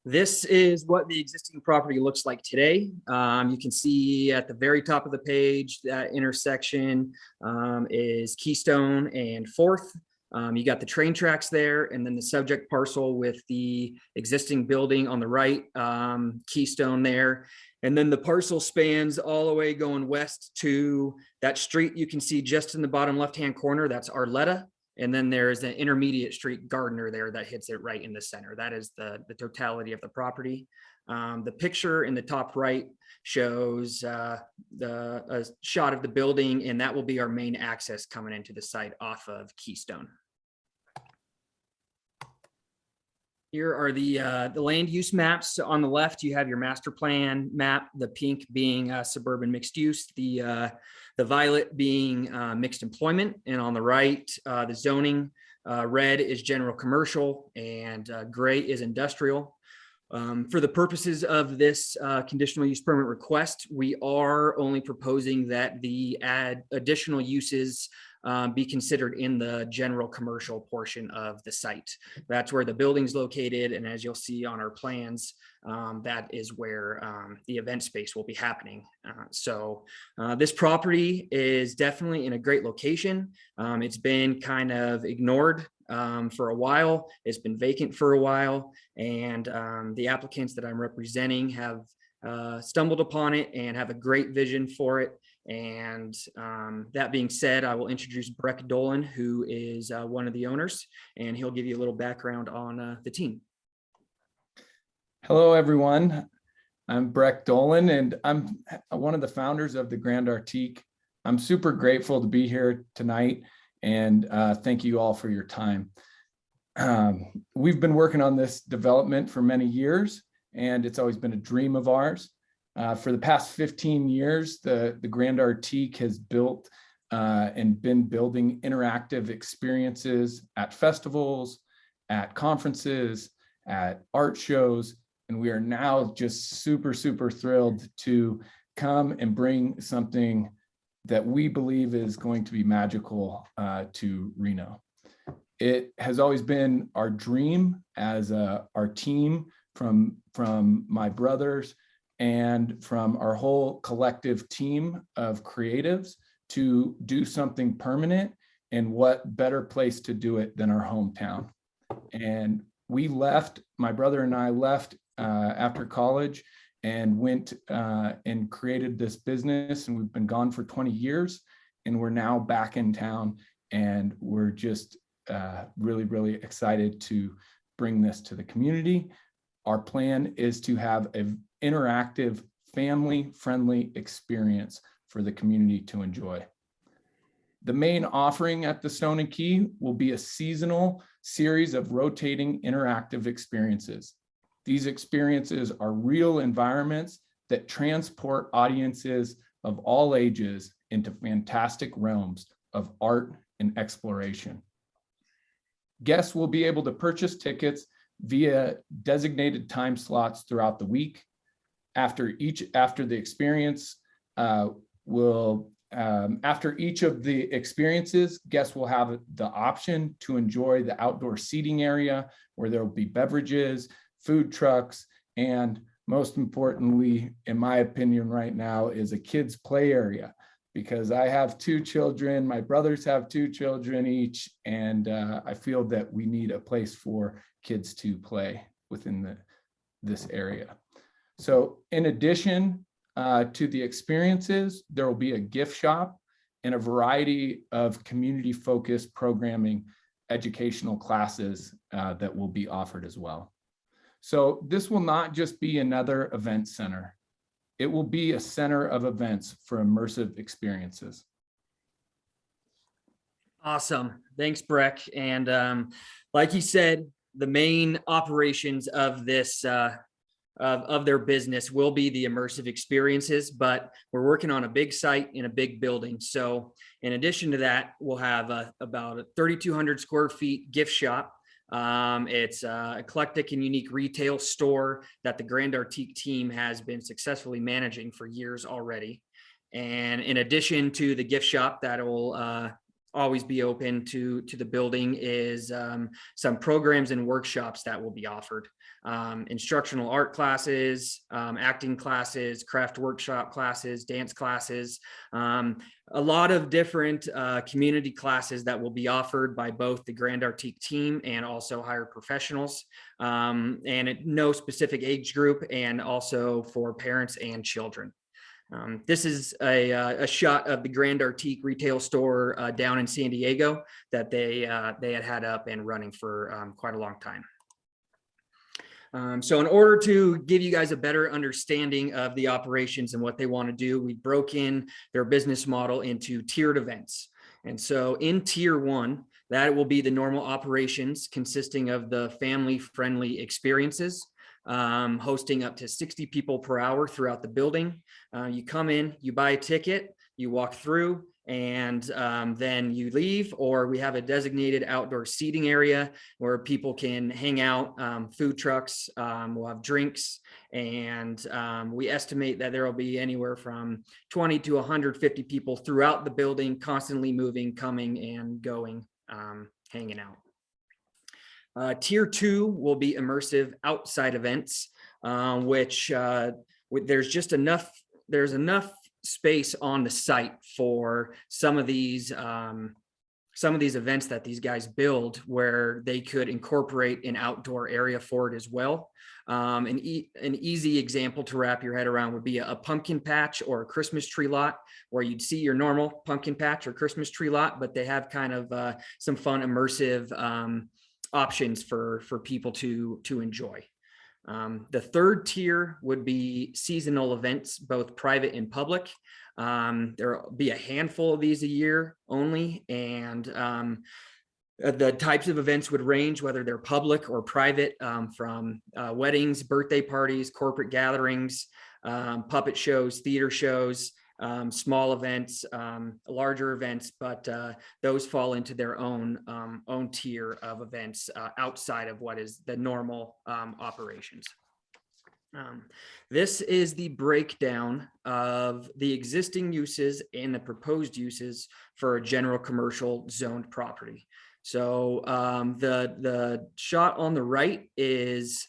This is what the existing property looks like today. You can see at the very top of the page, that intersection is Keystone and 4th. You got the train tracks there, and then the subject parcel with the existing building on the right, Keystone there. And then the parcel spans all the way going west to that street you can see just in the bottom left-hand corner. That's Arletta. And then there's an intermediate street, Gardner, there that hits it right in the center. That is the totality of the property. The picture in the top right shows a shot of the building, and that will be our main access coming into the site off of Keystone. Here are the land use maps. On the left, you have your master plan map, the pink being suburban mixed use, the violet being mixed employment, and on the right, the zoning, red is general commercial, and gray is industrial. For the purposes of this conditional use permit request, we are only proposing that the additional uses be considered in the general commercial portion of the site. That's where the building's located, and as you'll see on our plans, that is where the event space will be happening. So this property is definitely in a great location. It's been kind of ignored for a while. It's been vacant for a while, and the applicants that I'm representing have stumbled upon it and have a great vision for it. And that being said, I will introduce Breck Dolan, who is one of the owners, and he'll give you a little background on the team. Hello, everyone. I'm Breck Dolan, and I'm one of the founders of the Grand Artique. I'm super grateful to be here tonight, and thank you all for your time. We've been working on this development for many years, and it's always been a dream of ours. For the past 15 years, the Grand Artique has built and been building interactive experiences at festivals, at conferences, at art shows, and we are now just super, super thrilled to come and bring something that we believe is going to be magical to Reno. It has always been our dream as our team, from my brothers and from our whole collective team of creatives, to do something permanent, and what better place to do it than our hometown. And we left, my brother and I left after college and went and created this business, and we've been gone for 20 years, and we're now back in town, and we're just really, really excited to bring this to the community. Our plan is to have an interactive, family-friendly experience for the community to enjoy. The main offering at the Stone and Key will be a seasonal series of rotating interactive experiences. These experiences are real environments that transport audiences of all ages into fantastic realms of art and exploration. Guests will be able to purchase tickets via designated time slots throughout the week. After each of the experiences, guests will have the option to enjoy the outdoor seating area, where there will be beverages, food trucks, and most importantly, in my opinion right now, is a kids play area, because I have 2 children, my brothers have 2 children each, and I feel that we need a place for kids to play within this area. So in addition to the experiences, there will be a gift shop and a variety of community-focused programming, educational classes that will be offered as well. So this will not just be another event center. It will be a center of events for immersive experiences. Awesome. Thanks, Breck. And like you said, the main operations of this of their business will be the immersive experiences, but we're working on a big site in a big building. So in addition to that, we'll have about a 3,200 square feet gift shop. It's an eclectic and unique retail store that the Grand Artique team has been successfully managing for years already. And in addition to the gift shop that will always be open to the building is some programs and workshops that will be offered. Instructional art classes, acting classes, craft workshop classes, dance classes, a lot of different community classes that will be offered by both the Grand Artique team and also hired professionals, and at no specific age group, and also for parents and children. This is a shot of the Grand Artique retail store down in San Diego that they had up and running for quite a long time. So in order to give you guys a better understanding of the operations and what they want to do, we broke in their business model into tiered events. And so in tier 1, that will be the normal operations consisting of the family-friendly experiences, hosting up to 60 people per hour throughout the building. You come in, you buy a ticket, you walk through, and then you leave, or we have a designated outdoor seating area where people can hang out, food trucks, we'll have drinks, and we estimate that there will be anywhere from 20 to 150 people throughout the building, constantly moving, coming and going, hanging out. Tier 2 will be immersive outside events, which there's enough space on the site for some of these events that these guys build where they could incorporate an outdoor area for it as well. An easy example to wrap your head around would be a pumpkin patch or a Christmas tree lot, where you'd see your normal pumpkin patch or Christmas tree lot, but they have kind of some fun immersive options for people to enjoy. The third tier would be seasonal events, both private and public. There will be a handful of these a year only, and the types of events would range whether they're public or private, from weddings, birthday parties, corporate gatherings, puppet shows, theater shows, small events, larger events, but those fall into their own tier of events outside of what is the normal operations. This is the breakdown of the existing uses and the proposed uses for a general commercial zoned property. So the shot on the right is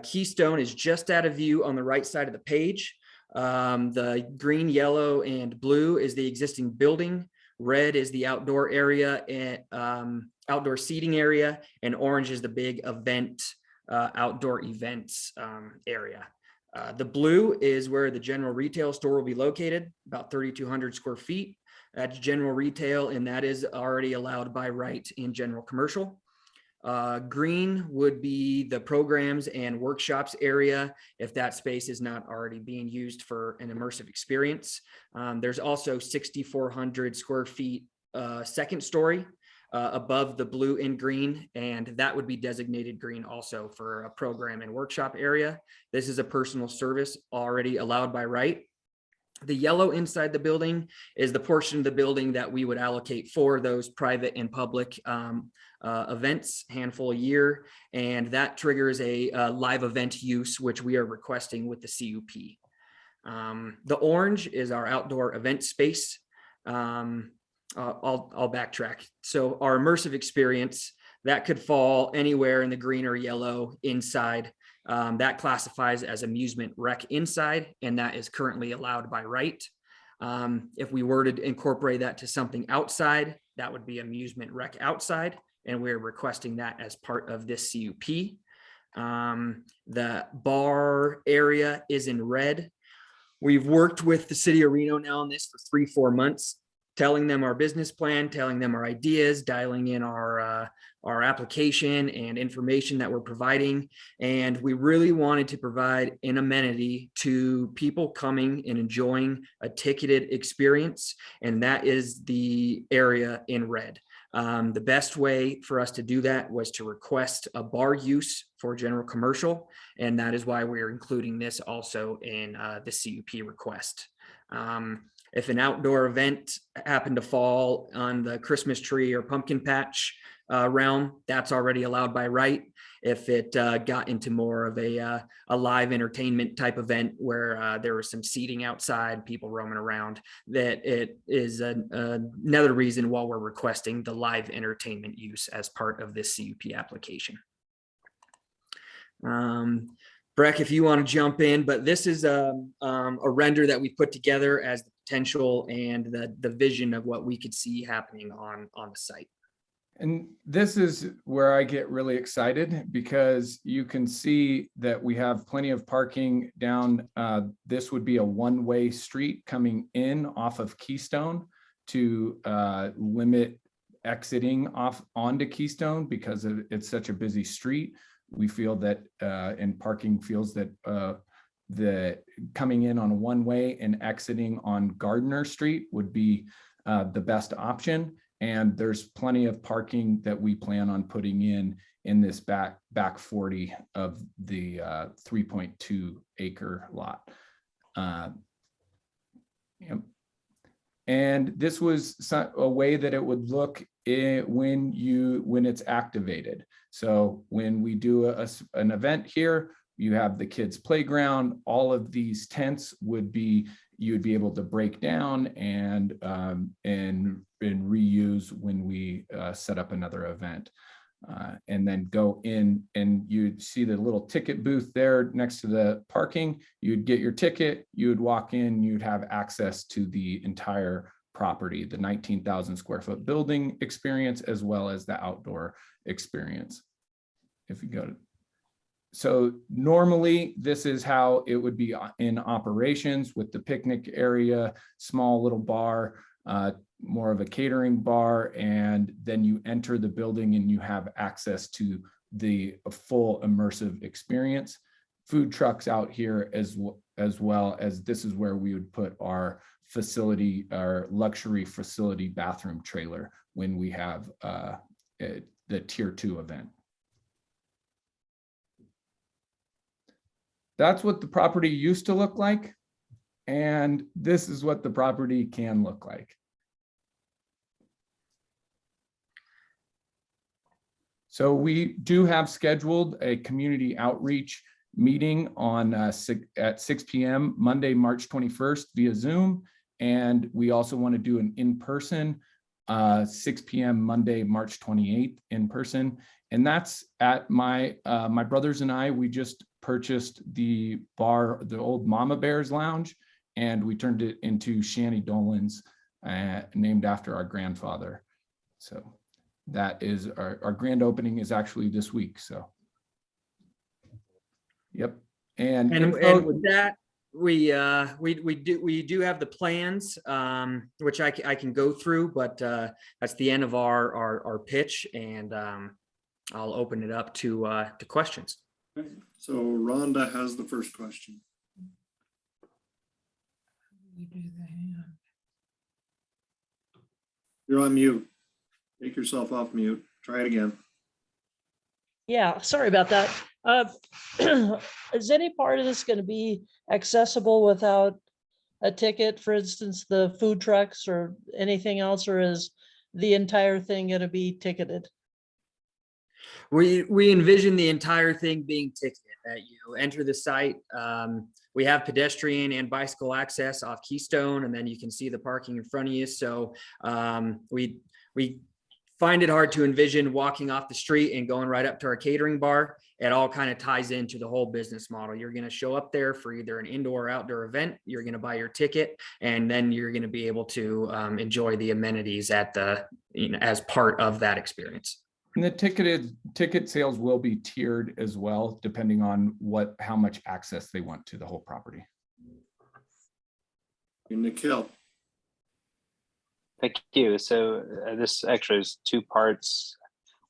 Keystone is just out of view on the right side of the page. The green, yellow, and blue is the existing building. Red is the outdoor area and outdoor seating area, and orange is the big event, outdoor events area. The blue is where the general retail store will be located, about 3,200 square feet. That's general retail, and that is already allowed by right in general commercial. Green would be the programs and workshops area if that space is not already being used for an immersive experience. There's also 6,400 square feet second story above the blue and green, and that would be designated green also for a program and workshop area. This is a personal service already allowed by right. The yellow inside the building is the portion of the building that we would allocate for those private and public events, handful a year, and that triggers a live event use, which we are requesting with the CUP. The orange is our outdoor event space. I'll backtrack. So our immersive experience, that could fall anywhere in the green or yellow inside. That classifies as amusement rec inside, and that is currently allowed by right. If we were to incorporate that to something outside, that would be amusement rec outside, and we're requesting that as part of this CUP. The bar area is in red. We've worked with the city of Reno now on this for 3-4 months, telling them our business plan, telling them our ideas, dialing in our application and information that we're providing. And we really wanted to provide an amenity to people coming and enjoying a ticketed experience. And that is the area in red. The best way for us to do that was to request a bar use for general commercial. And that is why we're including this also in the CUP request. If an outdoor event happened to fall on the Christmas tree or pumpkin patch realm, that's already allowed by right. If it got into more of a live entertainment type event where there was some seating outside, people roaming around, that it is another reason why we're requesting the live entertainment use as part of this CUP application. Breck, if you want to jump in, but this is a render that we put together as the potential and the vision of what we could see happening on the site. And this is where I get really excited, because you can see that we have plenty of parking down. This would be a one-way street coming in off of Keystone to limit exiting off onto Keystone, because it's such a busy street. We feel that, and parking feels that the coming in on a one-way and exiting on Gardner Street would be the best option. And there's plenty of parking that we plan on putting in this back 40 of the 3.2 acre lot. Yep. And this was a way that it would look when it's activated. So when we do an event here, you have the kids' playground. All of these tents would be, you'd be able to break down and reuse when we set up another event. And then go in, and you'd see the little ticket booth there next to the parking. You'd get your ticket, you would walk in, you'd have access to the entire property, the 19,000 square foot building experience, as well as the outdoor experience. If you go to, so normally this is how it would be in operations, with the picnic area, small little bar, more of a catering bar, and then you enter the building and you have access to the full immersive experience. Food trucks out here as well as this is where we would put our facility, our luxury facility bathroom trailer when we have the tier 2 event. That's what the property used to look like, and this is what the property can look like. So we do have scheduled a community outreach meeting on at 6 p.m. Monday, March 21st via Zoom. And we also want to do an in-person 6 p.m. Monday, March 28th in person. And that's at my brothers and I, we just purchased the bar, the old Mama Bear's Lounge, and we turned it into Shanny Dolan's, named after our grandfather. So that is our grand opening is actually this week. So, yep. And with that, we do have the plans, which I can go through, but that's the end of our pitch, and I'll open it up to questions. Okay. So Rhonda has the first question. You're on mute. Take yourself off mute. Try it again. Yeah, sorry about that. Is any part of this going to be accessible without a ticket, for instance, the food trucks or anything else, or is the entire thing going to be ticketed? We envision the entire thing being ticketed. That you enter the site. We have pedestrian and bicycle access off Keystone, and then you can see the parking in front of you. So we find it hard to envision walking off the street and going right up to our catering bar. It all kind of ties into the whole business model. You're going to show up there for either an indoor or outdoor event. You're going to buy your ticket, and then you're going to be able to enjoy the amenities at the, as part of that experience. And the ticket sales will be tiered as well, depending on how much access they want to the whole property. Nikhil. Thank you. So this actually is 2 parts.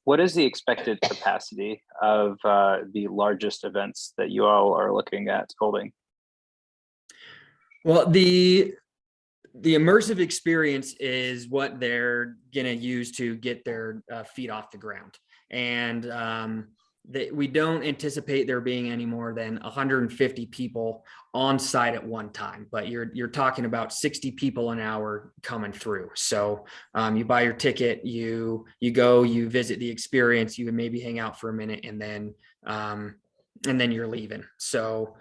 What is the expected capacity of the largest events that you all are looking at holding? Well, the immersive experience is what they're going to use to get their feet off the ground. And we don't anticipate there being any more than 150 people on site at one time, but you're talking about 60 people an hour coming through. So you buy your ticket, you go, you visit the experience, you would maybe hang out for a minute, and then you're leaving. So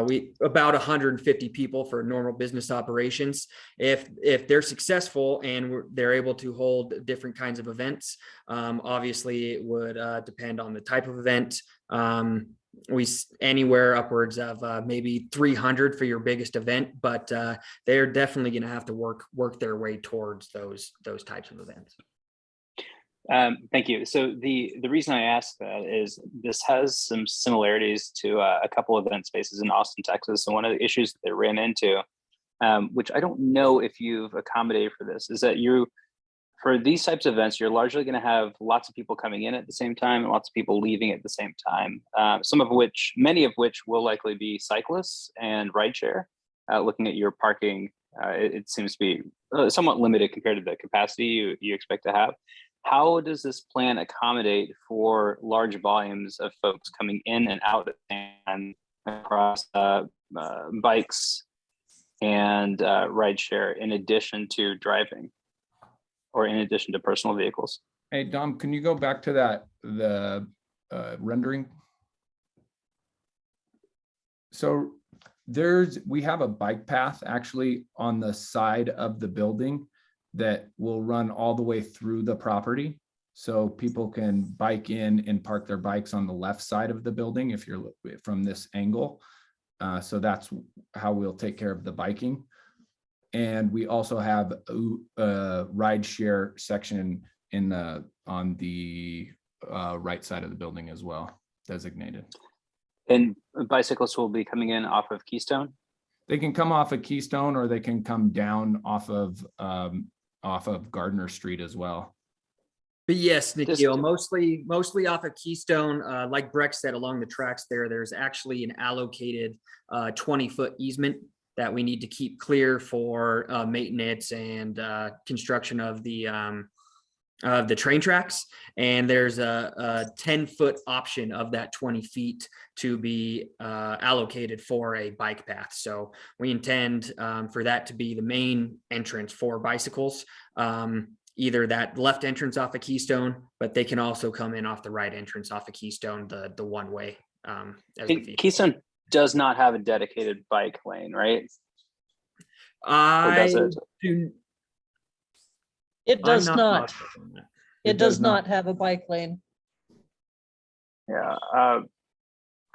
we about 150 people for normal business operations. If they're successful and they're able to hold different kinds of events, obviously it would depend on the type of event. Anywhere upwards of maybe 300 for your biggest event, but they're definitely going to have to work their way towards those types of events. Thank you. So the reason I ask that is this has some similarities to a couple of event spaces in Austin, Texas. And one of the issues that they ran into, which I don't know if you've accommodated for this, is that for these types of events, you're largely going to have lots of people coming in at the same time and lots of people leaving at the same time. Many of which will likely be cyclists and rideshare. Looking at your parking, it seems to be somewhat limited compared to the capacity you expect to have. How does this plan accommodate for large volumes of folks coming in and out and across bikes and rideshare in addition to driving or in addition to personal vehicles? Hey, Dom, can you go back to the rendering? So we have a bike path actually on the side of the building that will run all the way through the property. So people can bike in and park their bikes on the left side of the building if you're from this angle. So that's how we'll take care of the biking. And we also have a ride share section on the right side of the building as well, designated. And bicyclists will be coming in off of Keystone? They can come off of Keystone, or they can come down off of Gardner Street as well. But yes, Nikhil, mostly off of Keystone, like Breck said, along the tracks there's actually an allocated 20-foot easement that we need to keep clear for maintenance and construction of the train tracks. And there's a 10-foot option of that 20 feet to be allocated for a bike path. So we intend for that to be the main entrance for bicycles, either that left entrance off of Keystone, but they can also come in off the right entrance off of Keystone, the one way. Keystone does not have a dedicated bike lane, right? It does not. It does not have a bike lane. Yeah,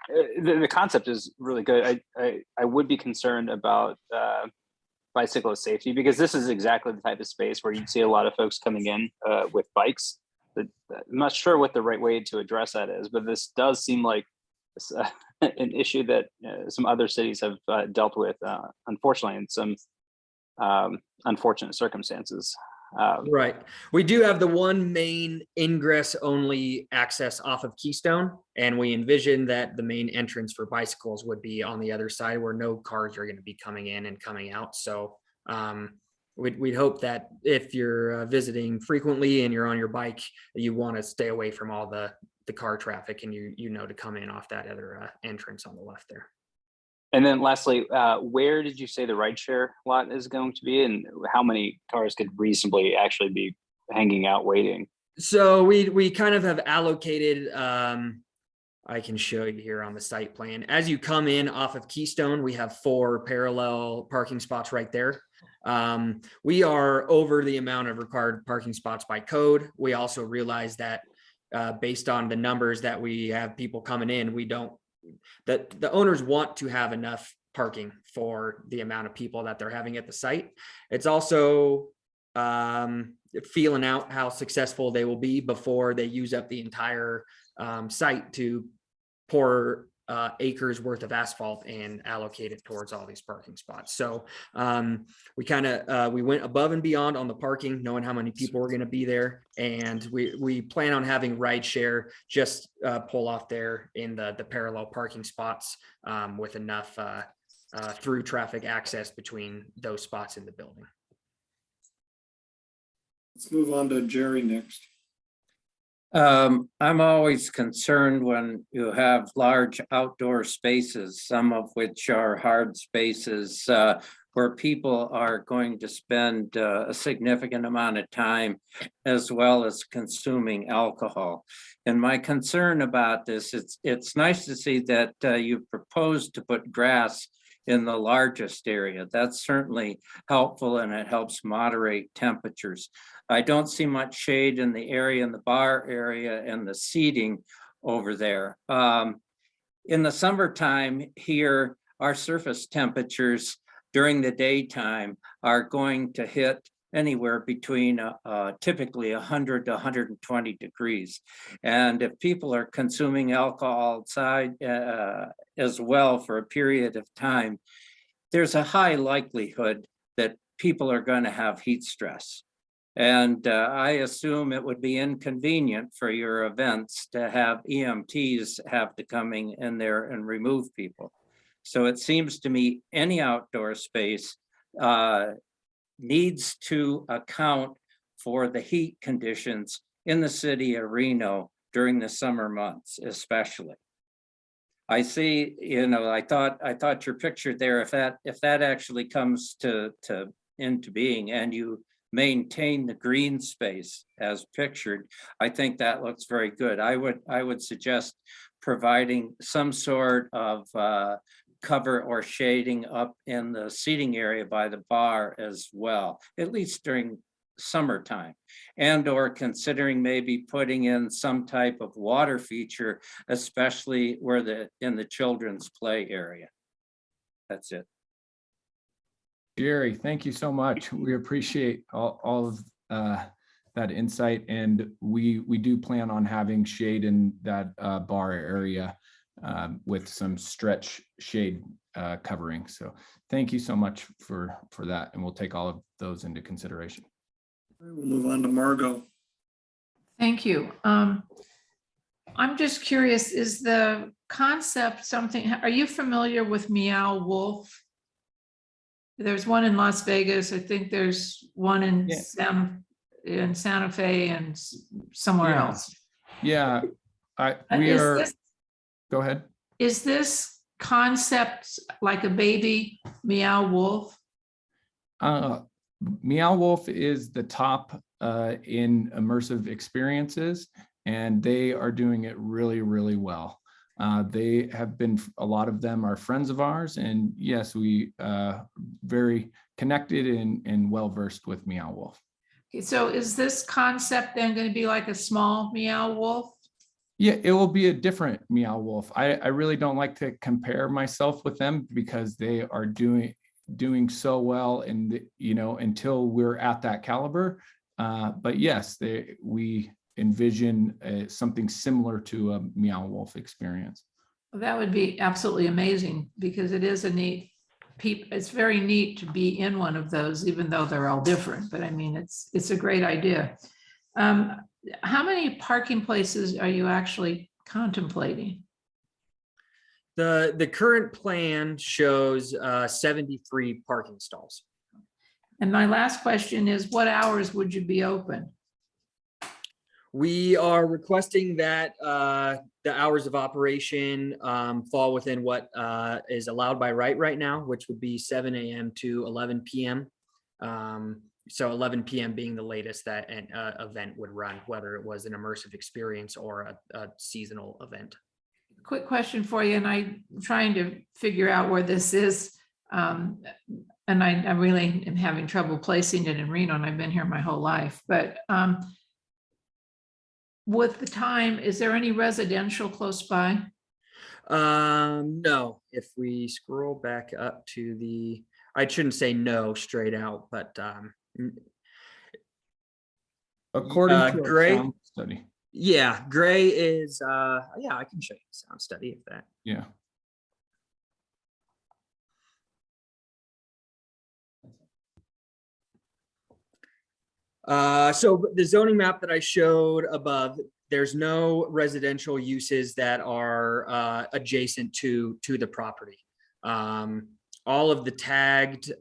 the concept is really good. I would be concerned about bicyclist safety, because this is exactly the type of space where you'd see a lot of folks coming in with bikes. But I'm not sure what the right way to address that is, but this does seem like an issue that some other cities have dealt with, unfortunately, in some unfortunate circumstances. Right. We do have the one main ingress only access off of Keystone, and we envision that the main entrance for bicycles would be on the other side where no cars are going to be coming in and coming out. So we'd hope that if you're visiting frequently and you're on your bike, you want to stay away from all the car traffic, and you know to come in off that other entrance on the left there. And then lastly, where did you say the rideshare lot is going to be, and how many cars could reasonably actually be hanging out waiting? So we kind of have allocated, I can show you here on the site plan. As you come in off of Keystone, we have 4 parallel parking spots right there. We are over the amount of required parking spots by code. We also realize that based on the numbers that we have people coming in, the owners want to have enough parking for the amount of people that they're having at the site. It's also feeling out how successful they will be before they use up the entire site to pour acres worth of asphalt and allocate it towards all these parking spots. So we went above and beyond on the parking, knowing how many people were going to be there, and we plan on having rideshare just pull off there in the parallel parking spots with enough through traffic access between those spots in the building. Let's move on to Jerry next. I'm always concerned when you have large outdoor spaces, some of which are hard spaces, where people are going to spend a significant amount of time as well as consuming alcohol. And my concern about this, it's nice to see that you proposed to put grass in the largest area. That's certainly helpful and it helps moderate temperatures. I don't see much shade in the area, in the bar area and the seating over there. In the summertime here, our surface temperatures during the daytime are going to hit anywhere between typically 100 to 120 degrees. And if people are consuming alcohol outside as well for a period of time, there's a high likelihood that people are going to have heat stress. And I assume it would be inconvenient for your events to have EMTs have to come in there and remove people. So it seems to me any outdoor space needs to account for the heat conditions in the city of Reno during the summer months, especially. I see, I thought your picture there, if that actually comes into being and you maintain the green space as pictured, I think that looks very good. I would suggest providing some sort of cover or shading up in the seating area by the bar as well, at least during summertime, and or considering maybe putting in some type of water feature, especially where in the children's play area. That's it. Jerry, thank you so much. We appreciate all of that insight, and we do plan on having shade in that bar area with some stretch shade covering. So thank you so much for that, and we'll take all of those into consideration. We'll move on to Margot. Thank you. I'm just curious, is the concept something, are you familiar with Meow Wolf? There's one in Las Vegas. I think there's one in Santa Fe and somewhere else. Yeah, go ahead. Is this concept like a baby Meow Wolf? Meow Wolf is the top in immersive experiences, and they are doing it really, really well. They have been, a lot of them are friends of ours, and yes, we very connected and well-versed with Meow Wolf. Okay, so is this concept then going to be like a small Meow Wolf? Yeah, it will be a different Meow Wolf. I really don't like to compare myself with them because they are doing so well, and until we're at that caliber. But yes, we envision something similar to a Meow Wolf experience. Well, that would be absolutely amazing, because it is a neat, it's very neat to be in one of those, even though they're all different. But I mean, it's a great idea. How many parking places are you actually contemplating? The current plan shows 73 parking stalls. And my last question is, what hours would you be open? We are requesting that the hours of operation fall within what is allowed by right now, which would be 7 a.m. to 11 p.m. So 11 p.m. being the latest that an event would run, whether it was an immersive experience or a seasonal event. Quick question for you, and I'm trying to figure out where this is. And I really am having trouble placing it in Reno, and I've been here my whole life. But with the time, is there any residential close by? No. If we scroll back up to I shouldn't say no straight out, but according to Gray sound study. Yeah, Gray is yeah, I can show you the sound study of that. Yeah. So the zoning map that I showed above, there's no residential uses that are adjacent to the property. All of the tagged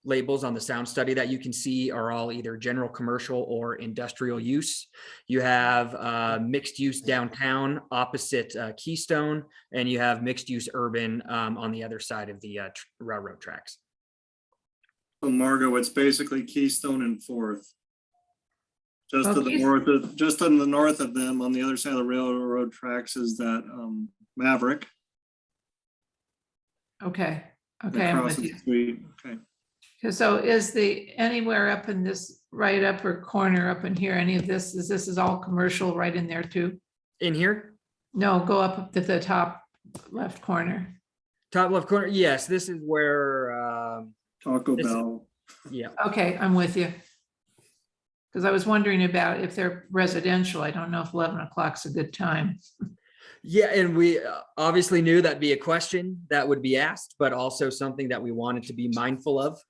labels on the sound study that you can see are all either general commercial or industrial use. You have mixed use downtown opposite Keystone, and you have mixed use urban on the other side of the railroad tracks. So Margot, it's basically Keystone and Fourth. Just to the north of, just on the north of them, on the other side of the railroad tracks, is that Maverick. Okay, that okay, I'm crosses with the you. street. Okay. So is the, anywhere up in this right upper corner up in here, any of this, this is all commercial right in there too? In here? No, go up to the top left corner. Top left corner, yes, this is where Taco Bell. Yeah. Okay, I'm with you. Because I was wondering about if they're residential. I don't know if 11 o'clock's a good time. Yeah, and we obviously knew that'd be a question that would be asked, but also something that we wanted to be mindful of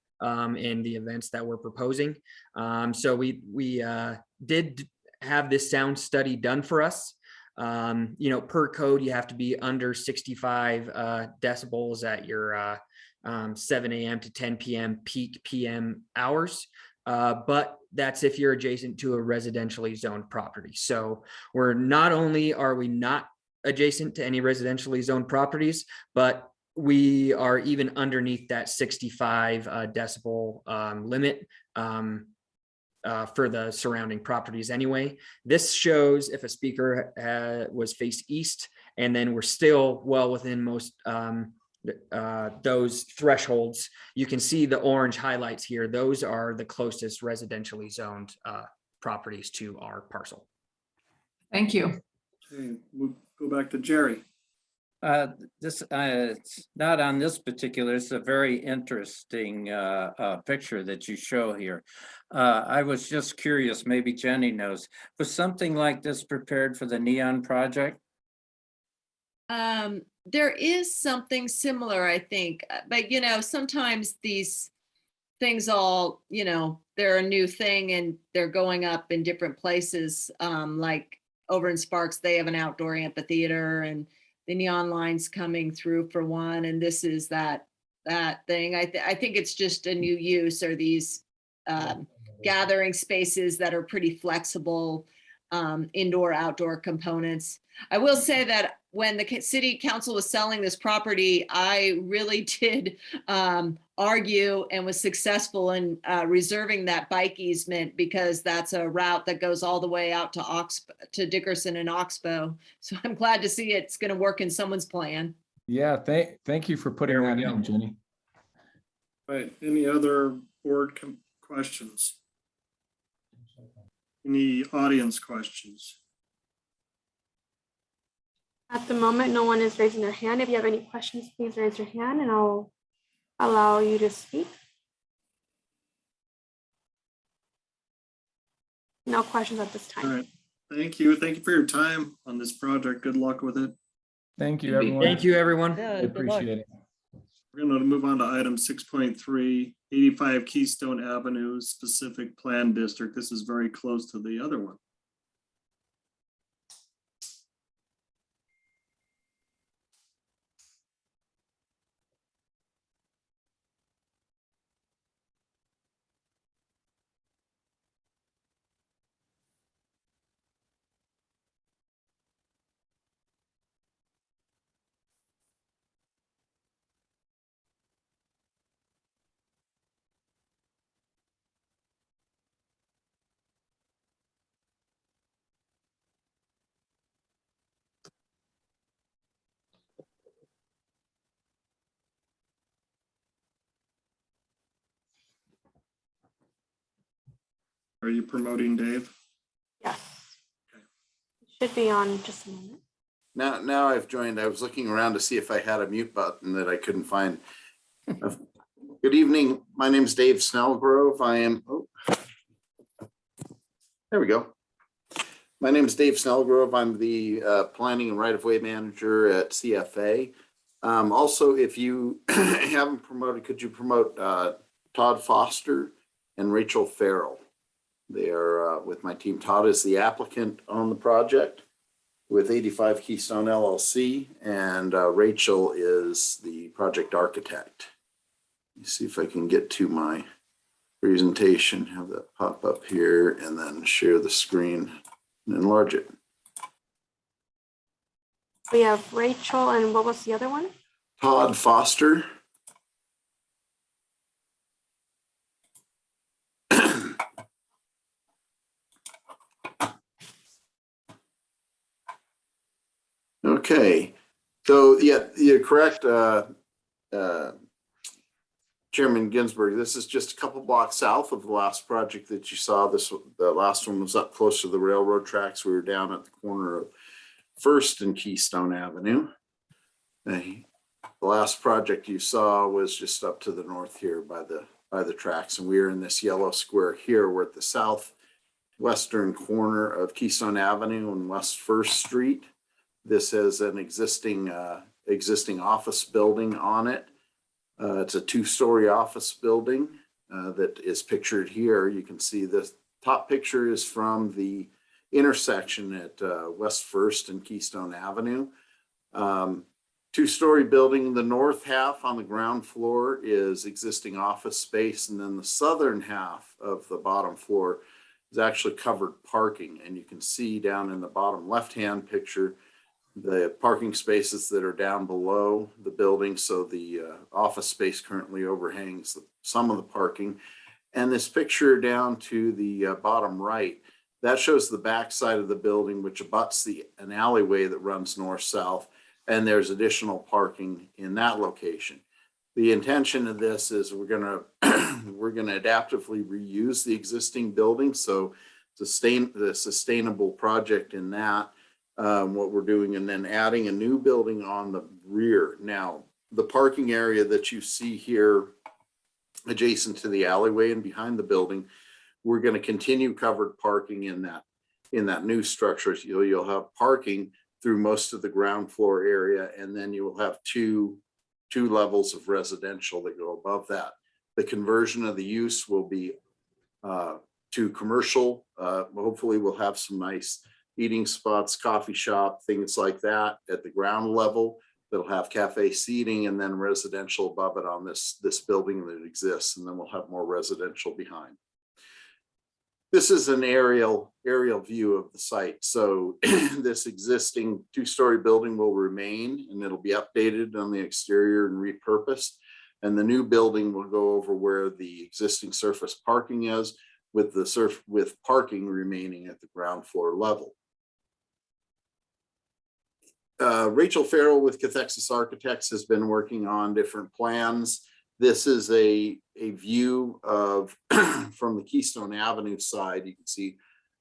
in the events that we're proposing. So we did have this sound study done for us. You know, per code, you have to be under 65 decibels at your 7 a.m. to 10 p.m. peak PM hours. But that's if you're adjacent to a residentially zoned property. So we're not only are we not adjacent to any residentially zoned properties, but we are even underneath that 65 decibel limit for the surrounding properties anyway. This shows if a speaker was faced east, and then we're still well within most those thresholds. You can see the orange highlights here. Those are the closest residentially zoned properties to our parcel. Thank you. Okay, we'll go back to Jerry. This it's not on this particular, it's a very interesting picture that you show here. I was just curious, maybe Jenny knows, was something like this prepared for the Neon project? There is something similar, I think, but you know, sometimes these things all, you know, they're a new thing and they're going up in different places. Like over in Sparks, they have an outdoor amphitheater and the neon lines coming through for one, and this is that thing. I think it's just a new use, or these gathering spaces that are pretty flexible, indoor outdoor components. I will say that when the city council was selling this property, I really did argue and was successful in reserving that bike easement, because that's a route that goes all the way out to Dickerson and Oxbow. So I'm glad to see it's going to work in someone's plan. Yeah, thank you for putting that in, Jenny. Right, any other board questions? Any audience questions? At the moment, no one is raising their hand. If you have any questions, please raise your hand and I'll allow you to speak. No questions at this time. All right, thank you. Thank you for your time on this project. Good luck with it. Thank you, everyone. Thank you, everyone. Yeah, I appreciate it. We're going to move on to item 6.3, 85 Keystone Avenue specific plan district. This is very close to the other one. Are you promoting Dave? Yes. It should be on just a moment. Now I've joined. I was looking around to see if I had a mute button that I couldn't find. Good evening. My name is Dave Snellgrove. I am, there we go. My name is Dave Snellgrove. I'm the planning and right-of-way manager at CFA. Also, if you haven't promoted, could you promote Todd Foster and Rachel Farrell? They are with my team. Todd is the applicant on the project with 85 Keystone LLC, and Rachel is the project architect. me see if I can get to my presentation, have that pop up here, and then share the screen and enlarge it. We have Rachel, and what was the other one? Todd Foster. Okay, so yeah, you're correct, Chairman Ginsburg. This is just a couple blocks south of the last project that you saw. The last one was up close to the railroad tracks. We were down at the corner of First and Keystone Avenue. The last project you saw was just up to the north here by the tracks, and we are in this yellow square here. We're at the southwestern corner of Keystone Avenue and West First Street. This has an existing office building on it. It's a 2-story office building that is pictured here. You can see the top picture is from the intersection at West First and Keystone Avenue. 2-story building. The north half on the ground floor is existing office space, and then the southern half of the bottom floor is actually covered parking. And you can see down in the bottom left-hand picture the parking spaces that are down below the building. So the office space currently overhangs some of the parking. And this picture down to the bottom right, that shows the back side of the building, which abuts an alleyway that runs north-south, and there's additional parking in that location. The intention of this is we're gonna adaptively reuse the existing building, so the sustainable project in that. What we're doing, and then adding a new building on the rear. Now, the parking area that you see here adjacent to the alleyway and behind the building, we're going to continue covered parking in that new structure. So you'll have parking through most of the ground floor area, and then you will have two levels of residential that go above that. The conversion of the use will be to commercial. Hopefully we'll have some nice eating spots, coffee shop, things like that at the ground level that'll have cafe seating, and then residential above it on this building that exists, and then we'll have more residential behind. This is an aerial view of the site. So this existing 2-story building will remain, and it'll be updated on the exterior and repurposed. And the new building will go over where the existing surface parking is, with parking remaining at the ground floor level. Rachel Farrell with Cathexis Architects has been working on different plans. This is a view of from the Keystone Avenue side. You can see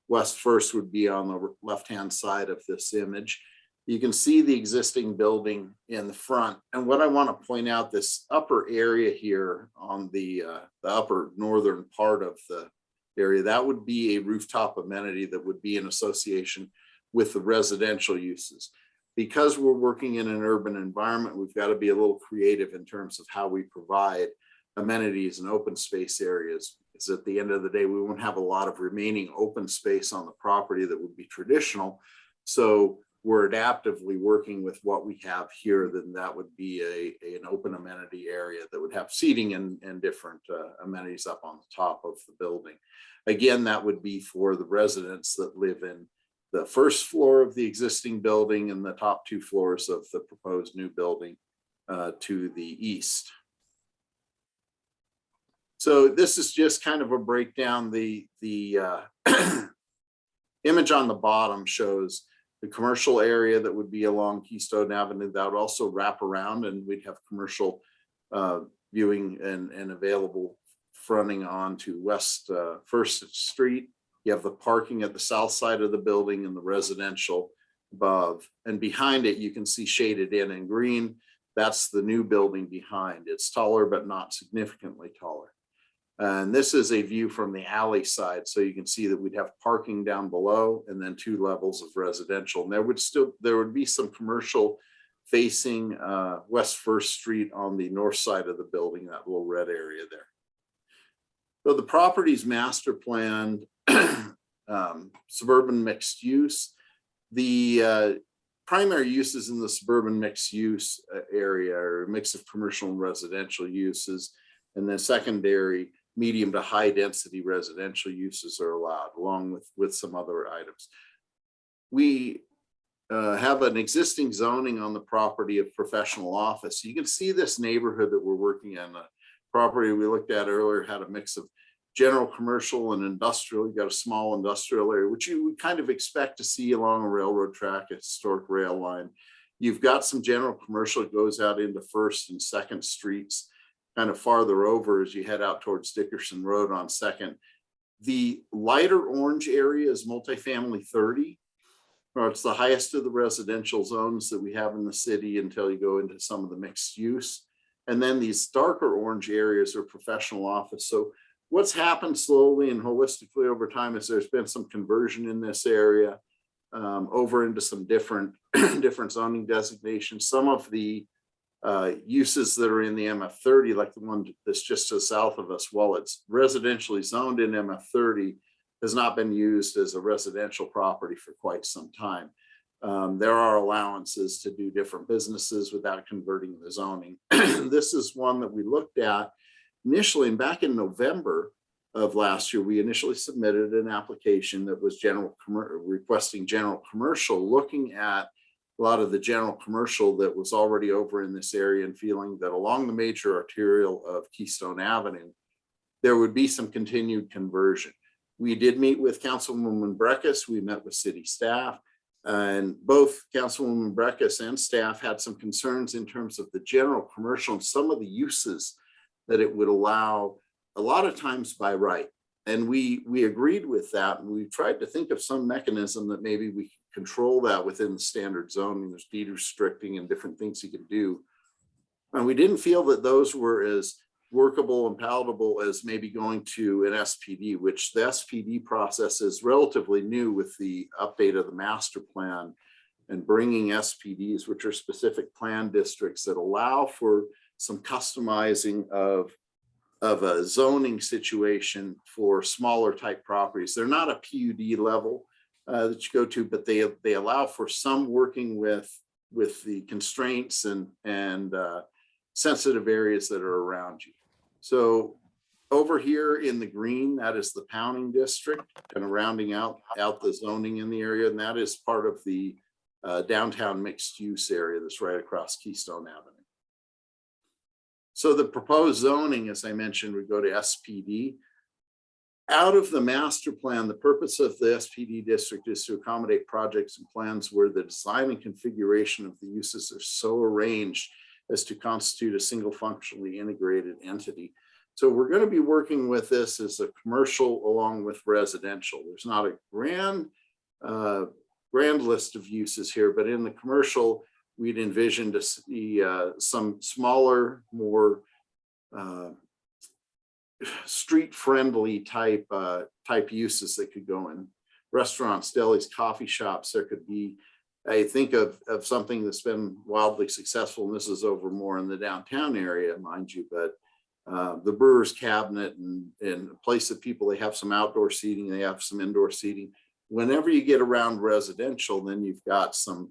West First would be on the left-hand side of this image. You can see the existing building in the front. And what I want to point out, this upper area here on the upper northern part of the area, that would be a rooftop amenity that would be in association with the residential uses. Because we're working in an urban environment, we've got to be a little creative in terms of how we provide amenities and open space areas. Because at the end of the day, we won't have a lot of remaining open space on the property that would be traditional. So we're adaptively working with what we have here. Then that would be an open amenity area that would have seating and different amenities up on the top of the building. Again, that would be for the residents that live in the first floor of the existing building and the top 2 floors of the proposed new building to the east. So this is just kind of a breakdown. The image on the bottom shows the commercial area that would be along Keystone Avenue. That would also wrap around, and we'd have commercial viewing and available fronting on to West First Street. You have the parking at the south side of the building and the residential above. And behind it, you can see shaded in green. That's the new building behind. It's taller, but not significantly taller. And this is a view from the alley side. So you can see that we'd have parking down below and then 2 levels of residential. And there would be some commercial facing West First Street on the north side of the building, that little red area there. So the property's master planned suburban mixed use. The primary uses in the suburban mixed use area are a mix of commercial and residential uses. And then secondary, medium to high density residential uses are allowed, along with some other items. We have an existing zoning on the property of professional office. You can see this neighborhood that we're working in. The property we looked at earlier had a mix of general commercial and industrial. You got a small industrial area, which you would kind of expect to see along a railroad track, a historic rail line. You've got some general commercial that goes out into First and Second Streets, kind of farther over as you head out towards Dickerson Road on Second. The lighter orange area is multifamily 30. Or it's the highest of the residential zones that we have in the city until you go into some of the mixed use. And then these darker orange areas are professional office. So what's happened slowly and holistically over time is there's been some conversion in this area over into some different zoning designations. Some of the uses that are in the MF30, like the one that's just to the south of us, while it's residentially zoned in MF30, has not been used as a residential property for quite some time. There are allowances to do different businesses without converting the zoning. This is one that we looked at initially, and back in November of last year, we initially submitted an application that was requesting general commercial, looking at a lot of the general commercial that was already over in this area and feeling that along the major arterial of Keystone Avenue, there would be some continued conversion. We did meet with Councilwoman Breckus. We met with city staff, and both Councilwoman Breckus and staff had some concerns in terms of the general commercial and some of the uses that it would allow, a lot of times by right. And we agreed with that. And we tried to think of some mechanism that maybe we could control that within the standard zoning. There's deed restricting and different things you can do. And we didn't feel that those were as workable and palatable as maybe going to an SPD, which the SPD process is relatively new with the update of the master plan and bringing SPDs, which are specific plan districts that allow for some customizing of a zoning situation for smaller type properties. They're not a PUD level that you go to, but they allow for some working with the constraints and sensitive areas that are around you. So over here in the green, that is the Pounding District, kind of rounding out the zoning in the area. And that is part of the downtown mixed use area that's right across Keystone Avenue. So the proposed zoning, as I mentioned, would go to SPD. Out of the master plan, the purpose of the SPD district is to accommodate projects and plans where the design and configuration of the uses are so arranged as to constitute a single functionally integrated entity. So we're going to be working with this as a commercial along with residential. There's not a grand list of uses here, but in the commercial, we'd envision to see some smaller, more street-friendly type uses that could go in. Restaurants, delis, coffee shops. There could be, I think of something that's been wildly successful, and this is over more in the downtown area, mind you, but the Brewer's Cabinet and a place that people, they have some outdoor seating, they have some indoor seating. Whenever you get around residential, then you've got some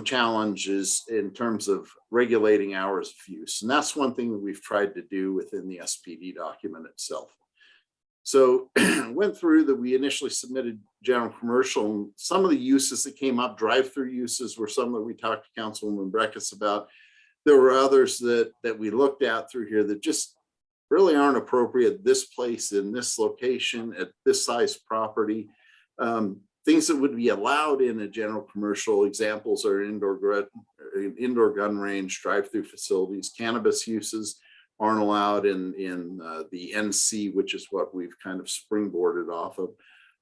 challenges in terms of regulating hours of use. And that's one thing that we've tried to do within the SPD document itself. So went through that. We initially submitted general commercial. Some of the uses that came up, drive-through uses, were some that we talked to Councilwoman Breckus about. There were others that we looked at through here that just really aren't appropriate this place in this location at this size property. Things that would be allowed in a general commercial, examples are indoor gun range, drive-through facilities. Cannabis uses aren't allowed in the NC, which is what we've kind of springboarded off of.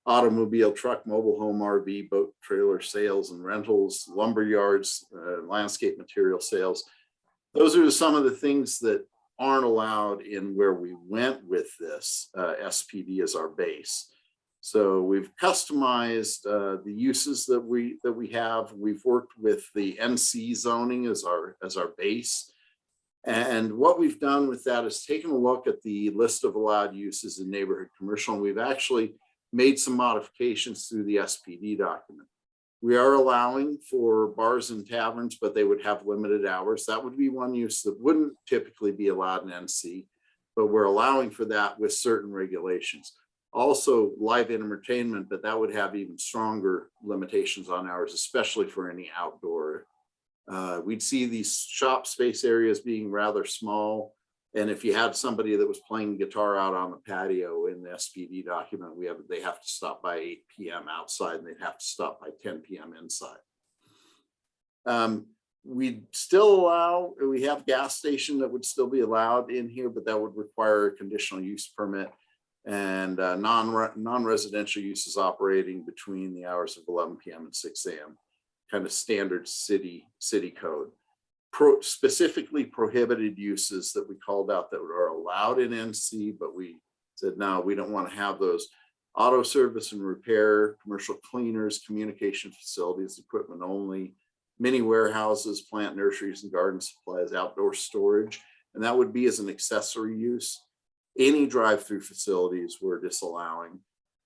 Automobile, truck, mobile home, RV, boat, trailer sales and rentals, lumber yards, landscape material sales. Those are some of the things that aren't allowed in where we went with this SPD as our base. So we've customized the uses that we have. We've worked with the NC zoning as our base. And what we've done with that is taken a look at the list of allowed uses in neighborhood commercial, and we've actually made some modifications through the SPD document. We are allowing for bars and taverns, but they would have limited hours. That would be one use that wouldn't typically be allowed in NC. but we're allowing for that with certain regulations. Also live entertainment, but that would have even stronger limitations on hours, especially for any outdoor. We'd see these shop space areas being rather small. And if you had somebody that was playing guitar out on the patio in the SPD document, they have to stop by 8 p.m. outside and they'd have to stop by 10 p.m. inside. We'd still allow, we have gas station that would still be allowed in here, but that would require a conditional use permit, and non-residential uses operating between the hours of 11 p.m. and 6 a.m. kind of standard city code. Specifically prohibited uses that we called out that are allowed in NC, but we said, no, we don't want to have those. Auto service and repair, commercial cleaners, communication facilities, equipment only, mini warehouses, plant nurseries and garden supplies, outdoor storage, and that would be as an accessory use. Any drive-through facilities we're disallowing.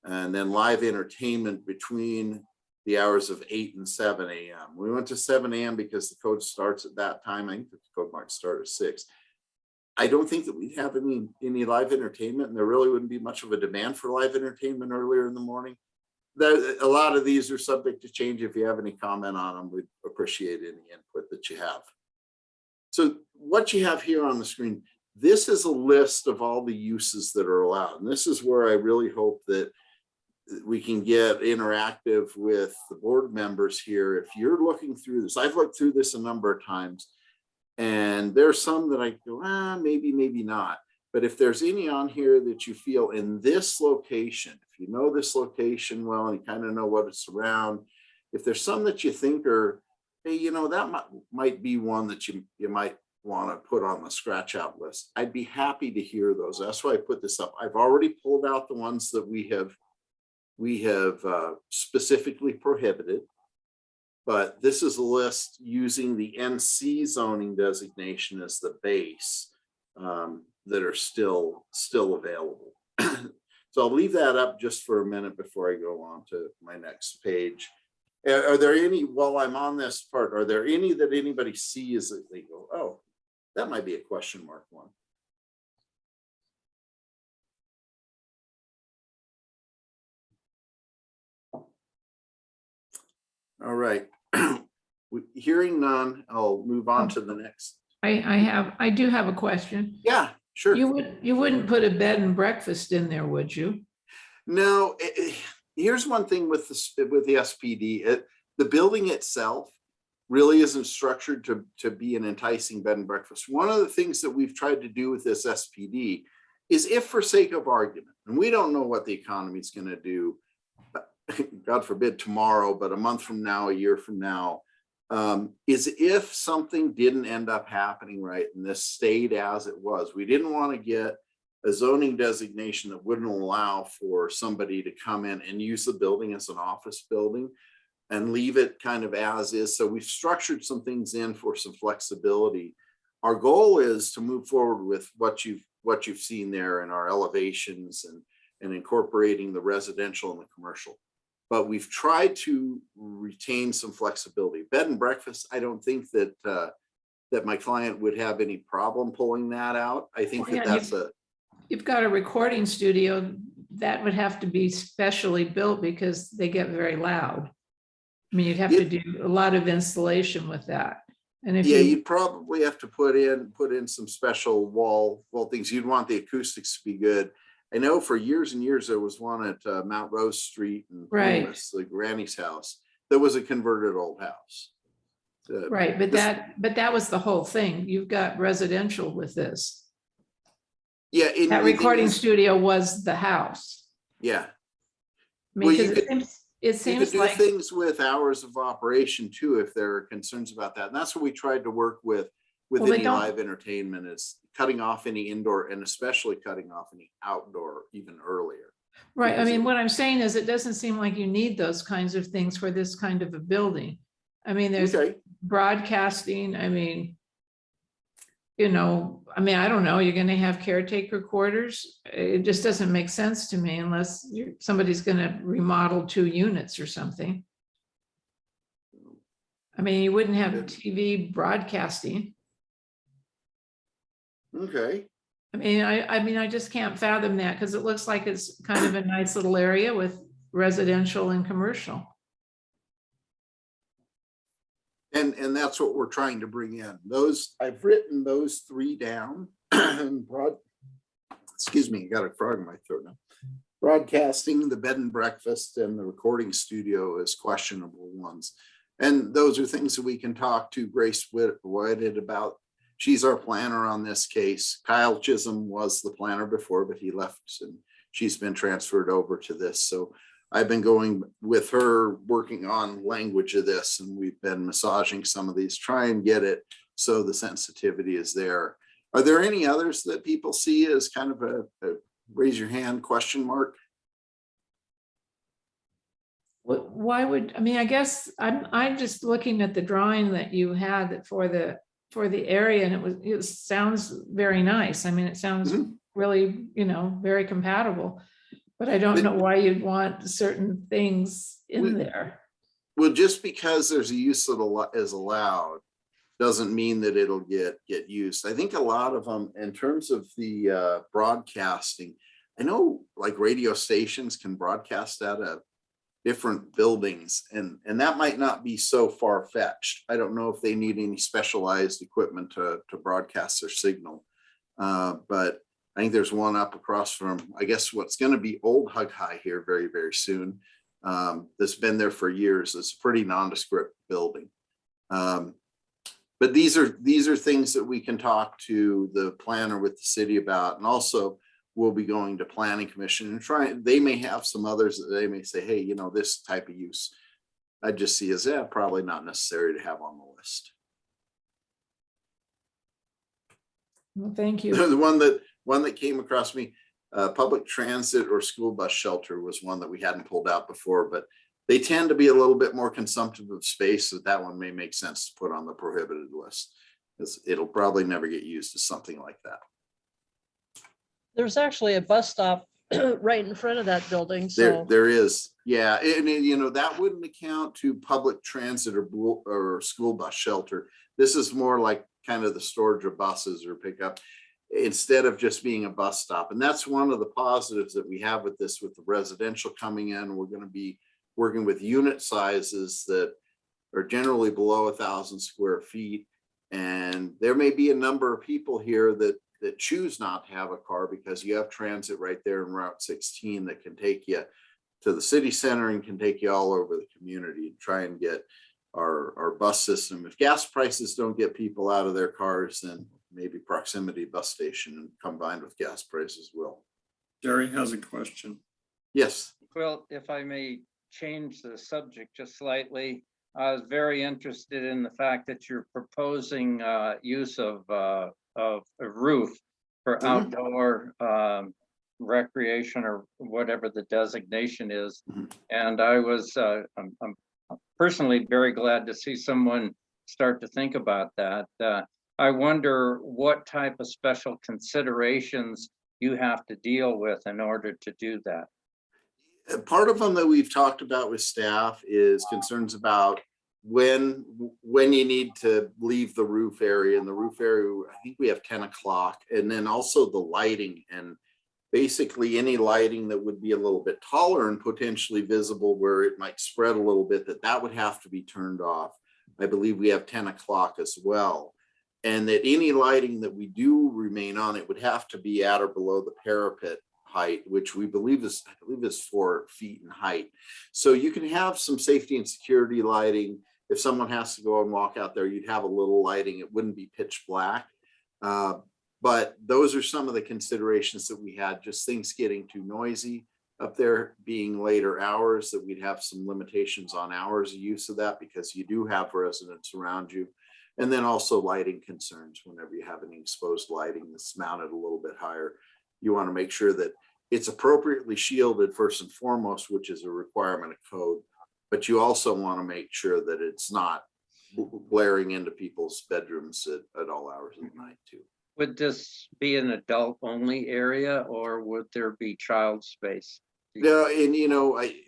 And then live entertainment between the hours of 8 and 7 a.m. We went to 7 a.m. because the code starts at that time. I think the code might start at 6. I don't think that we'd have any live entertainment, and there really wouldn't be much of a demand for live entertainment earlier in the morning. A lot of these are subject to change. If you have any comment on them, we'd appreciate any input that you have. So what you have here on the screen, this is a list of all the uses that are allowed. And this is where I really hope that we can get interactive with the board members here. If you're looking through this, I've looked through this a number of times, and there's some that I go, maybe, maybe not. But if there's any on here that you feel in this location, if you know this location well and you kind of know what it's around, if there's some that you think are, hey, you know, that might be one that you might want to put on the scratch out list, I'd be happy to hear those. That's why I put this up. I've already pulled out the ones that we have specifically prohibited, but this is a list using the NC zoning designation as the base that are still available. So I'll leave that up just for a minute before I go on to my next page. Are there any, while I'm on this part, are there any that anybody sees that they go, oh, that might be a question mark one? All right. Hearing none, I'll move on to the next. I do have a question. Yeah, sure. You wouldn't put a bed and breakfast in there, would you? No. Here's one thing with the SPD. The building itself really isn't structured to be an enticing bed and breakfast. One of the things that we've tried to do with this SPD is, if for sake of argument, and we don't know what the economy is going to do, God forbid tomorrow, but a month from now, a year from now, is if something didn't end up happening right and this stayed as it was, we didn't want to get a zoning designation that wouldn't allow for somebody to come in and use the building as an office building and leave it kind of as is. So we've structured some things in for some flexibility. Our goal is to move forward with what you've seen there in our elevations and incorporating the residential and the commercial. But we've tried to retain some flexibility. Bed and breakfast, I don't think that that my client would have any problem pulling that out. I think You've got a recording studio that would have to be specially built because they get very loud. I mean, you'd have to do a lot of insulation with that. And if you'd probably have to put in some special wall things. You'd want the acoustics to be good. I know for years and years there was one at Mount Rose Street in Plymouth, the Granny's house, that was a converted old house. Right, but that was the whole thing. You've got residential with this. Yeah, that recording studio was the house. Yeah. I mean, it seems you could do like things with hours of operation too, if there are concerns about that. And that's what we tried to work with any live entertainment, is cutting off any indoor and especially cutting off any outdoor even earlier. Right. I mean, what I'm saying is, it doesn't seem like you need those kinds of things for this kind of a building. I mean, there's broadcasting. I mean, you know, I don't know, you're going to have caretaker quarters. It just doesn't make sense to me unless somebody's going to remodel 2 units or something. I mean, you wouldn't have TV broadcasting. Okay. I mean, I just can't fathom that because it looks like it's kind of a nice little area with residential and commercial. And that's what we're trying to bring in. Those, I've written those three down. Excuse me, I got a frog in my throat now. Broadcasting, the bed and breakfast, and the recording studio as questionable ones. And those are things that we can talk to Grace Whited about. She's our planner on this case. Kyle Chisholm was the planner before, but he left and she's been transferred over to this. So I've been going with her, working on language of this, and we've been massaging some of these, try and get it so the sensitivity is there. Are there any others that people see as kind of a raise your hand question mark? Why would, I mean, I guess I'm just looking at the drawing that you had for the area, and it sounds very nice. I mean, it sounds really, very compatible, but I don't know why you'd want certain things in there. Well, just because there's a use that is allowed doesn't mean that it'll get used. I think a lot of them, in terms of the broadcasting, I know like radio stations can broadcast out of different buildings, and that might not be so far-fetched. I don't know if they need any specialized equipment to broadcast their signal, but I think there's one up across from, I guess, what's going to be old Hvac here very, very soon. That's been there for years. It's a pretty nondescript building. But these are things that we can talk to the planner with the city about, and also we'll be going to planning commission and trying. They may have some others that they may say, hey, this type of use I just see as probably not necessary to have on the list. Well, thank you. The one that came across me, public transit or school bus shelter was one that we hadn't pulled out before, but they tend to be a little bit more consumptive of space, so that one may make sense to put on the prohibited list, because it'll probably never get used as something like that. There's actually a bus stop right in front of that building, so. There is, yeah, and that wouldn't account to public transit or school bus shelter. This is more like kind of the storage of buses or pickup, instead of just being a bus stop. And that's one of the positives that we have with this, with the residential coming in. We're going to be working with unit sizes that are generally below 1,000 square feet. And there may be a number of people here that choose not to have a car because you have transit right there in Route 16 that can take you to the city center and can take you all over the community and try and get our bus system. If gas prices don't get people out of their cars, then maybe proximity bus station combined with gas prices will. Jerry has a question. Yes. Well, if I may change the subject just slightly, I was very interested in the fact that you're proposing use of a roof for outdoor recreation or whatever the designation is. And I was I'm personally very glad to see someone start to think about that. I wonder what type of special considerations you have to deal with in order to do that. Part of them that we've talked about with staff is concerns about when you need to leave the roof area. And the roof area, I think we have 10 o'clock, and then also the lighting, and basically any lighting that would be a little bit taller and potentially visible where it might spread a little bit, that would have to be turned off. I believe we have 10 o'clock as well. And that any lighting that we do remain on, it would have to be at or below the parapet height, which we believe is 4 feet in height. So you can have some safety and security lighting. If someone has to go and walk out there, you'd have a little lighting. It wouldn't be pitch black. But those are some of the considerations that we had, just things getting too noisy up there, being later hours, that we'd have some limitations on hours of use of that because you do have residents around you. And then also lighting concerns. Whenever you have any exposed lighting that's mounted a little bit higher, you want to make sure that it's appropriately shielded first and foremost, which is a requirement of code. But you also want to make sure that it's not blaring into people's bedrooms at all hours of the night too. Would this be an adult only area, or would there be child space? No, and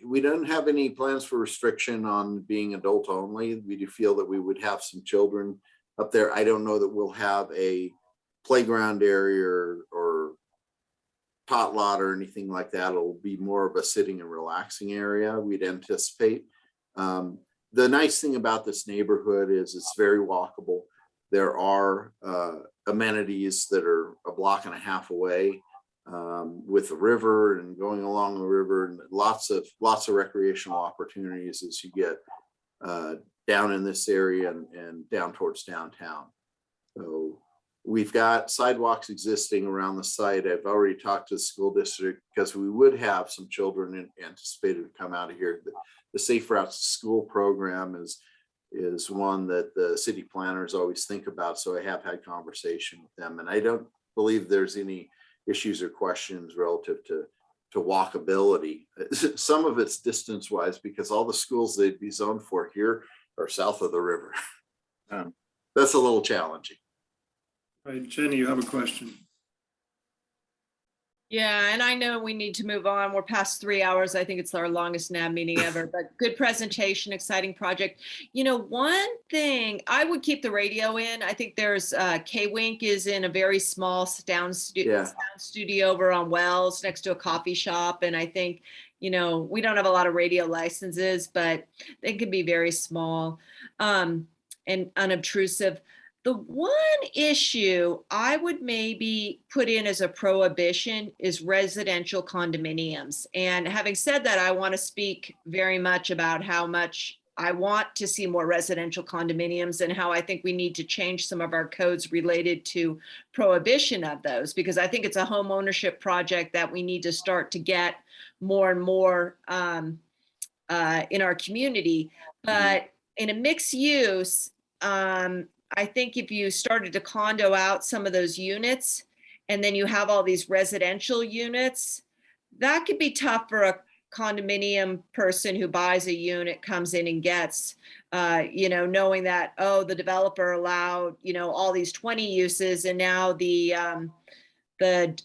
we don't have any plans for restriction on being adult only. We do feel that we would have some children up there. I don't know that we'll have a playground area or tot lot or anything like that. It'll be more of a sitting and relaxing area, we'd anticipate. The nice thing about this neighborhood is it's very walkable. There are amenities that are a block and a half away, with the river and going along the river, and lots of recreational opportunities as you get down in this area and down towards downtown. So we've got sidewalks existing around the site. I've already talked to the school district because we would have some children anticipated to come out of here. The Safe Routes to School program is one that the city planners always think about. So I have had conversation with them, and I don't believe there's any issues or questions relative to walkability. Some of it's distance wise, because all the schools they'd be zoned for here are south of the river. That's a little challenging. All right, Jenny, you have a question. Yeah, and I know we need to move on. We're past 3 hours. I think it's our longest NAB meeting ever, but good presentation, exciting project. You know, one thing, I would keep the radio in. I think there's K-Wink is in a very small sound studio over on Wells next to a coffee shop. And I think, you know, we don't have a lot of radio licenses, but they can be very small and unobtrusive. The one issue I would maybe put in as a prohibition is residential condominiums. And having said that, I want to speak very much about how much I want to see more residential condominiums and how I think we need to change some of our codes related to prohibition of those, because I think it's a home ownership project that we need to start to get more and more in our community. But in a mixed use, I think if you started to condo out some of those units and then you have all these residential units, that could be tough for a condominium person who buys a unit, comes in and gets, you know, knowing that, oh, the developer allowed, you know, all these 20 uses, and now the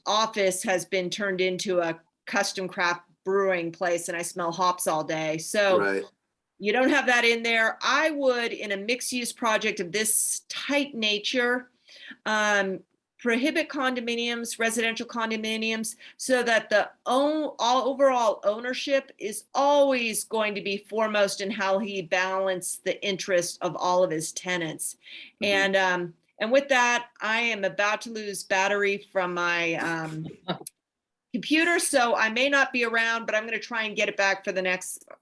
office has been turned into a custom craft brewing place and I smell hops all day. So Right. You don't have that in there. I would, in a mixed use project of this type nature, prohibit condominiums, residential condominiums, so that the overall ownership is always going to be foremost in how he balanced the interest of all of his tenants. And with that, I am about to lose battery from my computer, so I may not be around, but I'm going to try and get it back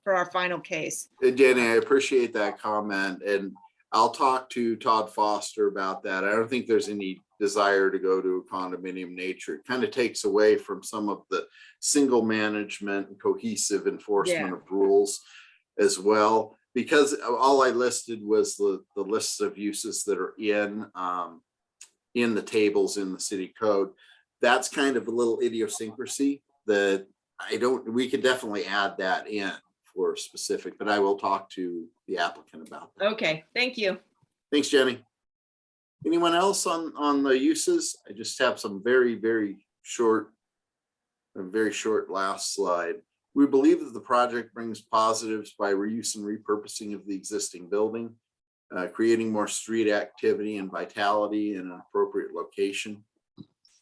for our final case. Jenny, I appreciate that comment, and I'll talk to Todd Foster about that. I don't think there's any desire to go to a condominium nature. It kind of takes away from some of the single management and cohesive enforcement of rules as well, because all I listed was the lists of uses that are in the tables in the city code. That's kind of a little idiosyncrasy that we could definitely add that in for specific, but I will talk to the applicant about that. Okay, thank you. Thanks, Jenny. Anyone else on the uses? I just have some very short last slide. We believe that the project brings positives by reuse and repurposing of the existing building, creating more street activity and vitality in an appropriate location,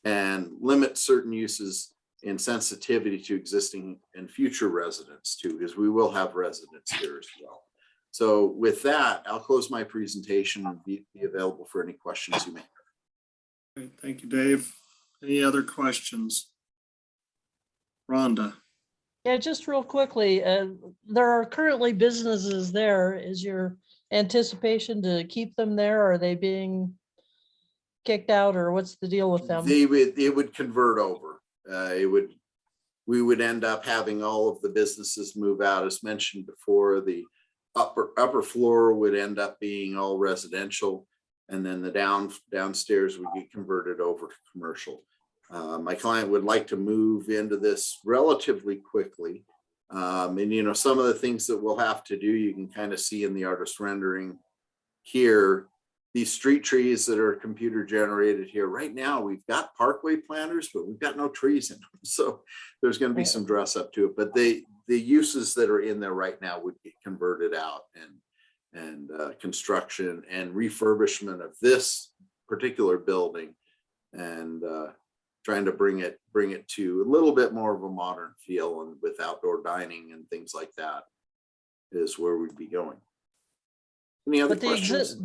and limit certain uses in sensitivity to existing and future residents too, because we will have residents here as well. So with that, I'll close my presentation and be available for any questions you may have. Great, thank you, Dave. Any other questions? Rhonda. Yeah, just real quickly, there are currently businesses there. Is your anticipation to keep them there? Are they being kicked out, or what's the deal with them? It would convert over. We would end up having all of the businesses move out. As mentioned before, the upper floor would end up being all residential, and then the downstairs would get converted over to commercial. My client would like to move into this relatively quickly. And you know, some of the things that we'll have to do, you can kind of see in the artist rendering here. These street trees that are computer generated here right now, we've got parkway planters, but we've got no trees in them. So there's going to be some dress up to it, but the uses that are in there right now would get converted out, and construction and refurbishment of this particular building and trying to bring it to a little bit more of a modern feel, and with outdoor dining and things like that is where we'd be going. Any other questions?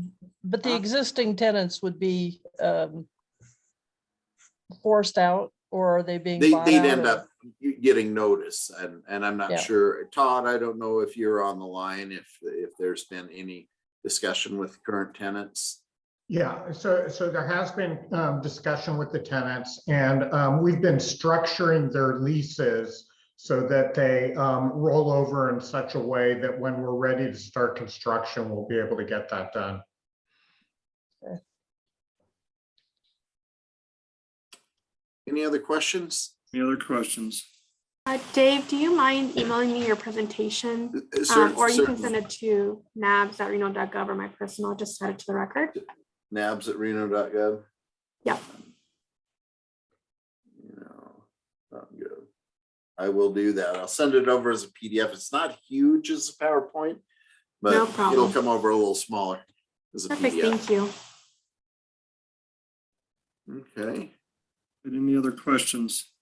But the existing tenants would be forced out, or are they being bought They'd out, end or- up getting notice, and I'm not Yeah. sure. Todd, I don't know if you're on the line, if there's been any discussion with current tenants. Yeah, so there has been discussion with the tenants, and we've been structuring their leases so that they roll over in such a way that when we're ready to start construction, we'll be able to get that done. Any other questions? Any other questions? Dave, do you mind emailing me your presentation? Or you can send it to nabs@reno.gov or my personal, just set it to the record. nabs@reno.gov. Yeah. Good. I will do that. I'll send it over as a PDF. It's not huge as a PowerPoint, but No problem. it'll come over a little smaller as a Perfect, PDF. thank you. Okay. Any other questions?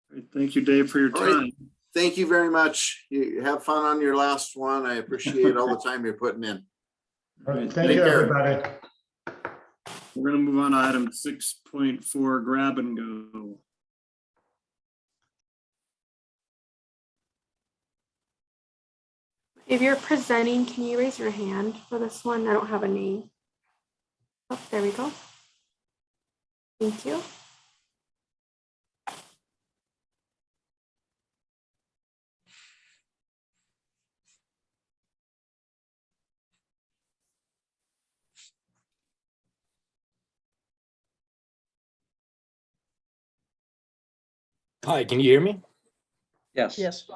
Great, thank you, Dave, for your All right. time. Thank you very much. You have fun on your last one. I appreciate all the time you're putting in. All right, Take thank you, care. everybody. We're gonna move on to item 6.4, grab and go. If you're presenting, can you raise your hand for this one? I don't have a name. Oh, there we go. Thank you. Hi, can you hear me? Yes. Yes.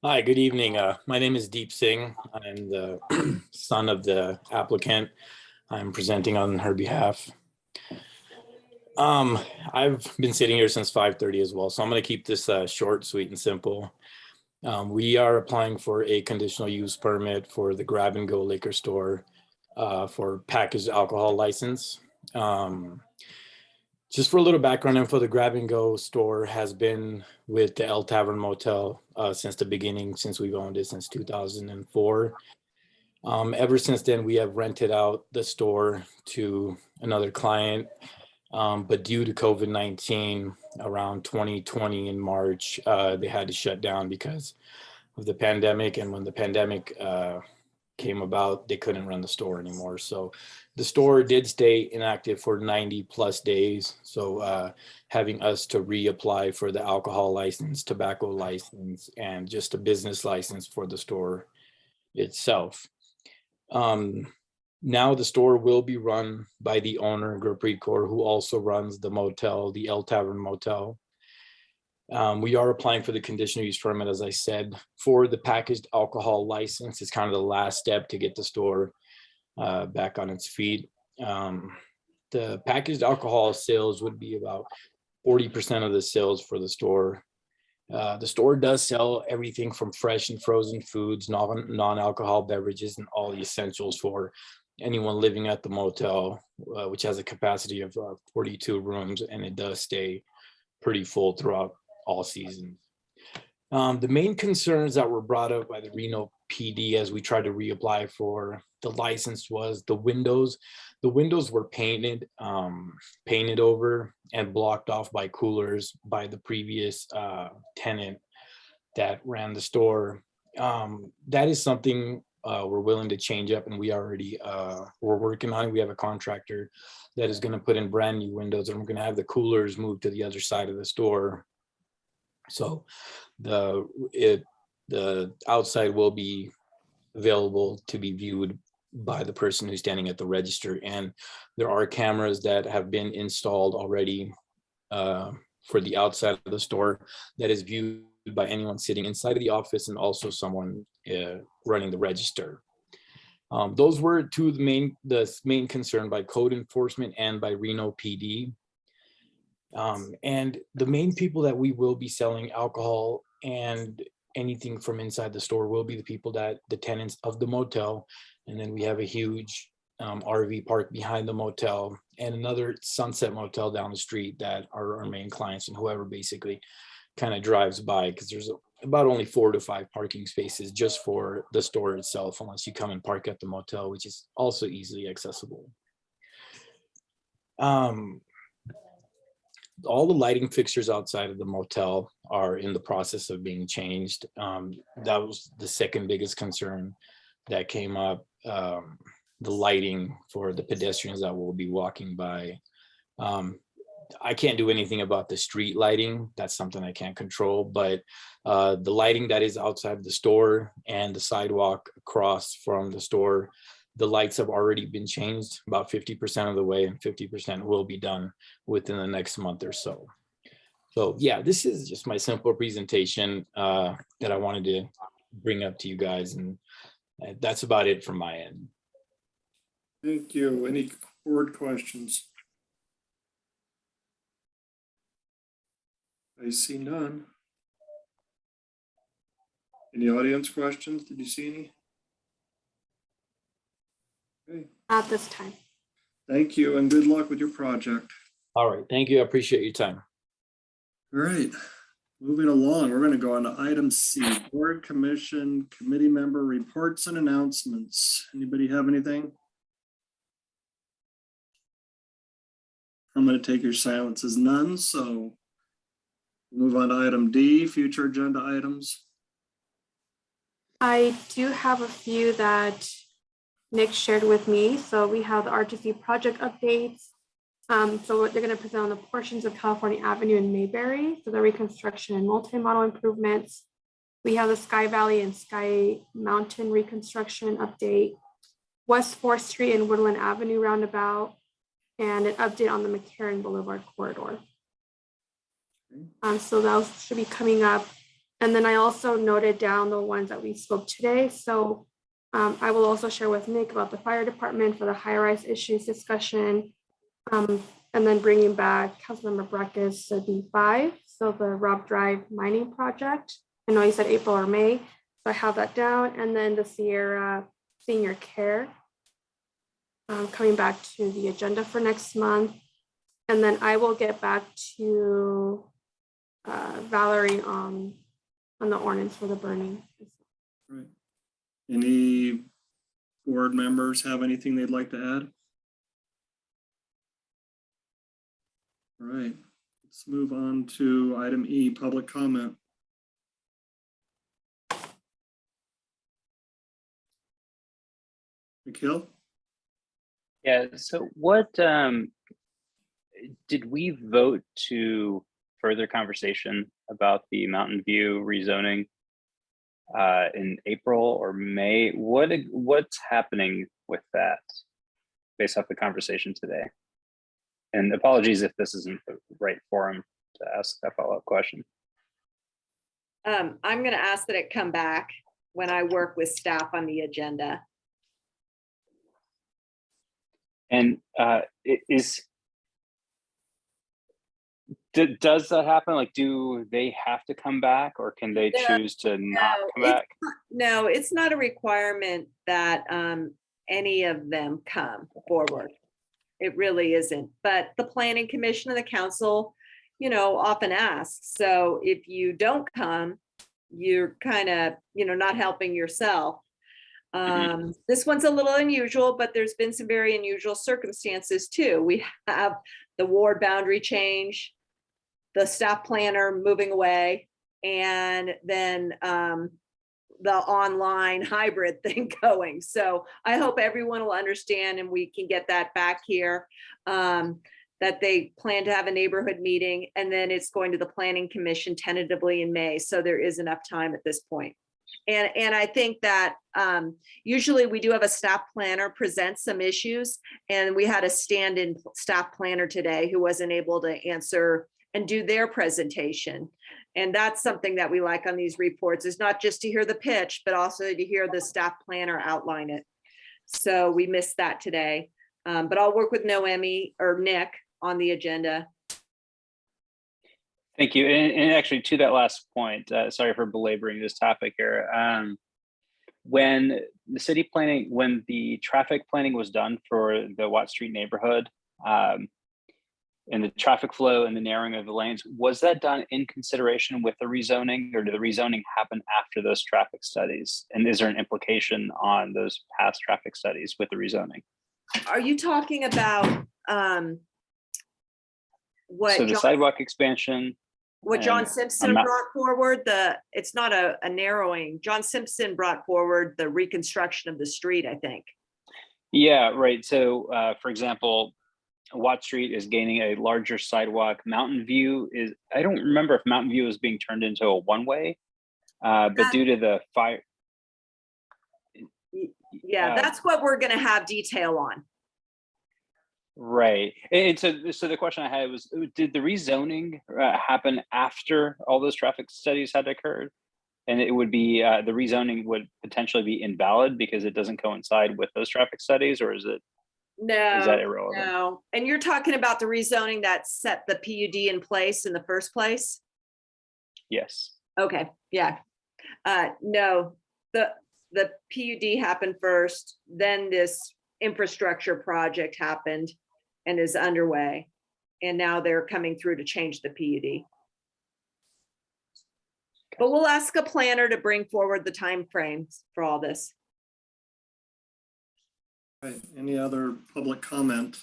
Hi, good evening. My name is Deep Singh. I'm the son of the applicant. I'm presenting on her behalf. I've been sitting here since 5:30 as well, so I'm going to keep this short, sweet, and simple. We are applying for a conditional use permit for the Grab and Go liquor store for packaged alcohol license. Just for a little background info, the Grab and Go store has been with the El Tavern Motel since the beginning, since we've owned it since 2004. Ever since then, we have rented out the store to another client, but due to COVID-19 around 2020 in March, they had to shut down because of the pandemic. And when the pandemic came about, they couldn't run the store anymore. So the store did stay inactive for 90 plus days. So having us to reapply for the alcohol license, tobacco license, and just a business license for the store itself. Now the store will be run by the owner, Gurpreet Kaur, who also runs the motel, the El Tavern Motel. We are applying for the conditional use permit, as I said, for the packaged alcohol license. It's kind of the last step to get the store back on its feet. The packaged alcohol sales would be about 40% of the sales for the store. The store does sell everything from fresh and frozen foods, non-alcohol beverages, and all the essentials for anyone living at the motel, which has a capacity of 42 rooms, and it does stay pretty full throughout all seasons. The main concerns that were brought up by the Reno PD as we tried to reapply for the license was the windows. The windows were painted over and blocked off by coolers by the previous tenant that ran the store. That is something we're willing to change up, and we already we're working on it. We have a contractor that is going to put in brand new windows, and we're going to have the coolers moved to the other side of the store. So the outside will be available to be viewed by the person who's standing at the register. And there are cameras that have been installed already for the outside of the store that is viewed by anyone sitting inside of the office and also someone running the register. Those were two of the main concern by code enforcement and by Reno PD. And the main people that we will be selling alcohol and anything from inside the store will be the people that the tenants of the motel. And then we have a huge RV park behind the motel, and another Sunset Motel down the street that are our main clients, and whoever basically kind of drives by, because there's about only 4 to 5 parking spaces just for the store itself, unless you come and park at the motel, which is also easily accessible. All the lighting fixtures outside of the motel are in the process of being changed. That was the second biggest concern that came up. The lighting for the pedestrians that will be walking by. I can't do anything about the street lighting. That's something I can't control, but the lighting that is outside the store and the sidewalk across from the store, the lights have already been changed about 50% of the way, and 50% will be done within the next month or so. So yeah, this is just my simple presentation that I wanted to bring up to you guys, and that's about it from my end. Thank you. Any board questions? I see none. Any audience questions? Did you see any? Okay. At this time. Thank you and good luck with your project. All right, thank you. I appreciate your time. All right, moving along, we're going to go on to item C, board, commission, committee member reports and announcements. Anybody have anything? I'm going to take your silence as none, so move on to item D, future agenda items. I do have a few that Nick shared with me. So we have the RTC project updates. So they're going to present on the portions of California Avenue and Mayberry, so the reconstruction and multi-model improvements. We have the Sky Valley and Sky Mountain reconstruction update, West 4th Street and Woodland Avenue roundabout, and an update on the McCarran Boulevard corridor. So those should be coming up. And then I also noted down the ones that we spoke today. So I will also share with Nick about the fire department for the high-rise issues discussion. And then bringing back Councilmember Breckus to B5, so the Rob Drive mining project. I know you said April or May, so I have that down. And then the Sierra Senior Care coming back to the agenda for next month. And then I will get back to Valerie on the ordinance for the burning. Right. Any board members have anything they'd like to add? All right, let's move on to item E, public comment. Nikhil? Yeah, so what did we vote to further conversation about the Mountain View rezoning in April or May? What's happening with that based off the conversation today? And apologies if this isn't the right forum to ask that follow-up question. I'm going to ask that it come back when I work with staff on the agenda. And does that happen? Like, do they have to come back, or can they choose to not come back? No, it's not a requirement that any of them come forward. It really isn't. But the Planning Commission and the council, often asks. So if you don't come, you're kind of, not helping yourself. This one's a little unusual, but there's been some very unusual circumstances too. We have the ward boundary change, the staff planner moving away, and then the online hybrid thing going. So I hope everyone will understand and we can get that back here, that they plan to have a neighborhood meeting, and then it's going to the Planning Commission tentatively in May. So there is enough time at this point. And I think that usually we do have a staff planner present some issues, and we had a stand-in staff planner today who wasn't able to answer and do their presentation. And that's something that we like on these reports, is not just to hear the pitch, but also to hear the staff planner outline it. So we missed that today, but I'll work with Noemi or Nick on the agenda. Thank you. And actually, to that last point, sorry for belaboring this topic here. when the city planning, when the traffic planning was done for the Watt Street neighborhood, and the traffic flow and the narrowing of the lanes, was that done in consideration with the rezoning, or did the rezoning happen after those traffic studies? And is there an implication on those past traffic studies with the rezoning? Are you talking about what So the sidewalk expansion. what John and Simpson I'm not- brought forward? It's not a narrowing. John Simpson brought forward the reconstruction of the street, I think. Yeah, right. So for example, Watt Street is gaining a larger sidewalk. Mountain View is, I don't remember if Mountain View is being turned into a one-way, but due to the fire. Yeah, that's what we're gonna have detail on. Right. And so the question I had was, did the rezoning happen after all those traffic studies had occurred? And it would be, the rezoning would potentially be invalid because it doesn't coincide with those traffic studies, or is it? No, Is that irrelevant? no. And you're talking about the rezoning that set the PUD in place in the first place? Yes. Okay, yeah. No, the PUD happened first, then this infrastructure project happened and is underway. And now they're coming through to change the PUD. But we'll ask a planner to bring forward the timeframes for all this. Right, any other public comment?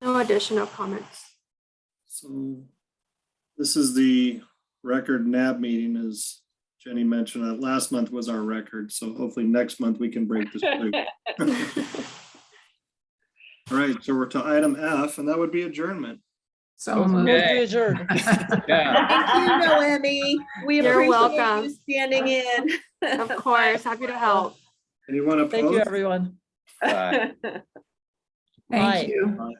No additional comments. So this is the record NAB meeting, as Jenny mentioned. Last month was our record, so hopefully next month we can break this through. All right, so we're to item F, and that would be adjournment. So Move moved. to adjourn. Yeah. Thank you, Noemi. We You're appreciate welcome. you standing in. Of course, happy to help. Anyone opposed? Thank you, everyone. Bye. Thank Bye. you. Bye.